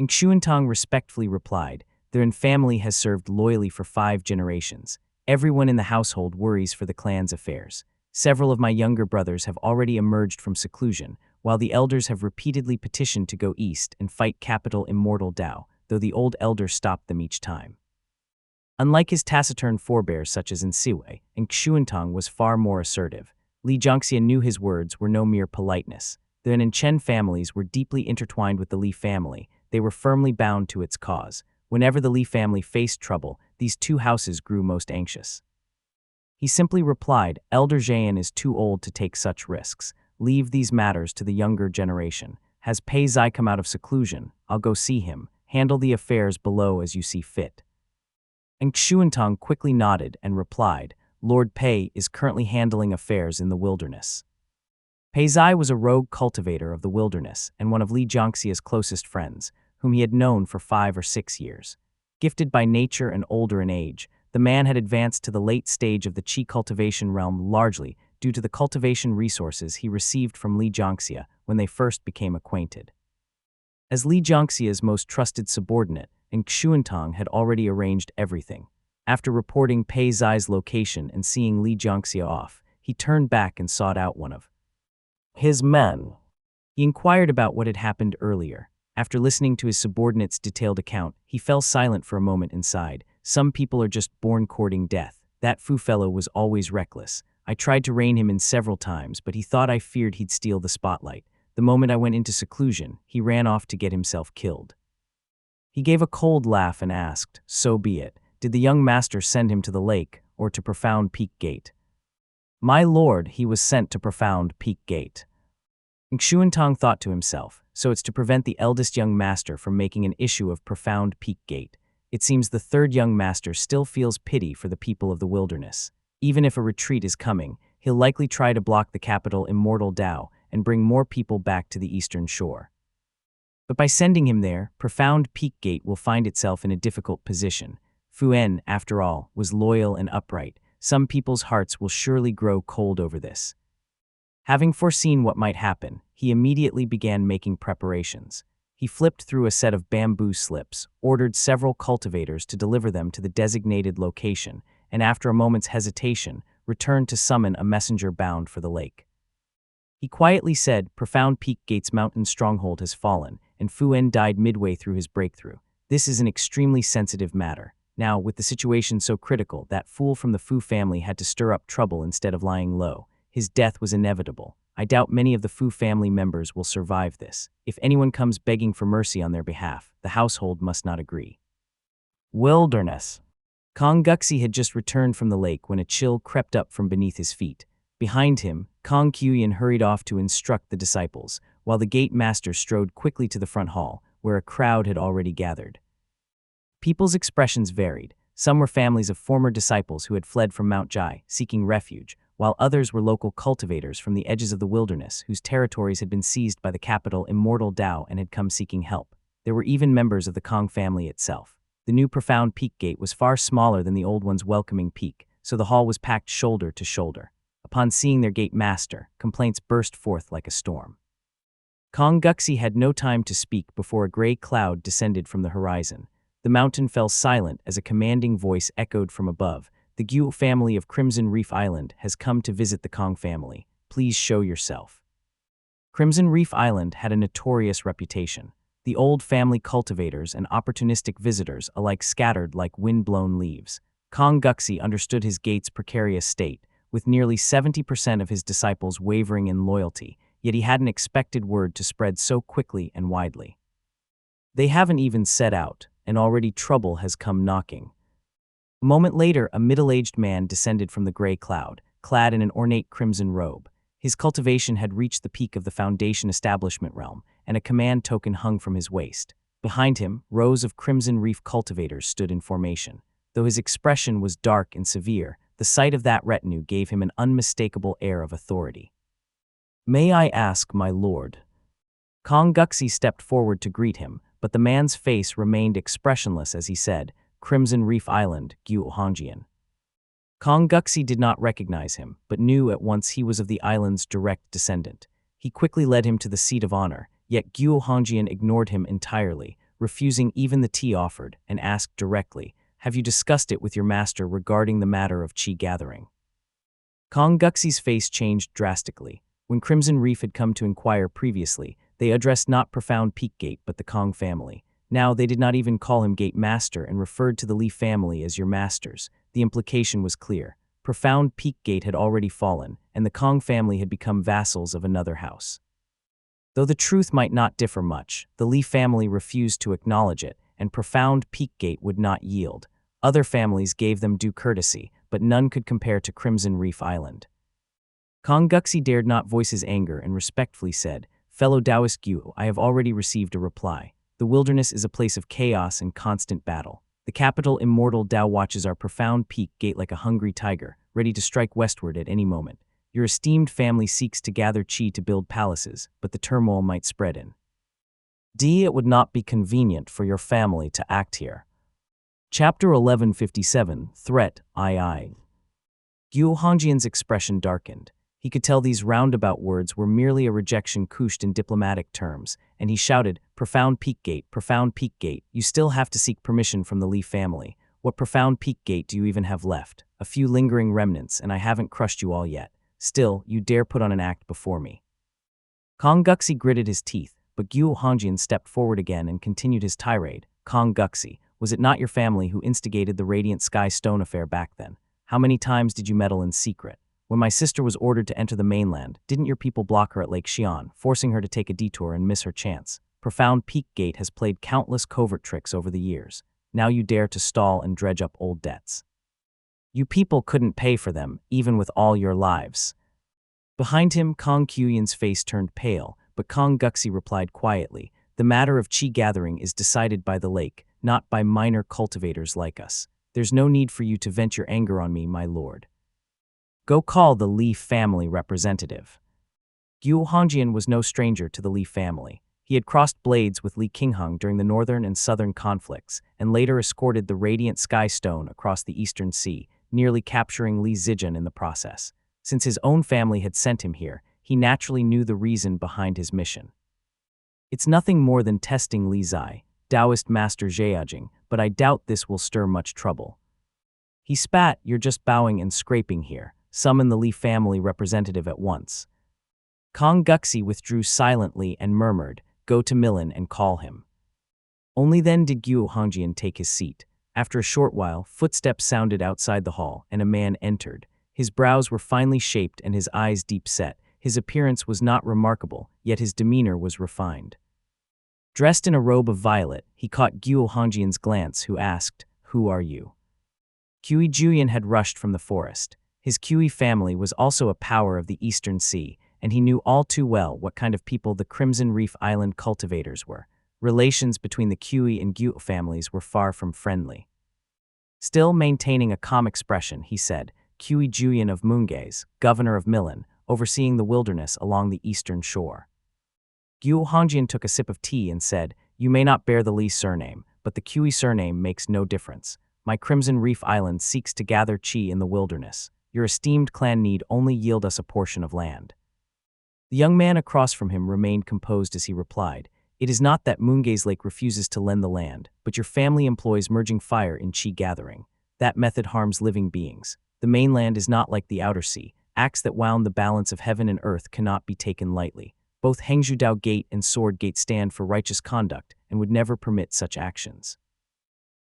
Xuantong respectfully replied, "Their family has served loyally for 5 generations. Everyone in the household worries for the clan's affairs. Several of my younger brothers have already emerged from seclusion, while the elders have repeatedly petitioned to go east and fight capital Immortal Dao, though the old elder stopped them each time." Unlike his taciturn forebears such as Siwei, Xuantong was far more assertive. Li Jiangxia knew his words were no mere politeness. The Nan and Chen families were deeply intertwined with the Li family. They were firmly bound to its cause. Whenever the Li family faced trouble, these two houses grew most anxious. He simply replied, "Elder Zhayan is too old to take such risks. Leave these matters to the younger generation. Has Pei Zai come out of seclusion? I'll go see him. Handle the affairs below as you see fit." Xuantong quickly nodded and replied, "Lord Pei is currently handling affairs in the wilderness." Pei Zai was a rogue cultivator of the wilderness and one of Li Jiangxia's closest friends, whom he had known for 5 or 6 years. Gifted by nature and older in age, the man had advanced to the late stage of the qi cultivation realm largely due to the cultivation resources he received from Li Jiangxia when they first became acquainted. As Li Jiangxia's most trusted subordinate, and Xuantong had already arranged everything. After reporting Pei Zai's location and seeing Li Jiangxia off, he turned back and sought out one of his men. He inquired about what had happened earlier. After listening to his subordinate's detailed account, he fell silent for a moment inside. Some people are just born courting death. That Fu fellow was always reckless. I tried to rein him in several times, but he thought I feared he'd steal the spotlight. The moment I went into seclusion, he ran off to get himself killed. He gave a cold laugh and asked, "So be it. Did the young master send him to the lake, or to Profound Peak Gate?" "My lord, he was sent to Profound Peak Gate." Xuantong thought to himself, so it's to prevent the eldest young master from making an issue of Profound Peak Gate. It seems the third young master still feels pity for the people of the wilderness. Even if a retreat is coming, he'll likely try to block the capital Immortal Dao and bring more people back to the eastern shore. But by sending him there, Profound Peak Gate will find itself in a difficult position. Fu En, after all, was loyal and upright. Some people's hearts will surely grow cold over this. Having foreseen what might happen, he immediately began making preparations. He flipped through a set of bamboo slips, ordered several cultivators to deliver them to the designated location, and after a moment's hesitation, returned to summon a messenger bound for the lake. He quietly said, "Profound Peak Gate's mountain stronghold has fallen, and Fu En died midway through his breakthrough. This is an extremely sensitive matter. Now, with the situation so critical, that fool from the Fu family had to stir up trouble instead of lying low. His death was inevitable. I doubt many of the Fu family members will survive this. If anyone comes begging for mercy on their behalf, the household must not agree." Wilderness. Kong Guxi had just returned from the lake when a chill crept up from beneath his feet. Behind him, Kong Qiuyan hurried off to instruct the disciples, while the gate master strode quickly to the front hall, where a crowd had already gathered. People's expressions varied. Some were families of former disciples who had fled from Mount Jai, seeking refuge, while others were local cultivators from the edges of the wilderness whose territories had been seized by the capital Immortal Dao and had come seeking help. There were even members of the Kong family itself. The new Profound Peak Gate was far smaller than the old one's welcoming peak, so the hall was packed shoulder to shoulder. Upon seeing their gate master, complaints burst forth like a storm. Kong Guxi had no time to speak before a gray cloud descended from the horizon. The mountain fell silent as a commanding voice echoed from above. "The Guo family of Crimson Reef Island has come to visit the Kong family. Please show yourself." Crimson Reef Island had a notorious reputation. The old family cultivators and opportunistic visitors alike scattered like wind-blown leaves. Kong Guxi understood his gate's precarious state, with nearly 70% of his disciples wavering in loyalty, yet he hadn't expected word to spread so quickly and widely. "They haven't even set out, and already trouble has come knocking." A moment later, a middle-aged man descended from the gray cloud, clad in an ornate crimson robe. His cultivation had reached the peak of the Foundation establishment realm, and a command token hung from his waist. Behind him, rows of Crimson Reef cultivators stood in formation. Though his expression was dark and severe, the sight of that retinue gave him an unmistakable air of authority. "May I ask, my lord?" Kong Guxi stepped forward to greet him, but the man's face remained expressionless as he said, "Crimson Reef Island, Guo Hongjian." Kong Guxi did not recognize him, but knew at once he was of the island's direct descendant. He quickly led him to the seat of honor, yet Guo Hongjian ignored him entirely, refusing even the tea offered, and asked directly, "Have you discussed it with your master regarding the matter of qi gathering?" Kong Guxi's face changed drastically. When Crimson Reef had come to inquire previously, they addressed not Profound Peak Gate but the Kong family. Now they did not even call him Gate Master and referred to the Li family as your masters. The implication was clear. Profound Peak Gate had already fallen, and the Kong family had become vassals of another house. Though the truth might not differ much, the Li family refused to acknowledge it, and Profound Peak Gate would not yield. Other families gave them due courtesy, but none could compare to Crimson Reef Island. Kong Guxi dared not voice his anger and respectfully said, "Fellow Taoist Guo, I have already received a reply. The wilderness is a place of chaos and constant battle. The capital Immortal Dao watches our Profound Peak Gate like a hungry tiger, ready to strike westward at any moment. Your esteemed family seeks to gather qi to build palaces, but the turmoil might spread in. It would not be convenient for your family to act here." Chapter 1157, Threat, II. Guo Hongjian's expression darkened. He could tell these roundabout words were merely a rejection couched in diplomatic terms, and he shouted, Profound Peak Gate, you still have to seek permission from the Li family. What Profound Peak Gate do you even have left? A few lingering remnants, and I haven't crushed you all yet. Still, you dare put on an act before me. Kong Guxi gritted his teeth, but Guo Hongjian stepped forward again and continued his tirade. Kong Guxi, was it not your family who instigated the Radiant Sky Stone affair back then? How many times did you meddle in secret? When my sister was ordered to enter the mainland, didn't your people block her at Lake Xi'an, forcing her to take a detour and miss her chance? Profound Peak Gate has played countless covert tricks over the years. Now you dare to stall and dredge up old debts. You people couldn't pay for them, even with all your lives. Behind him, Kong Qiuyan's face turned pale, but Kong Guxi replied quietly, The matter of qi gathering is decided by the lake, not by minor cultivators like us. There's no need for you to vent your anger on me, my lord. Go call the Li family representative. Guo Hongjian was no stranger to the Li family. He had crossed blades with Li Qingheng during the northern and southern conflicts, and later escorted the Radiant Sky Stone across the Eastern Sea, nearly capturing Li Zijian in the process. Since his own family had sent him here, he naturally knew the reason behind his mission. It's nothing more than testing Li Zai, Taoist Master Zheajing, but I doubt this will stir much trouble. He spat, You're just bowing and scraping here. Summon the Li family representative at once. Kong Guxi withdrew silently and murmured, Go to Milin and call him. Only then did Guo Hongjian take his seat. After a short while, footsteps sounded outside the hall, and a man entered. His brows were finely shaped and his eyes deep set. His appearance was not remarkable, yet his demeanor was refined. Dressed in a robe of violet, he caught Guo Hongjian's glance, who asked, Who are you? Qi Juyan had rushed from the forest. His Qi family was also a power of the Eastern Sea, and he knew all too well what kind of people the Crimson Reef Island cultivators were. Relations between the Qi and Guo families were far from friendly. Still maintaining a calm expression, he said, Qi Juyan of Mungaze, governor of Milin, overseeing the wilderness along the eastern shore. Guo Hongjian took a sip of tea and said, You may not bear the Li surname, but the Qi surname makes no difference. My Crimson Reef Island seeks to gather qi in the wilderness. Your esteemed clan need only yield us a portion of land. The young man across from him remained composed as he replied, It is not that Mungaze Lake refuses to lend the land, but your family employs merging fire in qi gathering. That method harms living beings. The mainland is not like the outer sea. Acts that wound the balance of heaven and earth cannot be taken lightly. Both Hengzhu Dao Gate and Sword Gate stand for righteous conduct and would never permit such actions.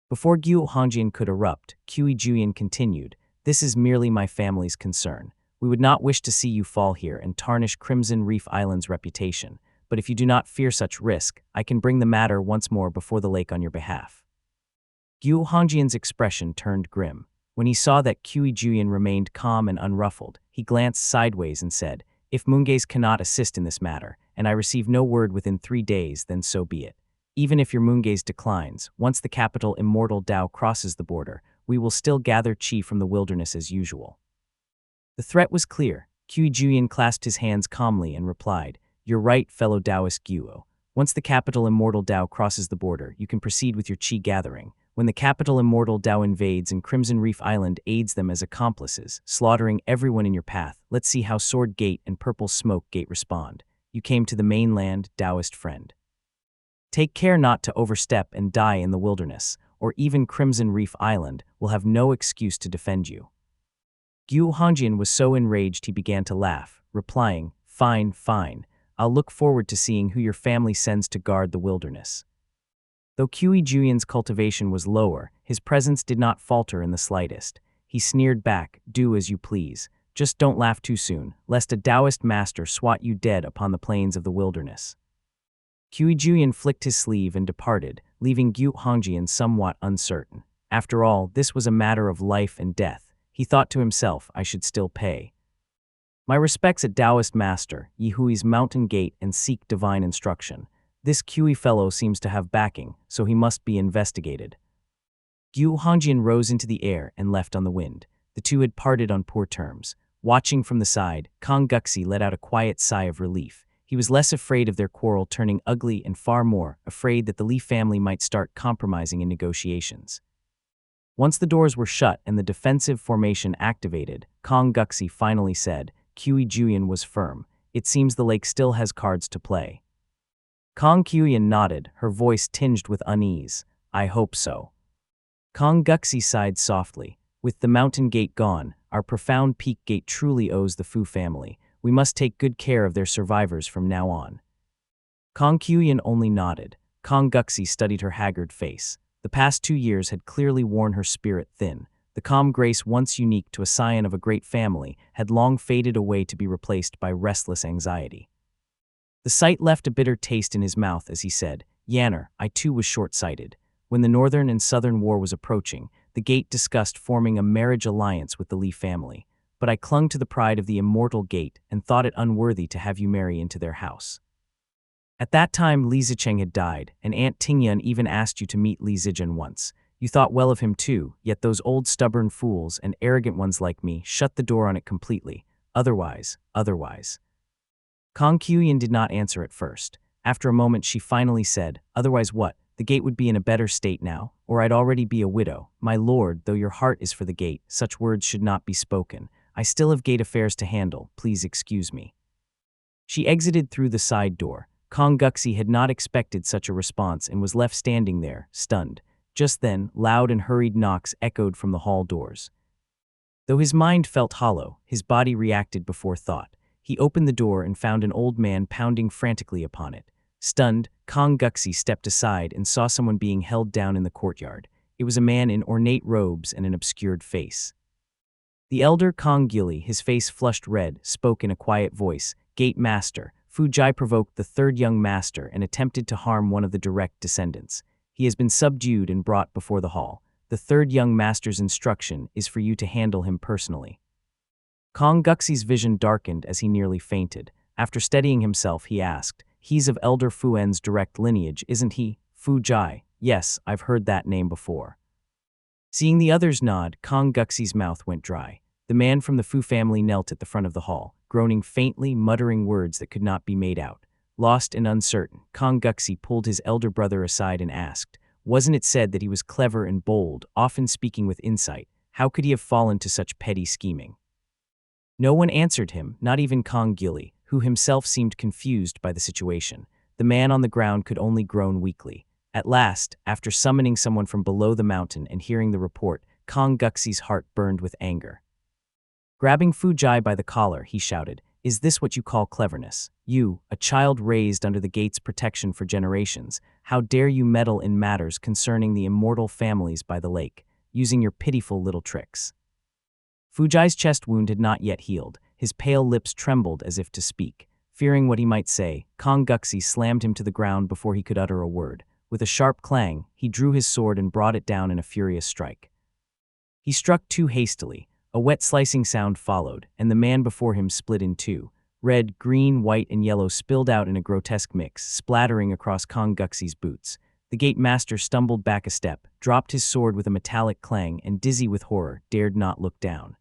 Before Guo Hongjian could erupt, Qi Juyan continued, This is merely my family's concern. We would not wish to see you fall here and tarnish Crimson Reef Island's reputation, but if you do not fear such risk, I can bring the matter once more before the lake on your behalf. Guo Hongjian's expression turned grim. When he saw that Qi Juyan remained calm and unruffled, he glanced sideways and said, If Mungaze cannot assist in this matter, and I receive no word within 3 days, then so be it. Even if your Mungaze declines, once the capital Immortal Dao crosses the border, we will still gather qi from the wilderness as usual. The threat was clear. Qi Juyan clasped his hands calmly and replied, You're right, fellow Taoist Guo. Once the capital Immortal Dao crosses the border, you can proceed with your qi gathering. When the capital Immortal Dao invades and Crimson Reef Island aids them as accomplices, slaughtering everyone in your path, let's see how Sword Gate and Purple Smoke Gate respond. You came to the mainland, Taoist friend. Take care not to overstep and die in the wilderness, or even Crimson Reef Island will have no excuse to defend you. Guo Hongjian was so enraged he began to laugh, replying, Fine, fine. I'll look forward to seeing who your family sends to guard the wilderness. Though Qi Juyan's cultivation was lower, his presence did not falter in the slightest. He sneered back, Do as you please. Just don't laugh too soon, lest a Taoist master swat you dead upon the plains of the wilderness. Qi Juyan flicked his sleeve and departed, leaving Guo Hongjian somewhat uncertain. After all, this was a matter of life and death. He thought to himself, I should still pay. My respects at Taoist master, Yihui's mountain gate and seek divine instruction. This Qi fellow seems to have backing, so he must be investigated. Guo Hongjian rose into the air and left on the wind. The two had parted on poor terms. Watching from the side, Kong Guxi let out a quiet sigh of relief. He was less afraid of their quarrel turning ugly and far more afraid that the Li family might start compromising in negotiations. Once the doors were shut and the defensive formation activated, Kong Guxi finally said, Kui Juyan was firm. It seems the lake still has cards to play. Kong Kuyan nodded, her voice tinged with unease. I hope so. Kong Guxi sighed softly. With the mountain gate gone, our profound peak gate truly owes the Fu family. We must take good care of their survivors from now on. Kong Kuyan only nodded. Kong Guxi studied her haggard face. The past 2 years had clearly worn her spirit thin. The calm grace once unique to a scion of a great family had long faded away to be replaced by restless anxiety. The sight left a bitter taste in his mouth as he said, Yanner, I too was short-sighted. When the Northern and Southern War was approaching, the Gate discussed forming a marriage alliance with the Li family, but I clung to the pride of the immortal Gate and thought it unworthy to have you marry into their house. At that time Li Zicheng had died, and Aunt Tingyun even asked you to meet Li Zijian once. You thought well of him too, yet those old stubborn fools and arrogant ones like me shut the door on it completely. Otherwise. Kong Kuyan did not answer at first. After a moment she finally said, Otherwise what? The Gate would be in a better state now, or I'd already be a widow. My lord, though your heart is for the Gate, such words should not be spoken. I still have Gate affairs to handle, please excuse me. She exited through the side door. Kong Guxi had not expected such a response and was left standing there, stunned. Just then, loud and hurried knocks echoed from the hall doors. Though his mind felt hollow, his body reacted before thought. He opened the door and found an old man pounding frantically upon it. Stunned, Kong Guxi stepped aside and saw someone being held down in the courtyard. It was a man in ornate robes and an obscured face. The elder Kong Gili, his face flushed red, spoke in a quiet voice, Gate Master. Fu Jai provoked the third young master and attempted to harm one of the direct descendants. He has been subdued and brought before the hall. The third young master's instruction is for you to handle him personally. Kong Guxi's vision darkened as he nearly fainted. After steadying himself, he asked, He's of Elder Fuen's direct lineage, isn't he? Fu Jai. Yes, I've heard that name before. Seeing the others nod, Kong Guxi's mouth went dry. The man from the Fu family knelt at the front of the hall, groaning faintly, muttering words that could not be made out. Lost and uncertain, Kong Guxi pulled his elder brother aside and asked, Wasn't it said that he was clever and bold, often speaking with insight? How could he have fallen to such petty scheming? No one answered him, not even Kong Gili, who himself seemed confused by the situation. The man on the ground could only groan weakly. At last, after summoning someone from below the mountain and hearing the report, Kong Guxi's heart burned with anger. Grabbing Fu Jai by the collar, he shouted, Is this what you call cleverness? You, a child raised under the Gate's protection for generations, how dare you meddle in matters concerning the immortal families by the lake, using your pitiful little tricks? Fu Jai's chest wound had not yet healed. His pale lips trembled as if to speak. Fearing what he might say, Kong Guxi slammed him to the ground before he could utter a word. With a sharp clang, he drew his sword and brought it down in a furious strike. He struck too hastily. A wet slicing sound followed, and the man before him split in two. Red, green, white, and yellow spilled out in a grotesque mix, splattering across Kong Guxi's boots. The Gate Master stumbled back a step, dropped his sword with a metallic clang, and dizzy with horror, dared not look down.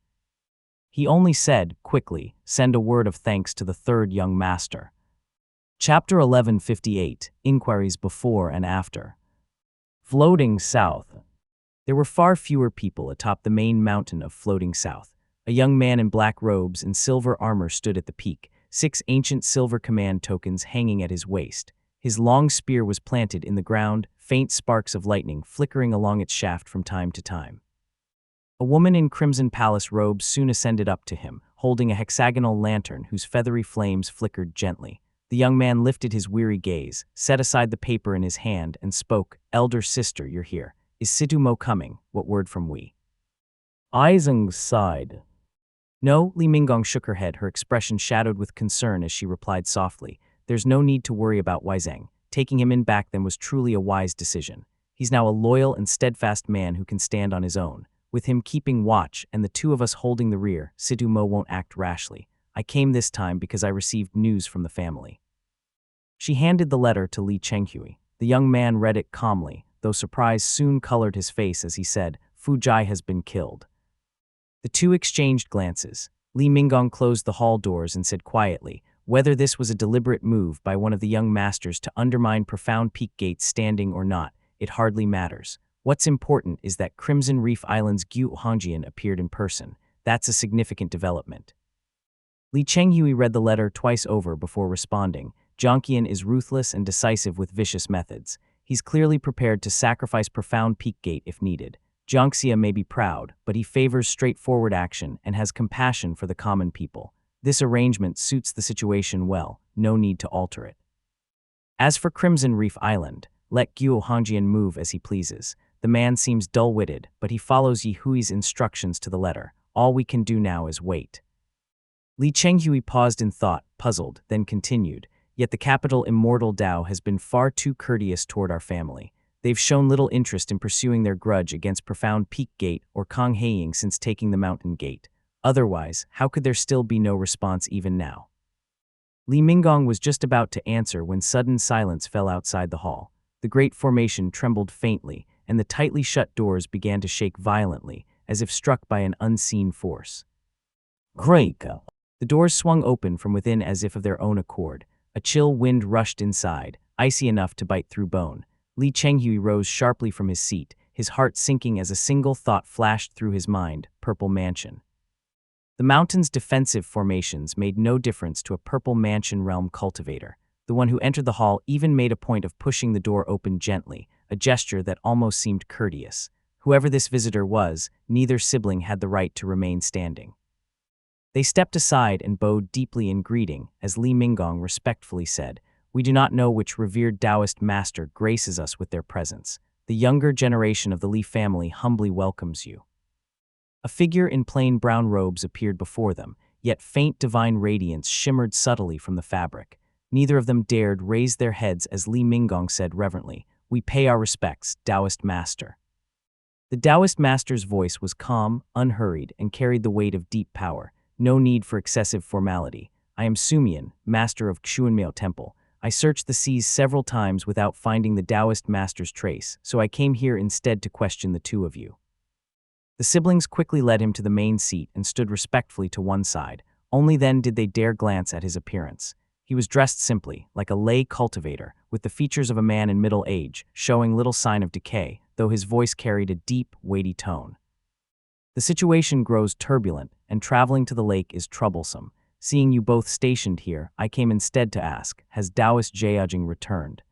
He only said, quickly, Send a word of thanks to the third young master. Chapter 1158, Inquiries Before and After. Floating South. There were far fewer people atop the main mountain of Floating South. A young man in black robes and silver armor stood at the peak, 6 ancient silver command tokens hanging at his waist. His long spear was planted in the ground, faint sparks of lightning flickering along its shaft from time to time. A woman in crimson palace robes soon ascended up to him, holding a hexagonal lantern whose feathery flames flickered gently. The young man lifted his weary gaze, set aside the paper in his hand, and spoke, Elder sister, you're here. Is Situ Mo coming? What word from we? Aizeng sighed. No, Li Minggong shook her head, her expression shadowed with concern as she replied softly, There's no need to worry about Weizeng. Taking him in back then was truly a wise decision. He's now a loyal and steadfast man who can stand on his own. With him keeping watch and the 2 of us holding the rear, Situ Mo won't act rashly. I came this time because I received news from the family. She handed the letter to Li Chenghui. The young man read it calmly, though surprise soon colored his face as he said, Fu Jai has been killed. The 2 exchanged glances. Li Minggong closed the hall doors and said quietly, whether this was a deliberate move by one of the young masters to undermine Profound Peak Gate's standing or not, it hardly matters. What's important is that Crimson Reef Island's Gu Hongjian appeared in person. That's a significant development. Li Chenghui read the letter twice over before responding. Jiangqian is ruthless and decisive with vicious methods. He's clearly prepared to sacrifice Profound Peak Gate if needed. Jiangxia may be proud, but he favors straightforward action and has compassion for the common people. This arrangement suits the situation well, no need to alter it. As for Crimson Reef Island, let Guo Hongjian move as he pleases. The man seems dull-witted, but he follows Yi Hui's instructions to the letter. All we can do now is wait. Li Chenghui paused in thought, puzzled, then continued. Yet the capital Immortal Dao has been far too courteous toward our family. They've shown little interest in pursuing their grudge against Profound Peak Gate or Kong Heiying since taking the Mountain Gate. Otherwise, how could there still be no response even now? Li Minggong was just about to answer when sudden silence fell outside the hall. The great formation trembled faintly, and the tightly shut doors began to shake violently, as if struck by an unseen force. Great! The doors swung open from within as if of their own accord. A chill wind rushed inside, icy enough to bite through bone. Li Chenghui rose sharply from his seat, his heart sinking as a single thought flashed through his mind: Purple Mansion. The mountain's defensive formations made no difference to a Purple Mansion realm cultivator. The one who entered the hall even made a point of pushing the door open gently, a gesture that almost seemed courteous. Whoever this visitor was, neither sibling had the right to remain standing. They stepped aside and bowed deeply in greeting as Li Minggong respectfully said, "We do not know which revered Taoist master graces us with their presence. The younger generation of the Li family humbly welcomes you." A figure in plain brown robes appeared before them, yet faint divine radiance shimmered subtly from the fabric. Neither of them dared raise their heads as Li Minggong said reverently, "We pay our respects, Taoist master." The Taoist master's voice was calm, unhurried, and carried the weight of deep power. No need for excessive formality. I am Sumian, master of Xuanmiao Temple. I searched the seas several times without finding the Taoist master's trace, so I came here instead to question the two of you. The siblings quickly led him to the main seat and stood respectfully to one side. Only then did they dare glance at his appearance. He was dressed simply, like a lay cultivator, with the features of a man in middle age, showing little sign of decay, though his voice carried a deep, weighty tone. The situation grows turbulent, and traveling to the lake is troublesome. Seeing you both stationed here, I came instead to ask, has Taoist Jiajing returned?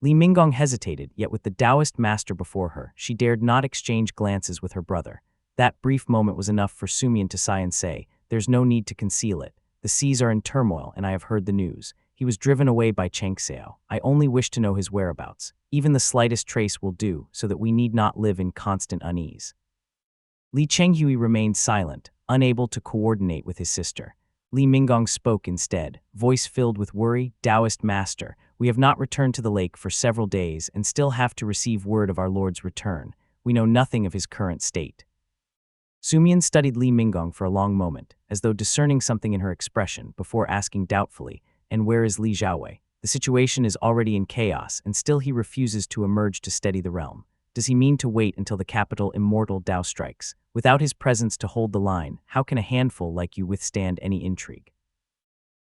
Li Minggong hesitated, yet with the Taoist master before her, she dared not exchange glances with her brother. That brief moment was enough for Sumian to sigh and say, "There's no need to conceal it. The seas are in turmoil, and I have heard the news. He was driven away by Cheng Xiao. I only wish to know his whereabouts. Even the slightest trace will do, so that we need not live in constant unease." Li Chenghui remained silent, unable to coordinate with his sister. Li Minggong spoke instead, voice filled with worry. "Taoist master, we have not returned to the lake for several days and still have to receive word of our Lord's return. We know nothing of his current state." Sumian studied Li Minggong for a long moment, as though discerning something in her expression, before asking doubtfully, "And where is Li Xiaowei? The situation is already in chaos, and still he refuses to emerge to steady the realm. Does he mean to wait until the capital Immortal Dao strikes? Without his presence to hold the line, how can a handful like you withstand any intrigue?"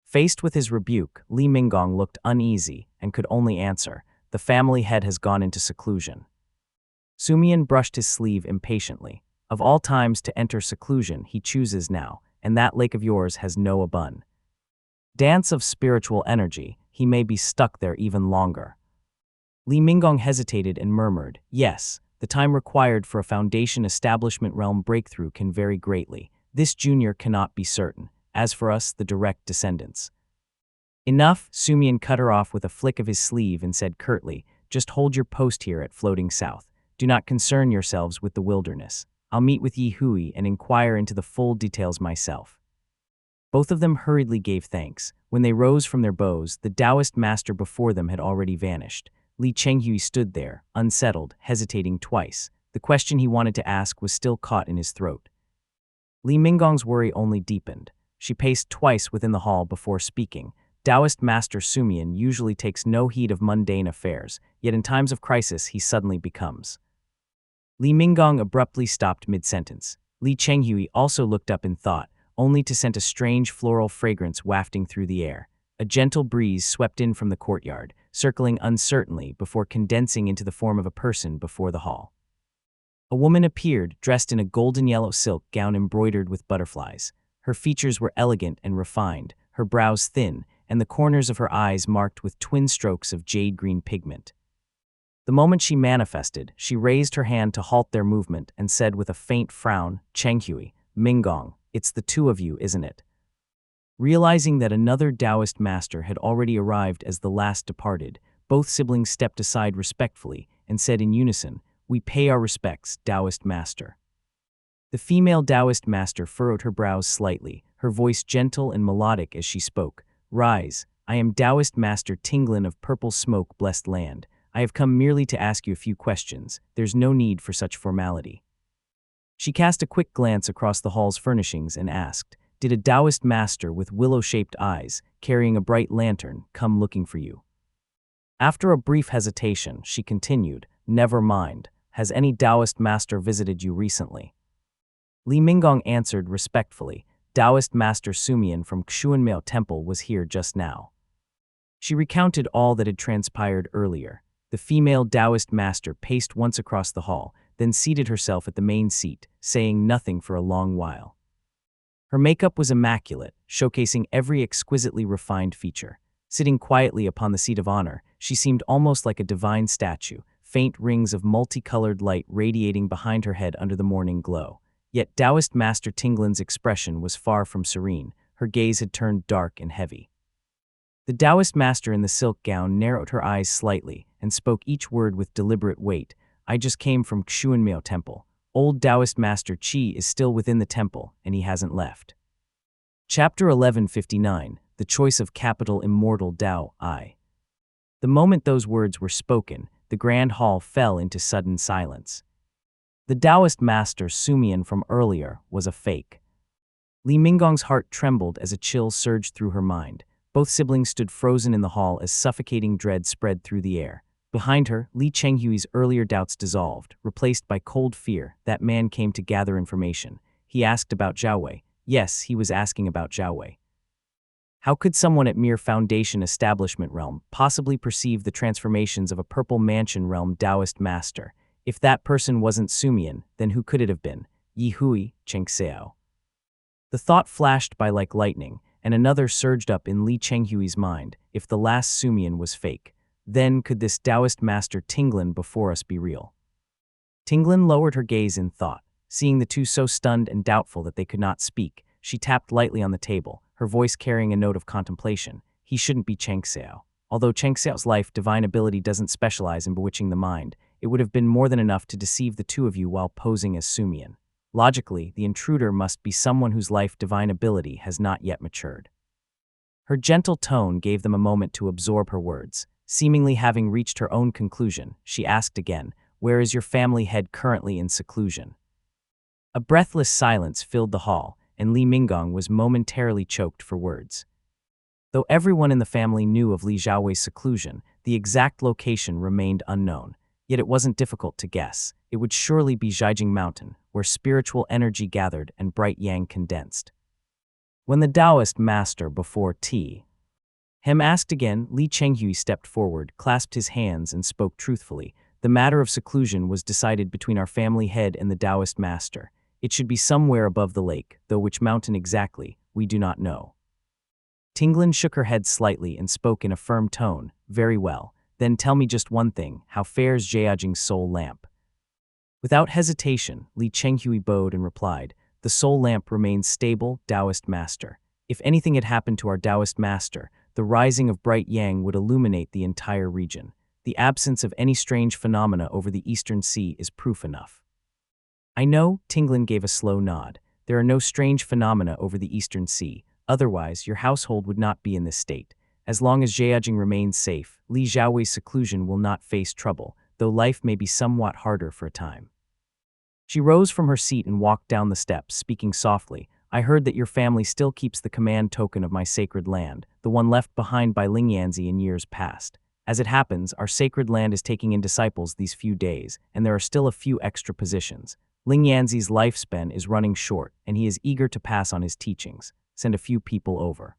Faced with his rebuke, Li Minggong looked uneasy and could only answer, "The family head has gone into seclusion." Sumian brushed his sleeve impatiently. Of all times to enter seclusion, he chooses now, and that lake of yours has no abun. Dance of spiritual energy, he may be stuck there even longer. Li Minggong hesitated and murmured, "Yes, the time required for a foundation establishment realm breakthrough can vary greatly. This junior cannot be certain. As for us, the direct descendants." "Enough," Sumian cut her off with a flick of his sleeve and said curtly, "Just hold your post here at Floating South. Do not concern yourselves with the wilderness. I'll meet with Yi Hui and inquire into the full details myself." Both of them hurriedly gave thanks. When they rose from their bows, the Taoist master before them had already vanished. Li Chenghui stood there, unsettled, hesitating twice. The question he wanted to ask was still caught in his throat. Li Minggong's worry only deepened. She paced twice within the hall before speaking. Taoist Master Sumian usually takes no heed of mundane affairs, yet in times of crisis he suddenly becomes. Li Minggong abruptly stopped mid-sentence. Li Chenghui also looked up in thought, only to scent a strange floral fragrance wafting through the air. A gentle breeze swept in from the courtyard, circling uncertainly before condensing into the form of a person before the hall. A woman appeared, dressed in a golden yellow silk gown embroidered with butterflies. Her features were elegant and refined, her brows thin, and the corners of her eyes marked with twin strokes of jade-green pigment. The moment she manifested, she raised her hand to halt their movement and said with a faint frown, "Chenghui, Minggong, it's the two of you, isn't it?" Realizing that another Taoist master had already arrived as the last departed, both siblings stepped aside respectfully and said in unison, "We pay our respects, Taoist master." The female Taoist master furrowed her brows slightly, her voice gentle and melodic as she spoke. "Rise, I am Taoist master Tinglin of Purple Smoke Blessed Land. I have come merely to ask you a few questions. There's no need for such formality." She cast a quick glance across the hall's furnishings and asked, "Did a Taoist master with willow-shaped eyes, carrying a bright lantern, come looking for you?" After a brief hesitation, she continued, "Never mind. Has any Taoist master visited you recently?" Li Minggong answered respectfully, "Taoist master Sumian from Xuanmiao Temple was here just now." She recounted all that had transpired earlier. The female Taoist master paced once across the hall, then seated herself at the main seat, saying nothing for a long while. Her makeup was immaculate, showcasing every exquisitely refined feature. Sitting quietly upon the seat of honor, she seemed almost like a divine statue, faint rings of multicolored light radiating behind her head under the morning glow. Yet Taoist Master Tinglin's expression was far from serene. Her gaze had turned dark and heavy. The Taoist master in the silk gown narrowed her eyes slightly and spoke each word with deliberate weight. "I just came from Xuanmiao Temple. Old Taoist Master Qi is still within the temple, and he hasn't left." Chapter 1159, The Choice of Capital Immortal Tao I. The moment those words were spoken, the grand hall fell into sudden silence. The Taoist master Sumian from earlier was a fake. Li Minggong's heart trembled as a chill surged through her mind. Both siblings stood frozen in the hall as suffocating dread spread through the air. Behind her, Li Chenghui's earlier doubts dissolved, replaced by cold fear. That man came to gather information. He asked about Zhao Wei. Yes, he was asking about Zhao Wei. How could someone at mere foundation establishment realm possibly perceive the transformations of a purple mansion realm Taoist master? If that person wasn't Sumian, then who could it have been? Yi Hui, Cheng Xiao. The thought flashed by like lightning, and another surged up in Li Chenghui's mind. If the last Sumian was fake, then could this Taoist master Tinglin before us be real? Tinglin lowered her gaze in thought. Seeing the two so stunned and doubtful that they could not speak, she tapped lightly on the table, her voice carrying a note of contemplation. He shouldn't be Cheng Xiao. Although Cheng Xiao's life divine ability doesn't specialize in bewitching the mind, it would have been more than enough to deceive the two of you while posing as Sumian. Logically, the intruder must be someone whose life divine ability has not yet matured. Her gentle tone gave them a moment to absorb her words. Seemingly having reached her own conclusion, she asked again, "Where is your family head currently in seclusion?" A breathless silence filled the hall, and Li Minggong was momentarily choked for words. Though everyone in the family knew of Li Zhaowei's seclusion, the exact location remained unknown. Yet it wasn't difficult to guess. It would surely be Zhaijing Mountain, where spiritual energy gathered and bright yang condensed. When the Taoist master before T. Him asked again, Li Chenghui stepped forward, clasped his hands, and spoke truthfully. "The matter of seclusion was decided between our family head and the Taoist master. It should be somewhere above the lake, though which mountain exactly, we do not know." Tinglin shook her head slightly and spoke in a firm tone. "Very well. Then tell me just one thing, how fares Zhaijing's soul lamp?" Without hesitation, Li Chenghui bowed and replied, "The soul lamp remains stable, Taoist master. If anything had happened to our Taoist master, the rising of bright yang would illuminate the entire region. The absence of any strange phenomena over the eastern sea is proof enough." "I know," Tinglin gave a slow nod. "There are no strange phenomena over the eastern sea. Otherwise, your household would not be in this state. As long as Zhaijing remains safe, Li Zhaowei's seclusion will not face trouble, though life may be somewhat harder for a time." She rose from her seat and walked down the steps, speaking softly. "I heard that your family still keeps the command token of my sacred land, the one left behind by Lingyanzi in years past. As it happens, our sacred land is taking in disciples these few days, and there are still a few extra positions. Lingyanzi's lifespan is running short, and he is eager to pass on his teachings. Send a few people over."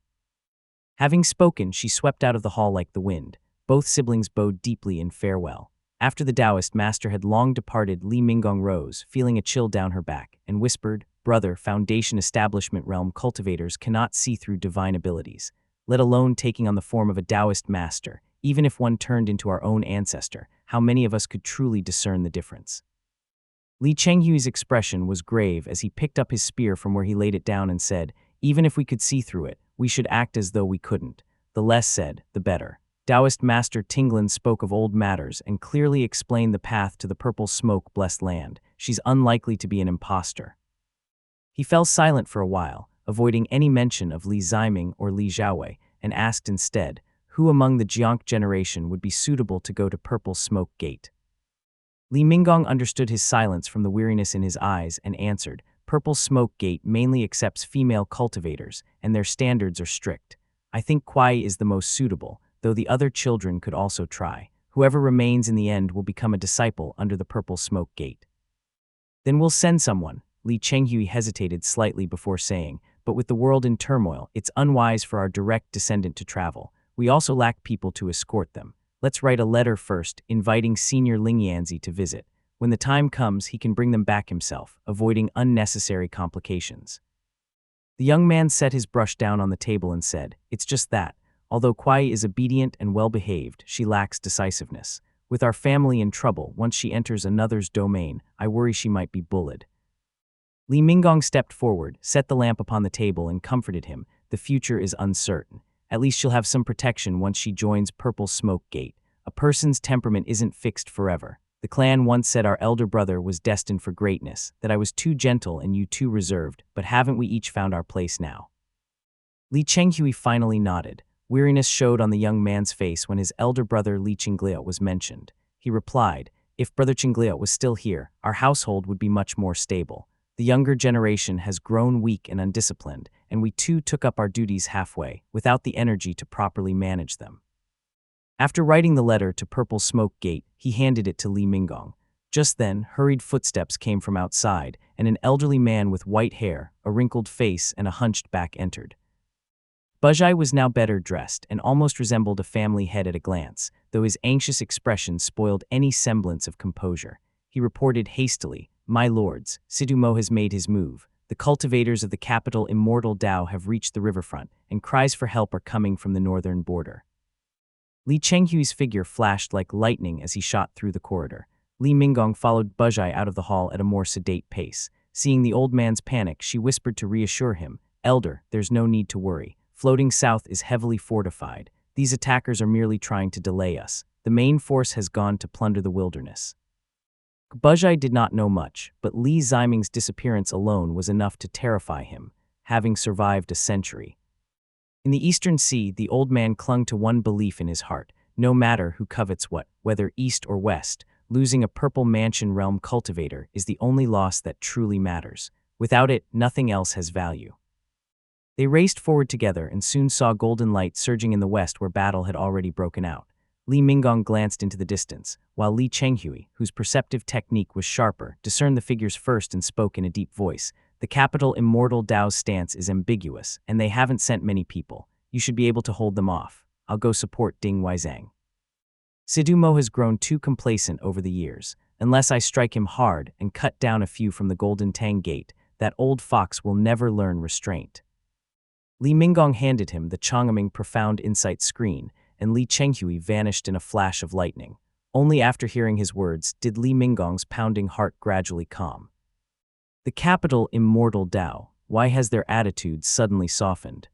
Having spoken, she swept out of the hall like the wind. Both siblings bowed deeply in farewell. After the Taoist master had long departed, Li Minggong rose, feeling a chill down her back, and whispered, "Brother, Foundation Establishment Realm cultivators cannot see through divine abilities, let alone taking on the form of a Taoist master. Even if one turned into our own ancestor, how many of us could truly discern the difference?" Li Chenghui's expression was grave as he picked up his spear from where he laid it down and said, "Even if we could see through it, we should act as though we couldn't. The less said, the better." Taoist Master Tinglin spoke of old matters and clearly explained the path to the purple smoke-blessed land. She's unlikely to be an impostor. He fell silent for a while, avoiding any mention of Li Ziming or Li Xiaowei, and asked instead, who among the Jiang generation would be suitable to go to Purple Smoke Gate? Li Minggong understood his silence from the weariness in his eyes and answered, "Purple Smoke Gate mainly accepts female cultivators, and their standards are strict. I think Kuai is the most suitable, though the other children could also try. Whoever remains in the end will become a disciple under the Purple Smoke Gate." "Then we'll send someone." Li Chenghui hesitated slightly before saying, "But with the world in turmoil, it's unwise for our direct descendant to travel. We also lack people to escort them. Let's write a letter first, inviting Senior Ling Yanzi to visit. When the time comes, he can bring them back himself, avoiding unnecessary complications." The young man set his brush down on the table and said, "It's just that. Although Kuai is obedient and well-behaved, she lacks decisiveness. With our family in trouble, once she enters another's domain, I worry she might be bullied." Li Minggong stepped forward, set the lamp upon the table, and comforted him. "The future is uncertain. At least she'll have some protection once she joins Purple Smoke Gate. A person's temperament isn't fixed forever. The clan once said our elder brother was destined for greatness, that I was too gentle and you too reserved, but haven't we each found our place now?" Li Chenghui finally nodded. Weariness showed on the young man's face when his elder brother Li Qinglia was mentioned. He replied, "If Brother Qinglia was still here, our household would be much more stable. The younger generation has grown weak and undisciplined, and we too took up our duties halfway, without the energy to properly manage them." After writing the letter to Purple Smoke Gate, he handed it to Li Minggong. Just then, hurried footsteps came from outside, and an elderly man with white hair, a wrinkled face, and a hunched back entered. Buzhai was now better dressed and almost resembled a family head at a glance, though his anxious expression spoiled any semblance of composure. He reported hastily, "My lords, Sidumo has made his move. The cultivators of the capital Immortal Dao have reached the riverfront, and cries for help are coming from the northern border." Li Chenghui's figure flashed like lightning as he shot through the corridor. Li Minggong followed Buzhai out of the hall at a more sedate pace. Seeing the old man's panic, she whispered to reassure him, "Elder, there's no need to worry. Floating South is heavily fortified. These attackers are merely trying to delay us. The main force has gone to plunder the wilderness." Buzhai did not know much, but Li Ziming's disappearance alone was enough to terrify him, having survived a century. In the Eastern Sea, the old man clung to one belief in his heart: no matter who covets what, whether east or west, losing a Purple Mansion Realm cultivator is the only loss that truly matters. Without it, nothing else has value. They raced forward together and soon saw golden light surging in the west where battle had already broken out. Li Minggong glanced into the distance, while Li Chenghui, whose perceptive technique was sharper, discerned the figures first and spoke in a deep voice. "The capital Immortal Dao's stance is ambiguous, and they haven't sent many people. You should be able to hold them off. I'll go support Ding Weizang. Sidumo has grown too complacent over the years. Unless I strike him hard and cut down a few from the Golden Tang Gate, that old fox will never learn restraint." Li Minggong handed him the Chongming Profound Insight screen, and Li Chenghui vanished in a flash of lightning. Only after hearing his words did Li Minggong's pounding heart gradually calm. The capital Immortal Dao, why has their attitude suddenly softened?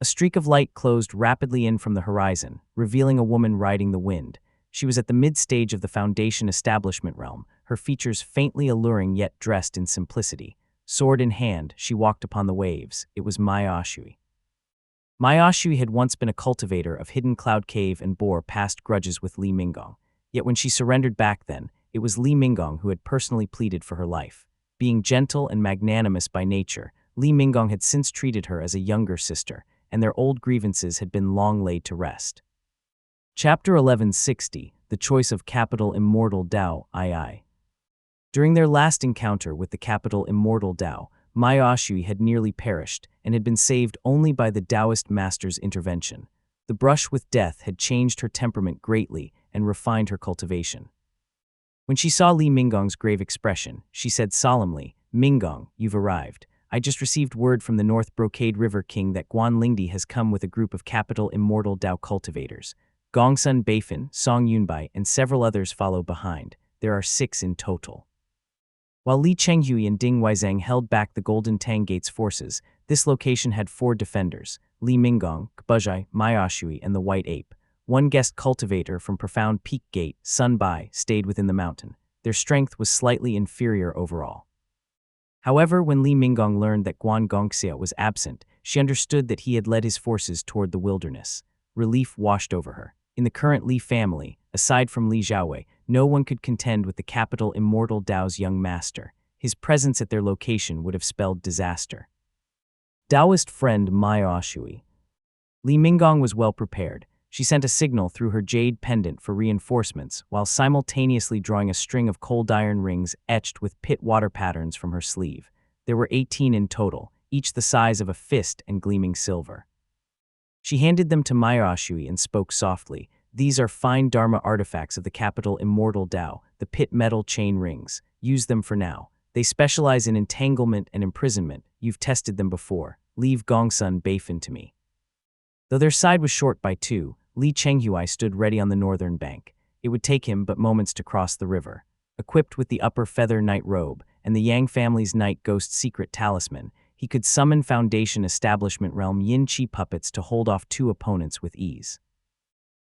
A streak of light closed rapidly in from the horizon, revealing a woman riding the wind. She was at the mid-stage of the Foundation Establishment Realm, her features faintly alluring yet dressed in simplicity. Sword in hand, she walked upon the waves. It was Ma Yaoshui. Ma Yaoshui had once been a cultivator of Hidden Cloud Cave and bore past grudges with Li Minggong. Yet when she surrendered back then, it was Li Minggong who had personally pleaded for her life. Being gentle and magnanimous by nature, Li Minggong had since treated her as a younger sister, and their old grievances had been long laid to rest. Chapter 1160, The Choice of Capital Immortal Dao II. During their last encounter with the capital Immortal Dao, Mayaoshui had nearly perished and had been saved only by the Taoist master's intervention. The brush with death had changed her temperament greatly and refined her cultivation. When she saw Li Minggong's grave expression, she said solemnly, "Minggong, you've arrived. I just received word from the North Brocade River King that Guan Lingdi has come with a group of capital immortal Dao cultivators. Gongsun Beifan, Song Yunbai, and several others follow behind. There are 6 in total." While Li Chenghui and Ding Weizeng held back the Golden Tang Gate's forces, this location had 4 defenders: Li Minggong, Gbuzhai, Mayaoshui, and the White Ape. One guest cultivator from Profound Peak Gate, Sun Bai, stayed within the mountain. Their strength was slightly inferior overall. However, when Li Minggong learned that Guan Gongxia was absent, she understood that he had led his forces toward the wilderness. Relief washed over her. In the current Li family, aside from Li Xiaowei, no one could contend with the capital immortal Dao's young master. His presence at their location would have spelled disaster. Taoist friend Mayaoshui. Li Minggong was well prepared. She sent a signal through her jade pendant for reinforcements, while simultaneously drawing a string of cold iron rings etched with pit water patterns from her sleeve. There were 18 in total, each the size of a fist and gleaming silver. She handed them to Mayaoshui and spoke softly. "These are fine Dharma artifacts of the capital immortal Dao, the pit metal chain rings. Use them for now. They specialize in entanglement and imprisonment. You've tested them before. Leave Gongsun Beifan to me." Though their side was short by 2, Li Chenghui stood ready on the northern bank. It would take him but moments to cross the river. Equipped with the upper feather night robe and the Yang family's night ghost secret talisman, he could summon Foundation Establishment Realm Yin Qi puppets to hold off 2 opponents with ease.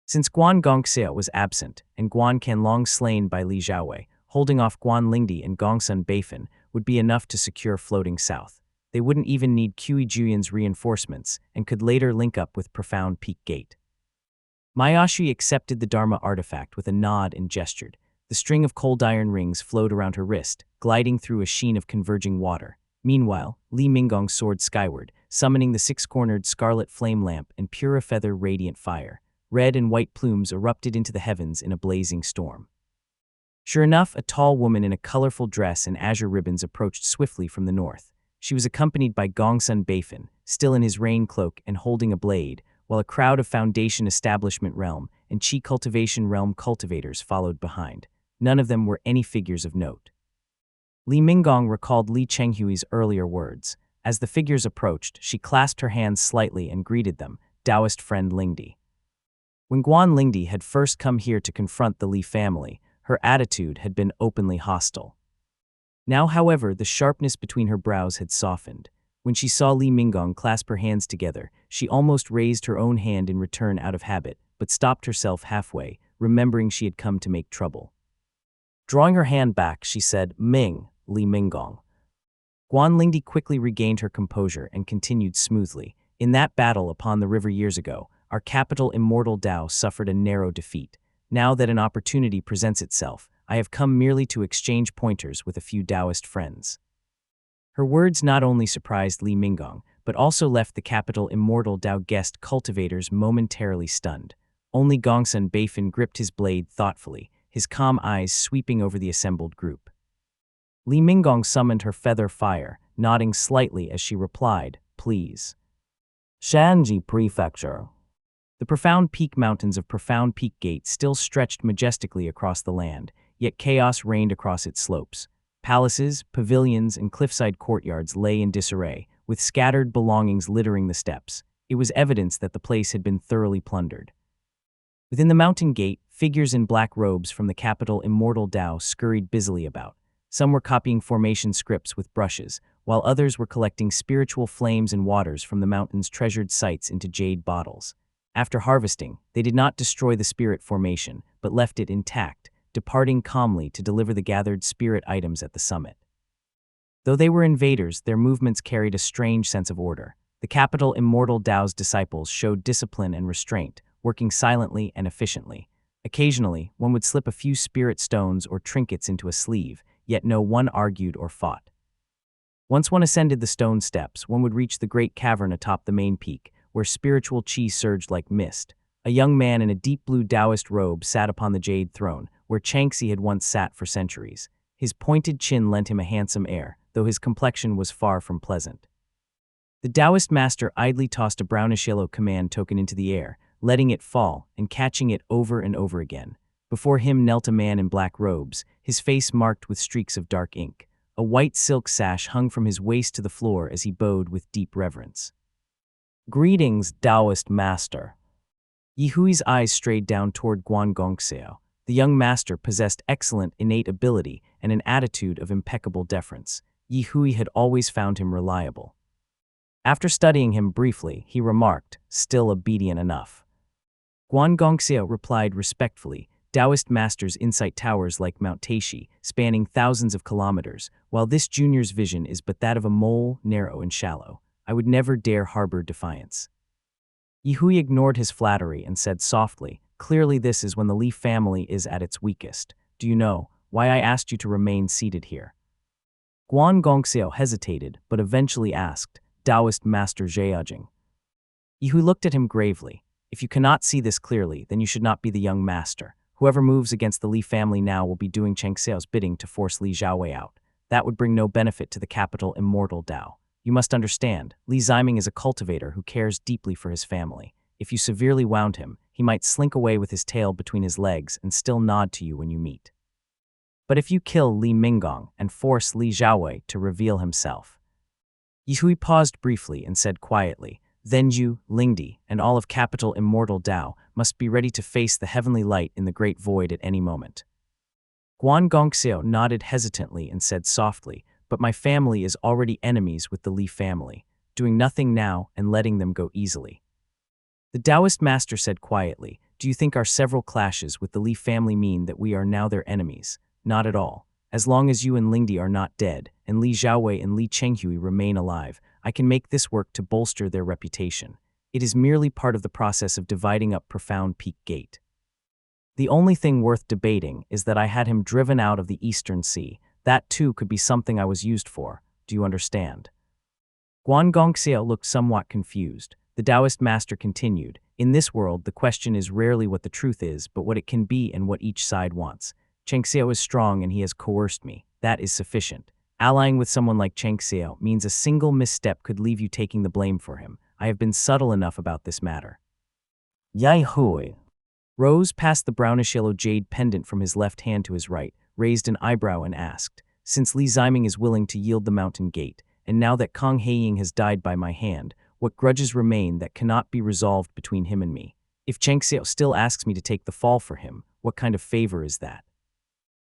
Since Guan Gongxia was absent and Guan Canlong slain by Li Xiaowei, holding off Guan Lingdi and Gongsun Beifan would be enough to secure floating south. They wouldn't even need Kui Juyan's reinforcements and could later link up with Profound Peak Gate. Mayaoshui accepted the Dharma artifact with a nod and gestured. The string of cold iron rings flowed around her wrist, gliding through a sheen of converging water. Meanwhile, Li Minggong soared skyward, summoning the 6-cornered scarlet flame lamp and Pura Feather radiant fire. Red and white plumes erupted into the heavens in a blazing storm. Sure enough, a tall woman in a colorful dress and azure ribbons approached swiftly from the north. She was accompanied by Gongsun Beifan, still in his rain cloak and holding a blade, while a crowd of Foundation Establishment Realm and Qi Cultivation Realm cultivators followed behind. None of them were any figures of note. Li Minggong recalled Li Chenghui's earlier words. As the figures approached, she clasped her hands slightly and greeted them, "Taoist friend Lingdi." When Guan Lingdi had first come here to confront the Li family, her attitude had been openly hostile. Now, however, the sharpness between her brows had softened. When she saw Li Minggong clasp her hands together, she almost raised her own hand in return out of habit, but stopped herself halfway, remembering she had come to make trouble. Drawing her hand back, she said, "Ming, Li Minggong." Guan Lingdi quickly regained her composure and continued smoothly. "In that battle upon the river years ago, our capital immortal Dao suffered a narrow defeat. Now that an opportunity presents itself, I have come merely to exchange pointers with a few Taoist friends." Her words not only surprised Li Minggong, but also left the capital immortal Dao guest cultivators momentarily stunned. Only Gongsun Beifan gripped his blade thoughtfully, his calm eyes sweeping over the assembled group. Li Minggong summoned her feather fire, nodding slightly as she replied, "Please." Shanji Prefecture. The profound peak mountains of Profound Peak Gate still stretched majestically across the land, yet chaos reigned across its slopes. Palaces, pavilions, and cliffside courtyards lay in disarray, with scattered belongings littering the steps. It was evidence that the place had been thoroughly plundered. Within the mountain gate, figures in black robes from the capital immortal Dao scurried busily about. Some were copying formation scripts with brushes, while others were collecting spiritual flames and waters from the mountain's treasured sites into jade bottles. After harvesting, they did not destroy the spirit formation, but left it intact, departing calmly to deliver the gathered spirit items at the summit. Though they were invaders, their movements carried a strange sense of order. The capital immortal Dao's disciples showed discipline and restraint, working silently and efficiently. Occasionally, one would slip a few spirit stones or trinkets into a sleeve, yet no one argued or fought. Once one ascended the stone steps, one would reach the great cavern atop the main peak, where spiritual qi surged like mist. A young man in a deep blue Taoist robe sat upon the jade throne, where Changxi had once sat for centuries. His pointed chin lent him a handsome air, though his complexion was far from pleasant. The Taoist master idly tossed a brownish-yellow command token into the air, letting it fall and catching it over and over again. Before him knelt a man in black robes, his face marked with streaks of dark ink. A white silk sash hung from his waist to the floor as he bowed with deep reverence. "Greetings, Taoist master." Yi Hui's eyes strayed down toward Guan Gongxiao. The young master possessed excellent innate ability and an attitude of impeccable deference. Yi Hui had always found him reliable. After studying him briefly, he remarked, "Still obedient enough." Guan Gongxiao replied respectfully, "Taoist masters' insight towers like Mount Taishi, spanning thousands of kilometers, while this junior's vision is but that of a mole, narrow and shallow. I would never dare harbor defiance." Yi Hui ignored his flattery and said softly, "Clearly this is when the Li family is at its weakest. Do you know why I asked you to remain seated here?" Guan Gongxiao hesitated, but eventually asked, "Taoist Master Zheajing." Yi Hui looked at him gravely. "If you cannot see this clearly, then you should not be the young master. Whoever moves against the Li family now will be doing Cheng Xiao's bidding to force Li Xiaowei out. That would bring no benefit to the capital Immortal Dao. You must understand, Li Ziming is a cultivator who cares deeply for his family. If you severely wound him, he might slink away with his tail between his legs and still nod to you when you meet. But if you kill Li Minggong and force Li Xiaowei to reveal himself." Yi Hui paused briefly and said quietly, "Then you, Lingdi, and all of capital Immortal Dao must be ready to face the heavenly light in the great void at any moment." Guan Gongxiao nodded hesitantly and said softly, "But my family is already enemies with the Li family, doing nothing now and letting them go easily." The Taoist master said quietly, "Do you think our several clashes with the Li family mean that we are now their enemies? Not at all. As long as you and Lingdi are not dead, and Li Xiaowei and Li Chenghui remain alive, I can make this work to bolster their reputation. It is merely part of the process of dividing up Profound Peak Gate. The only thing worth debating is that I had him driven out of the Eastern Sea. That too could be something I was used for. Do you understand?" Guan Gongxiao looked somewhat confused. The Taoist master continued, "In this world, the question is rarely what the truth is, but what it can be and what each side wants. Cheng Xiao is strong and he has coerced me. That is sufficient. Allying with someone like Cheng Xiao means a single misstep could leave you taking the blame for him. I have been subtle enough about this matter." Yi Hui rose past the brownish-yellow jade pendant from his left hand to his right, raised an eyebrow and asked, "Since Li Ziming is willing to yield the mountain gate, and now that Kang Heiying has died by my hand, what grudges remain that cannot be resolved between him and me? If Cheng Xiao still asks me to take the fall for him, what kind of favor is that?"